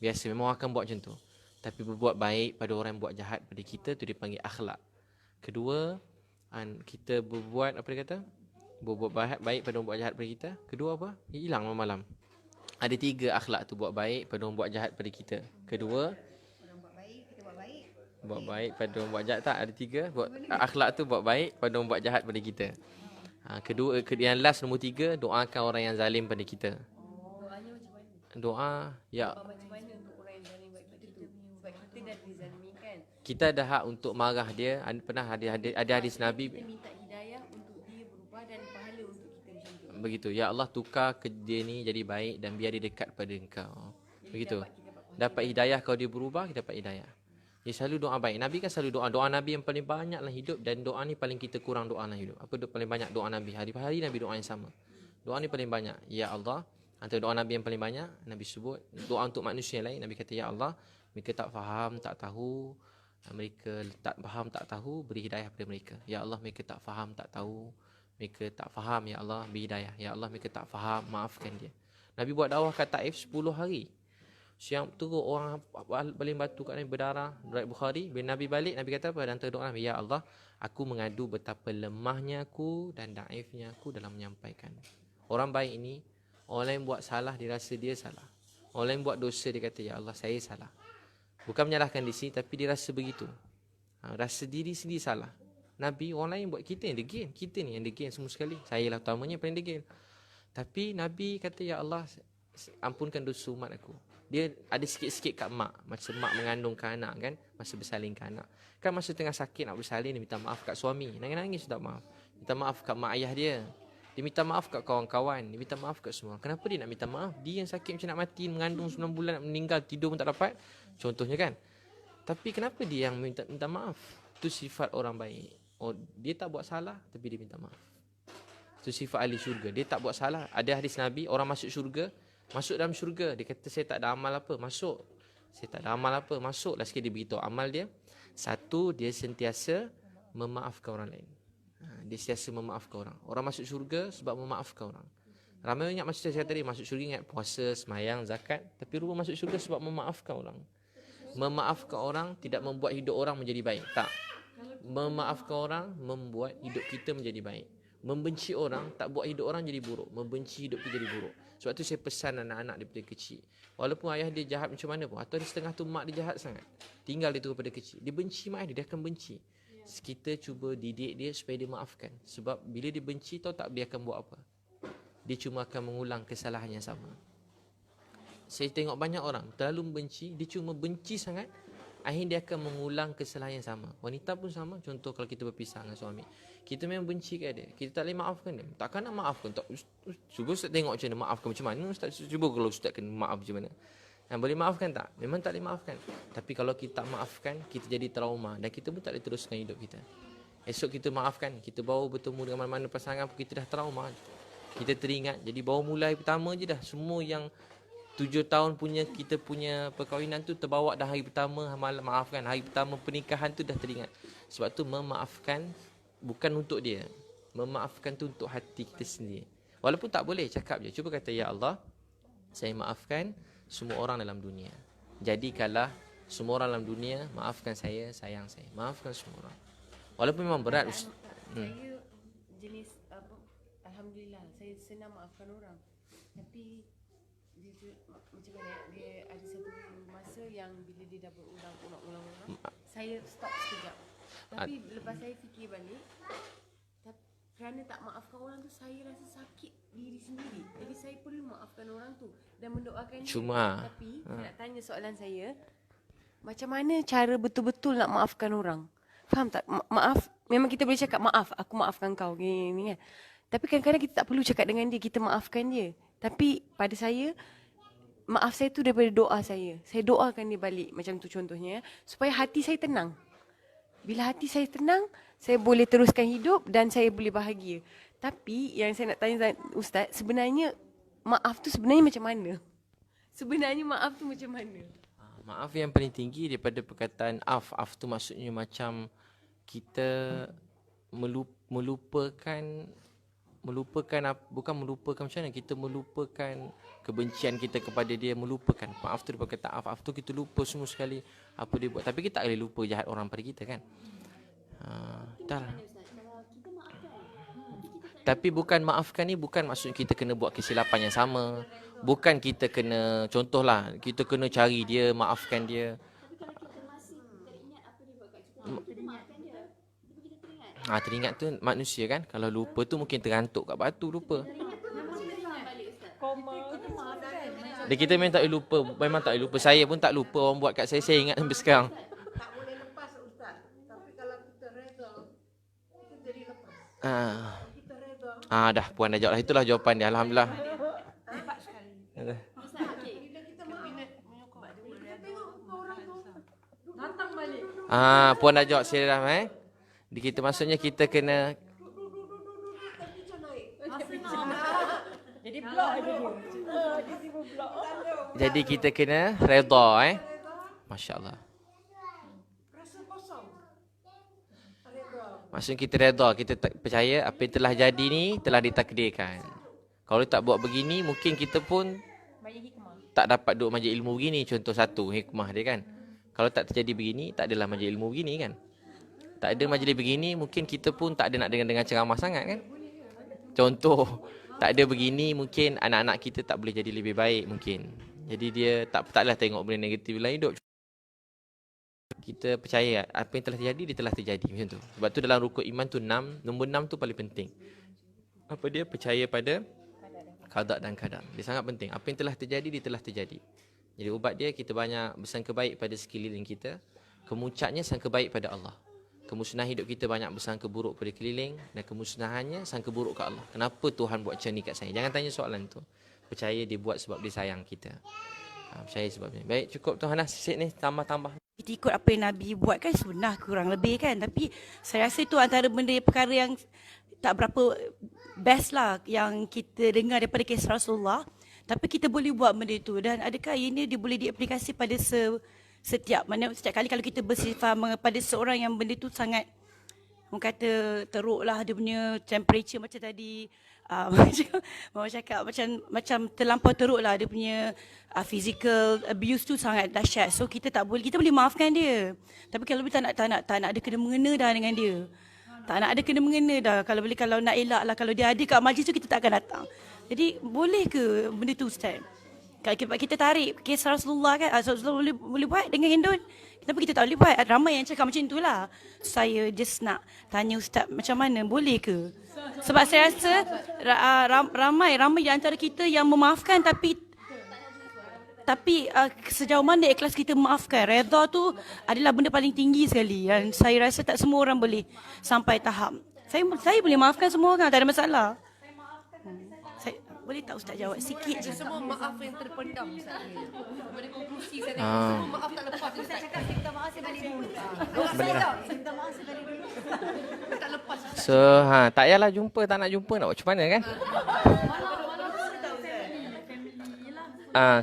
Biasa, memang akan buat macam tu. Tapi berbuat baik pada orang yang buat jahat pada kita tu dipanggil akhlak. Kedua, kita berbuat, apa dia kata? Berbuat baik pada orang buat jahat pada kita. Kedua apa? Hilang malam-malam. Ada 3 akhlak tu, buat baik pada orang buat jahat pada kita. Kedua, buat baik pada orang buat jahat, tak? Ada 3. Akhlak tu buat baik pada orang buat jahat pada kita. Kedua, yang last nombor 3, doakan orang yang zalim pada kita. Doanya macam mana? Doa, ya. Macam mana untuk orang yang zalim baik pada tu? Sebab kita dah dizalimi kan. Kita ada hak untuk marah dia. Pernah ada hadis Nabi. Kita minta hidayah untuk dia berubah dan pahala untuk kita macam tu. Begitu. Ya Allah, tukar ke dia ni jadi baik dan biar dia dekat pada engkau. Begitu. Dapat hidayah kalau dia berubah, kita dapat hidayah. Dia selalu doa baik. Nabi kan selalu doa. Doa Nabi yang paling banyak dalam hidup, dan doa ni paling kita kurang doa dalam hidup. Apa doa paling banyak doa Nabi? Hari-hari Nabi doa yang sama. Doa ni paling banyak. Ya Allah. Antara doa Nabi yang paling banyak, Nabi sebut. Doa untuk manusia lain, Nabi kata, Ya Allah, mereka tak faham, tak tahu. Mereka tak faham, tak tahu. Beri hidayah kepada mereka. Ya Allah, mereka tak faham, tak tahu. Mereka tak faham, Ya Allah, beri hidayah. Ya Allah, mereka tak faham, maafkan dia. Nabi buat dakwah kat Taif 10 hari. Siang turun orang baling batu kat Nabi berdarah. Riwayat Bukhari, bila Nabi balik, Nabi kata apa? Dan antara doa Nabi, Ya Allah, aku mengadu betapa lemahnya aku dan daifnya aku dalam menyampaikan. Orang baik ini, orang lain buat salah, dia rasa dia salah. Orang lain buat dosa, dia kata, Ya Allah, saya salah. Bukan menyalahkan di sini, tapi dia rasa begitu. Rasa diri sendiri salah. Nabi, orang lain buat, kita yang degil. Kita ni yang degil semua sekali. Saya lah utamanya paling degil. Tapi Nabi kata, Ya Allah, ampunkan dosa umat aku. Dia ada sikit-sikit kat mak. Masa mak mengandungkan anak kan, masa bersalingkan anak. Kan masa tengah sakit nak bersalin, dia minta maaf kat suami. Nangis-nangis minta maaf. Minta maaf kat mak ayah dia. Dia minta maaf kat kawan-kawan. Dia minta maaf kat semua. Kenapa dia nak minta maaf? Dia yang sakit macam nak mati, mengandung 9 bulan, nak meninggal, tidur pun tak dapat. Contohnya kan. Tapi kenapa dia yang minta maaf? Itu sifat orang baik. Dia tak buat salah, tapi dia minta maaf. Itu sifat ahli syurga. Dia tak buat salah. Ada hadis Nabi, orang masuk syurga, masuk dalam syurga, dia kata saya tak ada amal apa, masuk. Saya tak ada amal apa, masuklah sikit. Dia beritahu amal dia. Satu, dia sentiasa memaafkan orang lain. Dia sentiasa memaafkan orang. Orang masuk syurga sebab memaafkan orang. Ramai ingat maksud saya tadi, masuk syurga ingat puasa, semayang, zakat. Tapi rupa masuk syurga sebab memaafkan orang. Memaafkan orang tidak membuat hidup orang menjadi baik. Tak. Memaafkan orang membuat hidup kita menjadi baik. Membenci orang tak buat hidup orang jadi buruk. Membenci hidup kita jadi buruk. Sebab tu saya pesan anak-anak daripada kecil. Walaupun ayah dia jahat macam mana pun, atau di setengah tu mak dia jahat sangat, tinggal dia tu daripada kecil, dia benci mak dia akan benci. Kita cuba didik dia supaya dia maafkan. Sebab bila dia benci, tahu tak dia akan buat apa? Dia cuma akan mengulang kesalahan yang sama. Saya tengok banyak orang terlalu benci, dia cuma benci sangat, akhirnya dia akan mengulang kesalahan yang sama. Wanita pun sama. Contoh kalau kita berpisah dengan suami, kita memang benci kat dia, kita tak boleh maafkan dia. Takkan nak maafkan? Tak. Cuba Ustaz tengok macam mana maafkan macam mana Ustaz. Cuba kalau Ustaz kena maaf macam mana. Boleh maafkan tak? Memang tak boleh maafkan. Tapi kalau kita tak maafkan, kita jadi trauma dan kita pun tak boleh teruskan hidup kita. Esok kita maafkan, kita baru bertemu dengan mana-mana pasangan pun kita dah trauma. Kita teringat. Jadi baru mulai pertama je dah semua yang 7 tahun kita punya perkahwinan tu terbawa dah hari pertama maafkan. Hari pertama pernikahan tu dah teringat. Sebab tu memaafkan bukan untuk dia. Memaafkan tu untuk hati kita sendiri. Walaupun tak boleh cakap je. Cuba kata, ya Allah, saya maafkan semua orang dalam dunia. Jadikanlah semua orang dalam dunia maafkan saya, sayang saya. Maafkan semua orang. Walaupun memang berat. Saya jenis apa, alhamdulillah saya senang maafkan orang. Tapi dia macam mana, dia ada satu masa yang bila dia dah berulang saya stop sekejap. Tapi lepas saya fikir balik, kerana tak maafkan orang tu, saya rasa sakit diri sendiri. Jadi saya perlu maafkan orang tu dan mendoakan dia. Tapi saya nak tanya soalan saya, macam mana cara betul-betul nak maafkan orang? Faham tak? Maaf, memang kita boleh cakap maaf, aku maafkan kau gini kan. Tapi kadang-kadang kita tak perlu cakap dengan dia, kita maafkan dia. Tapi pada saya, maaf saya tu daripada doa saya. Saya doakan dia balik, macam tu contohnya, supaya hati saya tenang. Bila hati saya tenang, saya boleh teruskan hidup dan saya boleh bahagia. Tapi yang saya nak tanya Ustaz, sebenarnya maaf tu sebenarnya macam mana? Sebenarnya maaf tu macam mana? Maaf yang paling tinggi daripada perkataan af. Af tu maksudnya macam kita melupakan, bukan melupakan macam mana, kita melupakan kebencian kita kepada dia, melupakan. Maaf tu daripada kata af. Af tu kita lupa semua sekali apa dia buat. Tapi kita tak boleh lupa jahat orang pada kita kan. Tapi bukan maafkan ni bukan maksud kita kena buat kesilapan yang sama. Bukan kita kena, contohlah, kita kena cari dia, maafkan dia. Teringat tu manusia kan. Kalau lupa tu mungkin terantuk kat batu, lupa. Dan kita memang tak boleh lupa. Memang tak boleh lupa. Saya pun tak lupa orang buat kat saya ingat sampai sekarang. Tak boleh lepas Ustaz. Tapi kalau kita reda, kita jadi lepas. Kita reda. Dah puan dah jawab lah. Itulah jawapan dia. Alhamdulillah. Puan dah jawab Syeram Kita maksudnya kita kena Jadi blok aja dia. Dia tiba blok. jadi kita kena redha Masya-Allah. Rasa kosong. Reda. Maksudnya kita redha, kita percaya apa yang telah jadi ni telah ditakdirkan. Kalau tak buat begini mungkin kita pun tak dapat duduk majlis ilmu begini, contoh satu hikmah dia kan. Kalau tak terjadi begini, tak adalah majlis ilmu begini kan. Tak ada majlis begini, mungkin kita pun tak ada nak dengar ceramah sangat kan. Contoh, tak ada begini, mungkin anak-anak kita tak boleh jadi lebih baik mungkin. Jadi dia taklah tengok benda negatif dalam hidup. Kita percaya apa yang telah terjadi, dia telah terjadi macam tu. Sebab tu dalam rukun iman tu 6, nombor 6 tu paling penting. Apa dia? Percaya pada qada dan qadar. Dia sangat penting. Apa yang telah terjadi, dia telah terjadi. Jadi ubat dia, kita banyak bersangka baik pada sekeliling kita. Kemuncaknya sangka baik pada Allah. Kemusnahan hidup kita banyak bersangka buruk pada keliling. Dan kemusnahannya sangka buruk ke Allah. Kenapa Tuhan buat macam ni kat saya? Jangan tanya soalan tu. Percaya dia buat sebab dia sayang kita. Percaya sebab ni. Baik, cukup Tuhan Hanas. Sikit ni tambah-tambah. Kita ikut apa yang Nabi buat kan sunnah kurang lebih kan. Tapi saya rasa itu antara benda perkara yang tak berapa best lah yang kita dengar daripada kisah Rasulullah. Tapi kita boleh buat benda itu. Dan adakah ini dia boleh diaplikasi pada setiap kali kalau kita bersifat pada seorang yang benda itu sangat, orang kata teruk lah dia punya temperature macam tadi. Mama cakap macam terlampau teruk lah dia punya physical abuse tu sangat dahsyat. So kita boleh maafkan dia. Tapi kalau kita tak nak ada kena mengena dah dengan dia. Tak nak ada kena mengena dah. Kalau nak elak lah, kalau dia ada kat majlis tu kita tak akan datang. Jadi boleh ke benda tu Ustaz? Kalau kita tarik kisah Rasulullah kan, Rasulullah boleh buat dengan Hindun. Kenapa kita tak boleh buat? Ramai yang cakap macam itulah. Saya just nak tanya Ustaz macam mana, boleh ke? Sebab saya rasa ramai di antara kita yang memaafkan tapi sejauh mana ikhlas kita memaafkan. Redha tu adalah benda paling tinggi sekali. Dan saya rasa tak semua orang boleh sampai tahap. Saya boleh maafkan semua orang, tak ada masalah. Boleh tak Ustaz jawab sikit je? Semua maaf yang terpendam Ustaz. Pada konklusi saya tengok semua maaf tak lepas Ustaz. Cakap minta maaf saya balik dulu. Minta maaf saya balik dulu. Tak lepas. So, tak payahlah jumpa, tak nak jumpa nak buat macam mana kan?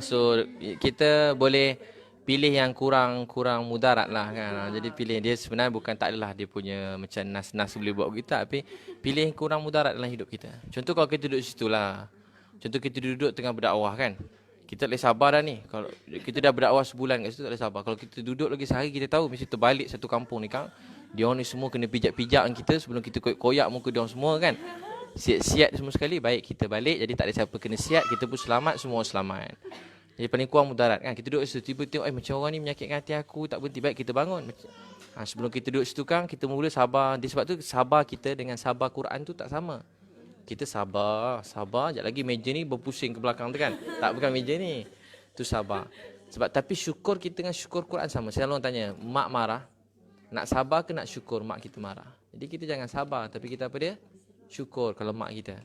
So kita boleh pilih yang kurang mudarat lah kan. Jadi pilih dia sebenarnya bukan tak adalah dia punya macam nas boleh buat kita, tapi pilih yang kurang mudarat dalam hidup kita. Contoh kalau kita duduk situ lah. Contoh kita duduk tengah berdakwah kan. Kita tak boleh sabar dah ni. Kalau kita dah berdakwah sebulan kat situ tak boleh sabar. Kalau kita duduk lagi sehari kita tahu mesti terbalik satu kampung ni kan. Dia orang ni semua kena pijak-pijak kita sebelum kita koyak muka dia orang semua kan. Siat semua sekali, baik kita balik. Jadi tak ada siapa kena siat, kita pun selamat, semua selamat. Jadi paling kurang mudarat kan. Kita duduk situ, tiba tengok macam orang ni menyakitkan hati aku, tak berhenti, baik kita bangun. Sebelum kita duduk situ kan, kita mula sabar. Dia sebab tu sabar kita dengan sabar Quran tu tak sama. Kita sabar, sekejap lagi meja ni berpusing ke belakang tu kan. Tak, bukan meja ni. Tu sabar. Sebab tapi syukur kita dengan syukur Quran sama. Saya selalu tanya, mak marah, nak sabar ke nak syukur mak kita marah? Jadi kita jangan sabar, tapi kita apa dia? Syukur kalau mak kita.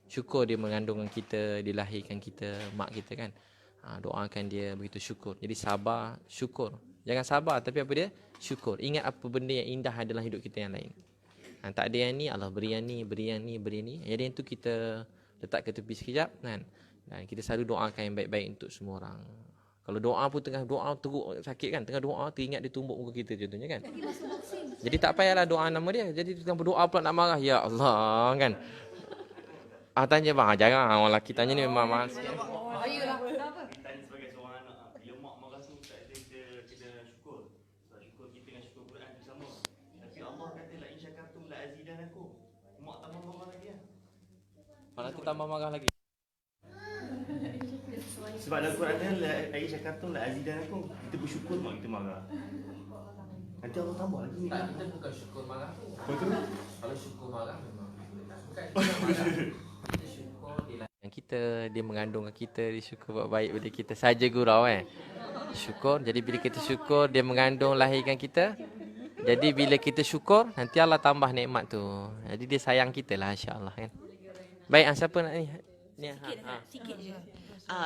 Syukur dia mengandungkan kita, dilahirkan kita, mak kita kan. Doakan dia begitu syukur. Jadi sabar, syukur. Jangan sabar tapi apa dia? Syukur. Ingat apa benda yang indah dalam hidup kita yang lain. Tak ada yang ni, Allah beri yang ni, beri yang ni, beri yang ni. Jadi yang tu kita letak ke tepi sekejap kan. Dan kita selalu doakan yang baik-baik untuk semua orang. Kalau doa pun tengah doa teruk sakit kan, tengah doa teringat dia tumbuk muka kita contohnya kan. Jadi tak payahlah doa nama dia. Jadi tengah berdoa pula nak marah, ya Allah kan. Tanya bang, jangan orang lelaki tanya ni memang marah sikit. Tanya sebagai seorang anak, bila mak marah tu tak ada kita syukur. Sebab syukur kita dengan syukur Quran tu sama. Tapi Allah kata la in syakartum la azidanakum. Mak tambah marah lagi lah. Malah tu tambah marah lagi. Sebab dalam Quran kan la in syakartum la azidanakum. Kita bersyukur mak kita marah. Nanti Allah tambah lagi ni. Tak, kita bukan syukur marah. Betul? Kalau syukur marah memang bukan marah. Kita syukur yang kita, dia mengandungkan kita, dia syukur buat baik pada kita saja gurau syukur. Jadi bila kita syukur, dia mengandung lahirkan kita. Jadi bila kita syukur, nanti Allah tambah nikmat tu. Jadi dia sayang kita lah, insya-Allah kan. Baik, siapa nak ni?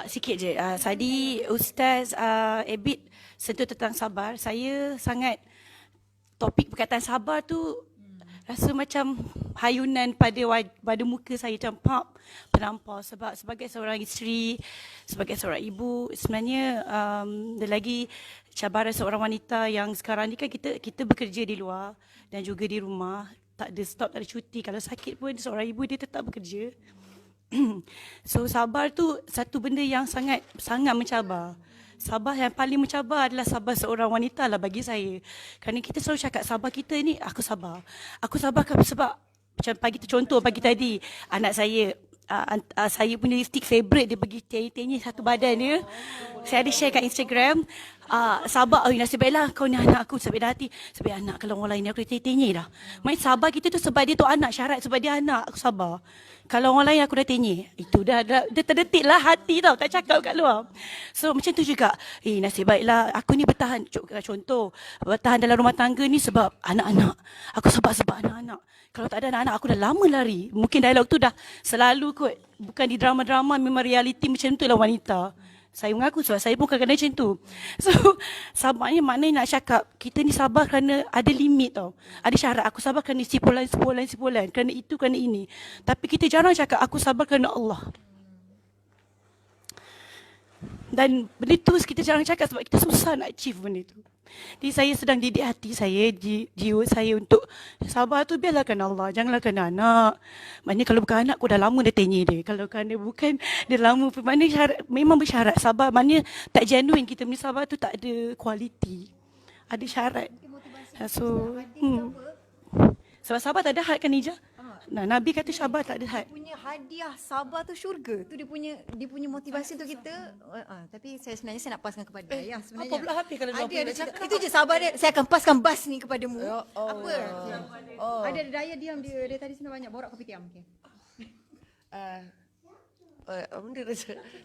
Sikit je. Tadi Ustaz Abid sentuh tentang sabar. Saya sangat topik perkataan sabar tu rasa macam hayunan pada muka saya macam penampar. Sebab sebagai seorang isteri, sebagai seorang ibu, sebenarnya ada lagi cabaran seorang wanita yang sekarang ni kan kita bekerja di luar dan juga di rumah, tak ada stop, tak ada cuti. Kalau sakit pun seorang ibu dia tetap bekerja. So sabar tu satu benda yang sangat mencabar. Sabar yang paling mencabar adalah sabar seorang wanita lah bagi saya. Kerana kita selalu cakap sabar kita ni, aku sabar. Aku sabar sebab macam contoh pagi tadi anak saya, saya punya lipstick favourite dia pergi tenye satu badan dia. Saya ada share kat Instagram. Sabar, nasib baiklah kau ni anak aku, sampai dah hati. Sampai anak, kalau orang lain aku tenye dah. Main sabar kita tu sebab dia tu anak, syarat sebab dia anak, aku sabar. Kalau orang lain aku dah tenye, itu dah terdetik lah hati tau, tak cakap kat luar. So macam tu juga, nasib baiklah aku ni bertahan. Contoh, bertahan dalam rumah tangga ni sebab anak-anak. Aku sabar sebab anak-anak. Kalau tak ada anak-anak aku dah lama lari. Mungkin dialog tu dah selalu kot. Bukan di drama-drama, memang realiti macam tu lah wanita. Saya mengaku sebab saya pun kadang-kadang macam tu. So, sabarnya maknanya nak cakap, kita ni sabar kerana ada limit tau. Ada syarat, aku sabar kerana sebulan, kerana itu, kerana ini. Tapi kita jarang cakap, aku sabar kerana Allah. Dan benda tu kita jarang cakap sebab kita susah nak achieve benda tu. Jadi saya sedang didik hati saya, jiwa saya untuk sabar tu biarlah kerana Allah, janganlah kerana anak. Maknanya kalau bukan anak, aku dah lama dah tanya dia. Kalau kerana bukan, dia lama. Maknanya syarat, memang bersyarat sabar. Maknanya tak genuine, kita punya sabar tu tak ada kualiti. Ada syarat. So, sebab sabar tak ada had kan Nija? Nah, Nabi kata sabar tak ada had. Punya hadiah sabar tu syurga. Tu dia punya motivasi untuk kita. Tapi saya nak paskan kepada ayah sebenarnya. Apa pula habis kalau ada cakap. Itu je sabar dia. Saya akan paskan bas ni kepadamu. Apa? Ada daya diam dia. Dia tadi sebenarnya banyak borak kopi tiam. Okay.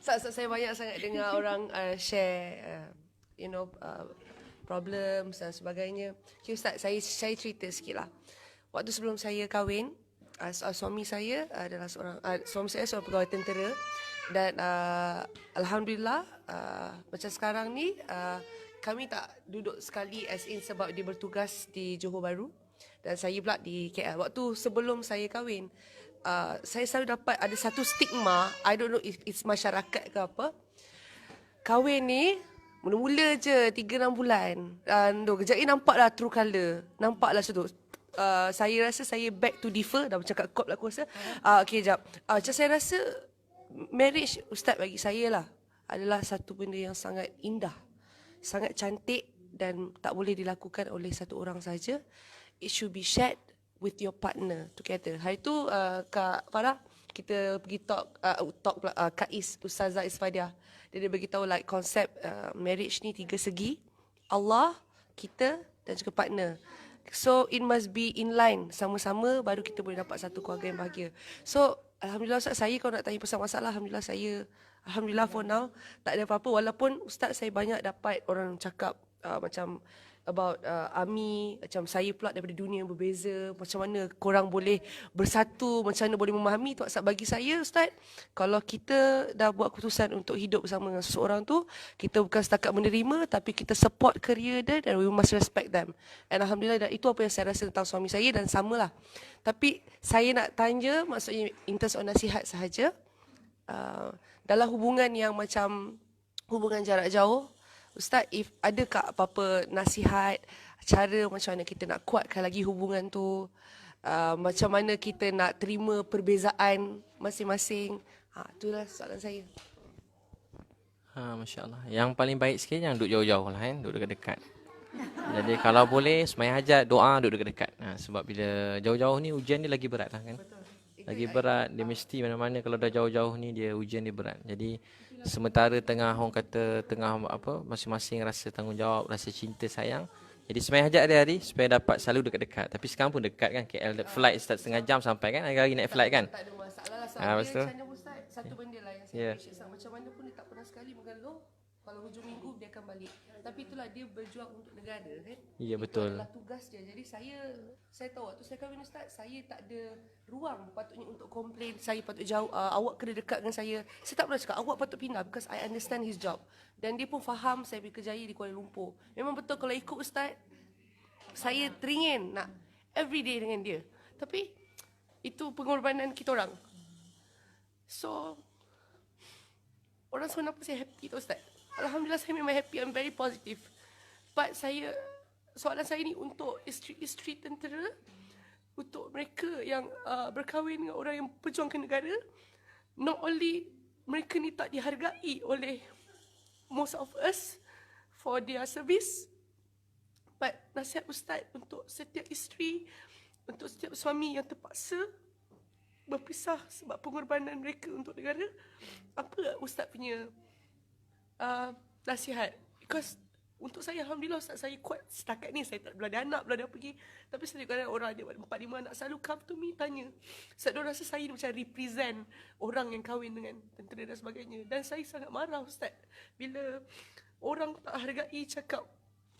Saya banyak sangat dengar orang share problems dan sebagainya. Okay, Ustaz, saya cerita sikit lah. Waktu sebelum saya kahwin, suami saya adalah suami saya seorang pegawai tentera dan alhamdulillah macam sekarang ni kami tak duduk sekali as in sebab dia bertugas di Johor Bahru dan saya pula di KL. Waktu sebelum saya kahwin, saya selalu dapat ada satu stigma, I don't know if it's masyarakat ke apa. Kahwin ni Mula-mula je 3-6 bulan. Kejap ni nampak lah true colour. Nampak lah macam tu. Saya rasa saya back to differ. Dah bercakap kop lah aku rasa. Okay, sekejap. Macam saya rasa marriage, Ustaz bagi saya lah, adalah satu benda yang sangat indah. Sangat cantik dan tak boleh dilakukan oleh satu orang saja. It should be shared with your partner together. Hari tu Kak Farah, kita pergi talk pula, Kak Ustazah Isfadiah. Dia beritahu like konsep marriage ni 3 segi. Allah, kita dan juga partner. So it must be in line sama-sama baru kita boleh dapat satu keluarga yang bahagia. So alhamdulillah Ustaz, saya kalau nak tanya pasal masalah, alhamdulillah for now tak ada apa-apa. Walaupun Ustaz, saya banyak dapat orang cakap macam about Ami, macam saya pula daripada dunia yang berbeza, macam mana korang boleh bersatu, macam mana boleh memahami tu. Bagi saya Ustaz, kalau kita dah buat keputusan untuk hidup bersama dengan seseorang tu, kita bukan setakat menerima, tapi kita support career dia dan we must respect them. And alhamdulillah, dan itu apa yang saya rasa tentang suami saya dan samalah. Tapi saya nak tanya, maksudnya in terms of nasihat sahaja, dalam hubungan yang macam hubungan jarak jauh, Ustaz, if adakah apa-apa nasihat, cara macam mana kita nak kuatkan lagi hubungan tu, macam mana kita nak terima perbezaan masing-masing. Itulah soalan saya. Masya Allah. Yang paling baik sikit jangan duduk jauh-jauh lah kan, duduk dekat-dekat. Jadi kalau boleh sembahyang hajat, doa duduk dekat-dekat. Sebab bila jauh-jauh ni ujian dia lagi berat lah kan. Lagi berat, dia mesti mana-mana kalau dah jauh-jauh ni dia ujian dia berat. Jadi sementara tengah orang kata tengah apa, masing-masing rasa tanggungjawab, rasa cinta sayang. Jadi sembahyang hajat hari-hari supaya dapat selalu dekat-dekat. Tapi sekarang pun dekat kan, KL flight start setengah jam sampai kan, hari-hari naik flight kan. Tak ada masalah lah. Sebab dia macam Ustaz, satu benda lah yang saya appreciate. Macam mana pun dia tak pernah sekali mengeluh kalau hujung minggu dia akan balik. Tapi itulah dia berjuang untuk negara kan. Ya, betul. Itu adalah tugas dia. Jadi saya tahu waktu saya kahwin Ustaz, saya tak ada ruang patutnya untuk komplain. Saya patut jauh, awak kena dekat dengan saya. Saya tak pernah cakap awak patut pindah because I understand his job. Dan dia pun faham saya berkerjaya di Kuala Lumpur. Memang betul kalau ikut Ustaz, saya teringin nak everyday dengan dia. Tapi itu pengorbanan kita orang. So orang semua nampak saya happy tu Ustaz. Alhamdulillah saya memang happy, I'm very positive. But soalan saya ni untuk isteri tentera, untuk mereka yang berkahwin dengan orang yang perjuangkan negara. Not only mereka ni tak dihargai oleh most of us for their service, but nasihat Ustaz untuk setiap isteri, untuk setiap suami yang terpaksa berpisah sebab pengorbanan mereka untuk negara. Apa Ustaz punya nasihat? Because untuk saya, alhamdulillah Ustaz, saya kuat setakat ni. Saya tak belum ada anak, belum ada pergi. Tapi saya tengok orang ada 4-5 anak selalu come to me tanya. Ustaz, dia rasa saya macam represent orang yang kahwin dengan tentera dan sebagainya. Dan saya sangat marah Ustaz bila orang tak hargai cakap,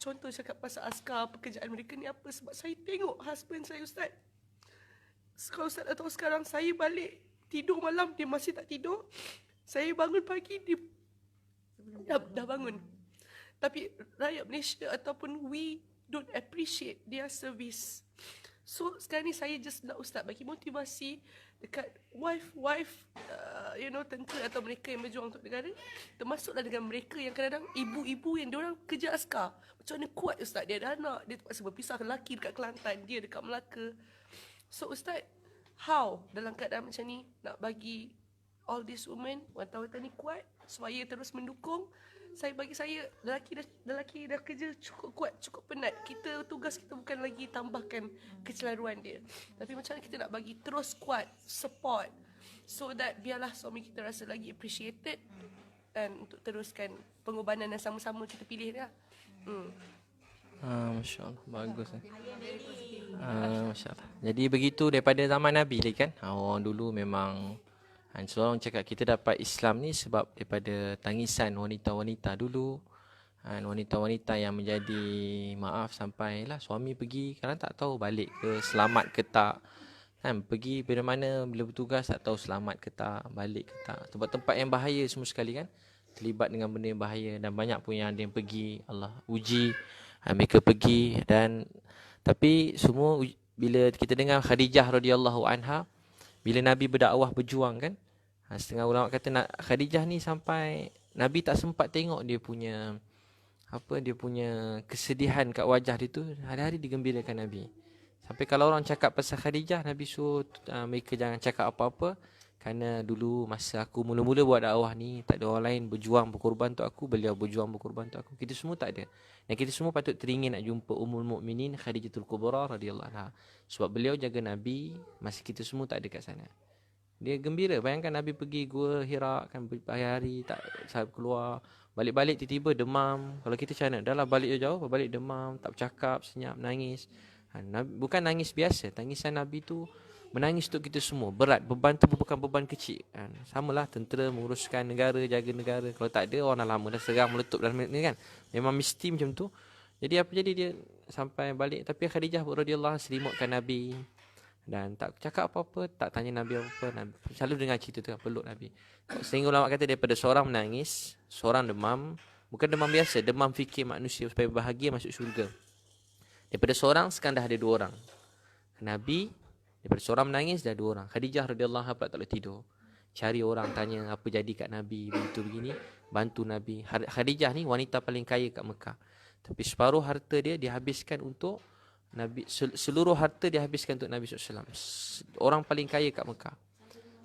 contoh cakap pasal askar, pekerjaan mereka ni apa. Sebab saya tengok husband saya Ustaz. Kalau Ustaz dah tahu sekarang, saya balik tidur malam, dia masih tak tidur. Saya bangun pagi, dia dah bangun. Tapi rakyat Malaysia ataupun we don't appreciate their service. So sekarang ni saya just nak Ustaz bagi motivasi dekat wife tentera atau mereka yang berjuang untuk negara. Termasuklah dengan mereka yang kadang-kadang ibu-ibu yang diorang kerja askar. Macam mana kuat Ustaz, dia ada anak, dia terpaksa berpisah lelaki dekat Kelantan, dia dekat Melaka. So Ustaz, how dalam keadaan macam ni nak bagi all these women, wanita-wanita ni kuat supaya terus mendukung. Bagi saya, lelaki dah kerja cukup kuat, cukup penat. Tugas kita bukan lagi tambahkan kecelaruan dia. Tapi macam mana kita nak bagi terus kuat, support, so that biarlah suami kita rasa lagi appreciated dan untuk teruskan pengorbanan yang sama-sama kita pilih dia. Masya Allah, bagus. Masya Allah. Jadi begitu daripada zaman Nabi lagi kan. Orang dulu memang orang cakap kita dapat Islam ni sebab daripada tangisan wanita-wanita dulu. Wanita-wanita yang menjadi sampailah suami pergi, kadang tak tahu balik ke selamat ke tak. Pergi bila mana, bila bertugas tak tahu selamat ke tak, balik ke tak. Tempat-tempat yang bahaya semua sekali kan. Terlibat dengan benda yang bahaya. Dan banyak pun yang ada yang pergi, Allah uji, mereka pergi. Tapi semua bila kita dengar Khadijah radhiyallahu anha, bila Nabi berdakwah berjuang kan, setengah ulama kata Khadijah ni sampai Nabi tak sempat tengok dia punya apa dia punya kesedihan kat wajah dia tu hari-hari digembirakan Nabi. Sampai kalau orang cakap pasal Khadijah, Nabi suruh mereka jangan cakap apa-apa. Kerana dulu masa aku mula-mula buat dakwah ni, tak ada orang lain berjuang berkorban untuk aku, beliau berjuang berkorban untuk aku. Kita semua tak ada. Dan kita semua patut teringin nak jumpa Ummul Mukminin Khadijatul Kubra radhiyallahu anha. Sebab beliau jaga Nabi masa kita semua tak ada kat sana. Dia gembira. Bayangkan Nabi pergi Gua Hira kan berhari-hari tak sahabat keluar. Balik-balik tiba-tiba demam. Kalau kita macam mana? Dah lah balik jauh, balik demam, tak bercakap, senyap, nangis. Bukan nangis biasa. Tangisan Nabi tu menangis untuk kita semua. Berat. Beban tu bukan beban kecil. Samalah tentera menguruskan negara, jaga negara. Kalau tak ada, orang dah lama dah serang, meletup dalam ni kan. Memang mesti macam tu. Jadi apa jadi dia sampai balik. Tapi Khadijah radhiyallahu anha selimutkan Nabi. Dan tak cakap apa-apa, tak tanya Nabi apa-apa. Nabi selalu dengar cerita tu, peluk Nabi. Sehingga ulama kata daripada seorang menangis, seorang demam. Bukan demam biasa, demam fikir manusia supaya bahagia masuk syurga. Daripada seorang, sekarang dah ada 2 orang. Nabi, daripada seorang menangis, dah 2 orang. Khadijah radhiyallahu anha tak boleh tidur. Cari orang tanya apa jadi kat Nabi, begitu begini. Bantu Nabi. Khadijah ni wanita paling kaya kat Mekah. Tapi separuh harta dia dihabiskan untuk Nabi. Seluruh harta dihabiskan untuk Nabi SAW. Orang paling kaya kat Mekah.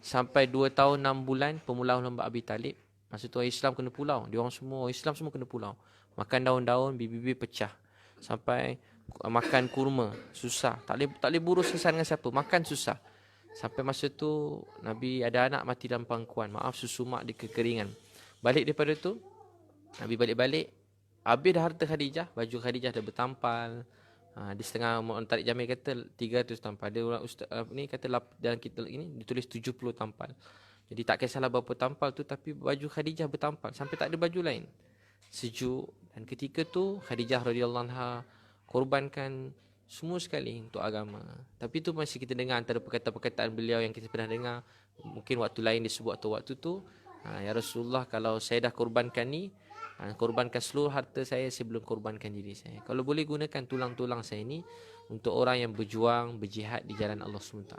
Sampai 2 tahun 6 bulan pemulau lembah Abi Talib. Masa tu orang Islam kena pulau. Dia orang semua, orang Islam semua kena pulau. Makan daun-daun, bibi-bibi pecah. Sampai makan kurma, susah. Tak boleh burus kesan dengan siapa. Makan susah. Sampai masa tu Nabi ada anak mati dalam pangkuan. Maaf, susu mak dia kekeringan. Balik daripada tu, Nabi balik-balik. Habis dah harta Khadijah, baju Khadijah dah bertampal. Di setengah Tarik Jamil kata 300 tampal. Ada orang ustaz ni kata dalam kitab ini ditulis 70 tampal. Jadi tak kisahlah berapa tampal tu, tapi baju Khadijah bertampal sampai tak ada baju lain. Sejuk. Dan ketika tu Khadijah radhiyallahu anha korbankan semua sekali untuk agama. Tapi tu masih kita dengar antara perkataan-perkataan beliau yang kita pernah dengar. Mungkin waktu lain disebut atau waktu tu, ya Rasulullah, kalau saya dah korbankan ni, korbankan seluruh harta saya sebelum korbankan diri saya. Kalau boleh gunakan tulang-tulang saya ni untuk orang yang berjuang, berjihad di jalan Allah SWT.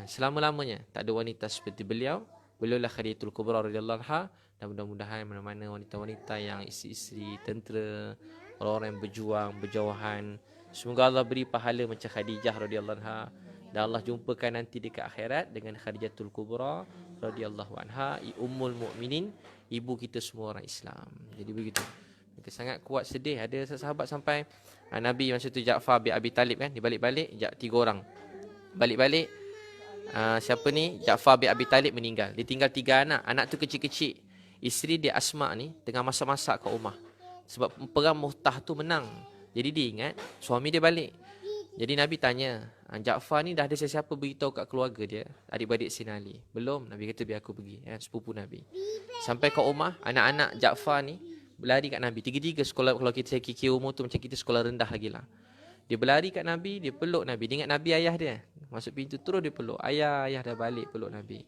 Selama-lamanya tak ada wanita seperti beliau. Beliaulah Khadijatul Kubra radhiyallahu anha. Dan mudah-mudahan mana-mana wanita-wanita yang isteri-isteri tentera, orang-orang yang berjuang, berjauhan, semoga Allah beri pahala macam Khadijah radhiyallahu anha. Dan Allah jumpakan nanti dekat akhirat dengan Khadijatul Kubra radhiyallahu anha, Ummul Mukminin, ibu kita semua orang Islam. Jadi begitu. Kita sangat kuat sedih. Ada sahabat sampai Nabi masa tu Ja'far bin Abi Talib kan, dia balik-balik 3 orang. Balik-balik siapa ni? Ja'far bin Abi Talib meninggal. Dia tinggal 3 anak. Anak tu kecil-kecil. Isteri dia Asma ni tengah masak-masak kat rumah. Sebab perang Muhtah tu menang. Jadi dia ingat suami dia balik. Jadi Nabi tanya, Ja'far ni dah ada sesiapa beritahu kat keluarga dia, adik-beradik Sayyidina Ali? Belum. Nabi kata biar aku pergi, sepupu Nabi. Sampai kat rumah, anak-anak Ja'far ni berlari kat Nabi. 3 sekolah, kalau kita kira umur tu macam kita sekolah rendah lagi lah. Dia berlari kat Nabi, dia peluk Nabi. Dia ingat Nabi ayah dia. Masuk pintu terus dia peluk. Ayah dah balik, peluk Nabi.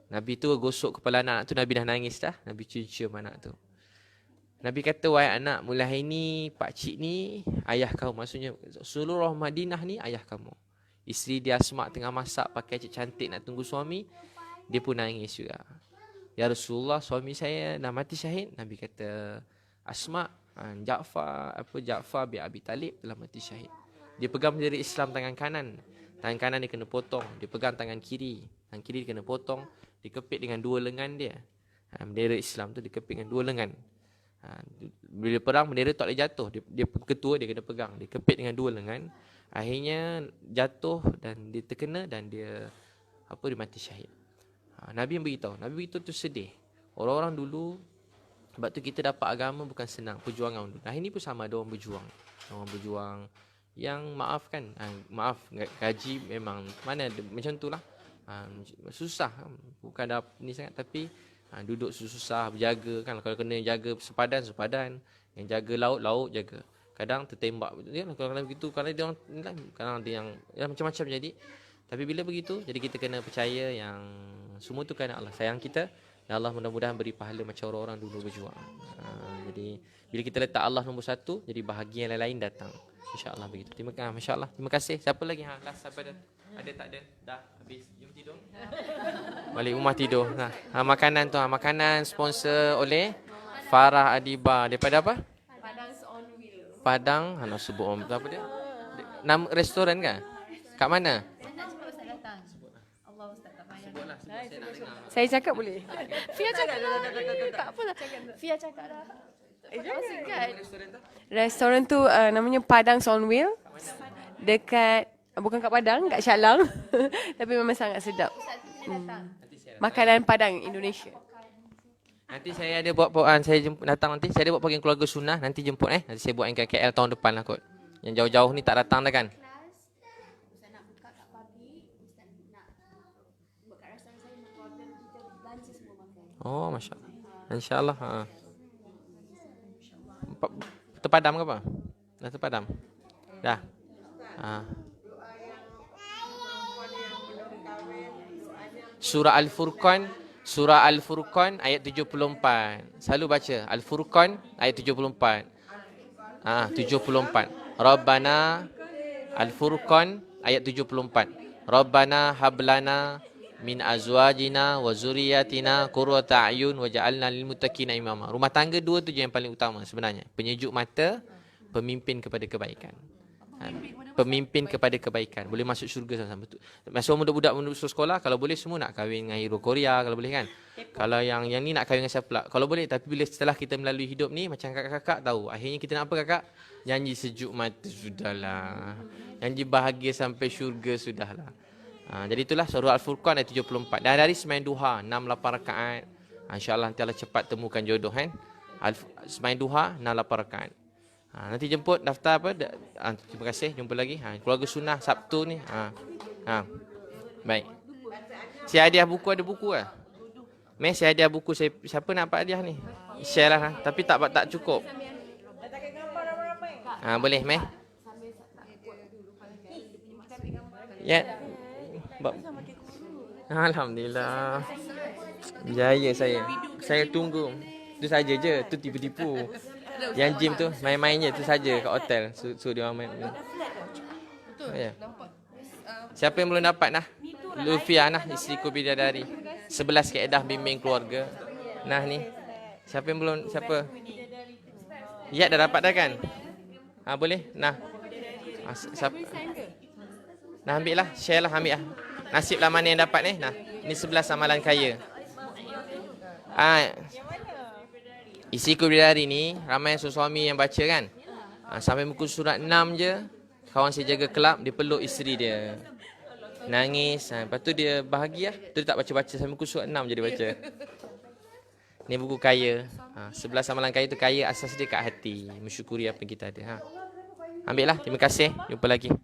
Nabi tu gosok kepala anak tu, Nabi dah nangis dah. Nabi cium anak tu. Nabi kata, wahai anak, mulai hari ni pakcik ni ayah kau. Maksudnya seluruh Madinah ni ayah kamu. Isteri dia Asma tengah masak pakai cantik nak tunggu suami. Dia pun nangis juga. Ya Rasulullah, suami saya dah mati syahid. Nabi kata, Asma, Ja'far bin Abi Talib telah mati syahid. Dia pegang bendera Islam tangan kanan. Tangan kanan dia kena potong. Dia pegang tangan kiri. Tangan kiri dia kena potong. Dikepit dengan 2 lengan dia. Bendera Islam tu dikepit dengan 2 lengan. Bila perang bendera tak boleh jatuh. Dia ketua, dia kena pegang. Dia kepit dengan 2 lengan. Akhirnya jatuh dan dia terkena dan dia mati syahid. Nabi yang beritahu. Nabi beritahu tu sedih. Orang-orang dulu, sebab tu kita dapat agama bukan senang. Perjuangan dulu. Hari ni pun sama, ada orang berjuang. Orang berjuang yang maaf kan. Maaf, gaji memang mana ada, macam tu lah. Susah. Bukan dah ni sangat, tapi duduk susah berjaga kan. Kalau kena jaga sepadan, yang jaga laut jaga. Kadang tertembak ya, kalau begitu, kalau dia orang kadang dia yang macam-macam jadi. Tapi bila begitu, jadi kita kena percaya yang semua tu kerana Allah sayang kita. Dan Allah mudah-mudahan beri pahala macam orang-orang dulu berjuang. Jadi bila kita letak Allah nombor 1, jadi bahagia yang lain datang. InsyaAllah begitu. Terima kasih. Masya-Allah. Terima kasih. Siapa lagi? Last siapa dah? Ada tak ada? Dah habis. Jom tidur. Balik rumah tidur. Makanan tu, makanan sponsor oleh Farah Adiba. Daripada apa? Padang. Nak sebut orang apa dia? Nama restoran kan? Kat mana? Saya cakap boleh? Fia cakap dah. Tak apalah. Fia cakap dah. Kan? Restoran tu namanya Padang's on Wheel. Dekat, bukan kat Padang, kat Shah Alam. Tapi memang sangat sedap. Makanan Padang Indonesia. Nanti saya ada buat saya jemput datang nanti. Saya ada buat program keluarga sunnah, nanti jemput Nanti saya buat yang kat KL tahun depan lah kot. Yang jauh-jauh ni tak datang dah kan. Oh, masya-Allah. Insya-Allah. Terpadam ke apa? Dah terpadam. Dah. Surah Al-Furqan ayat 74. Selalu baca Al-Furqan ayat 74. 74. Rabbana Al-Furqan ayat 74. Rabbana hablana min azwajina wa zurriyatina qurrata a'yun waj'alna lil muttaqina imama. Rumah tangga dua tu je yang paling utama sebenarnya. Penyejuk mata, pemimpin kepada kebaikan. Pemimpin kepada kebaikan. Boleh masuk syurga sama-sama. Masa budak-budak menuju sekolah, kalau boleh semua nak kahwin dengan hero Korea, kalau boleh kan. Kalau yang ni nak kahwin dengan siapa pula? Kalau boleh, tapi bila setelah kita melalui hidup ni, macam kakak-kakak tahu, akhirnya kita nak apa kakak? Janji sejuk mata sudahlah. Janji bahagia sampai syurga sudahlah. Jadi itulah surah Al-Furqan ayat 74. Dan dari sembahyang duha 6-8 rakaat. InsyaAllah nanti Allah cepat temukan jodoh kan. Sembahyang duha 6-8 rakaat. Nanti jemput daftar apa? Terima kasih, jumpa lagi. Keluarga sunnah Sabtu ni. Baik. Si hadiah buku ada buku ke? Meh, si hadiah buku saya, siapa nak dapat hadiah ni? Share lah. Tapi tak cukup. Boleh Meh. Ya. Alhamdulillah. Jaya saya. Saya tunggu. Itu saja je. Itu tipu-tipu. Yang gym tu main-main je tu saja kat hotel. So dia orang main. Ya. Siapa yang belum dapat nah? Lufia nah istriku bidadari. 11 kaedah bimbing keluarga. Nah ni. Siapa yang belum siapa? Ya dah dapat dah kan? Boleh. Nah. Siapa? Nah ambil lah, share lah, ambil lah. Nasib lah mana yang dapat ni. Nah, ini 11 amalan kaya. Isiku bidadari ni, ramai suami yang baca kan. Sampai muka surat 6 je, kawan saya jaga kelab, dia peluk isteri dia. Nangis, lepas tu dia bahagia. Tu dia tak baca-baca, sampai muka surat 6 je dia baca. Ni buku kaya. 11 amalan kaya tu kaya asas dia kat hati. Mensyukuri apa yang kita ada. Ambil lah, terima kasih. Jumpa lagi.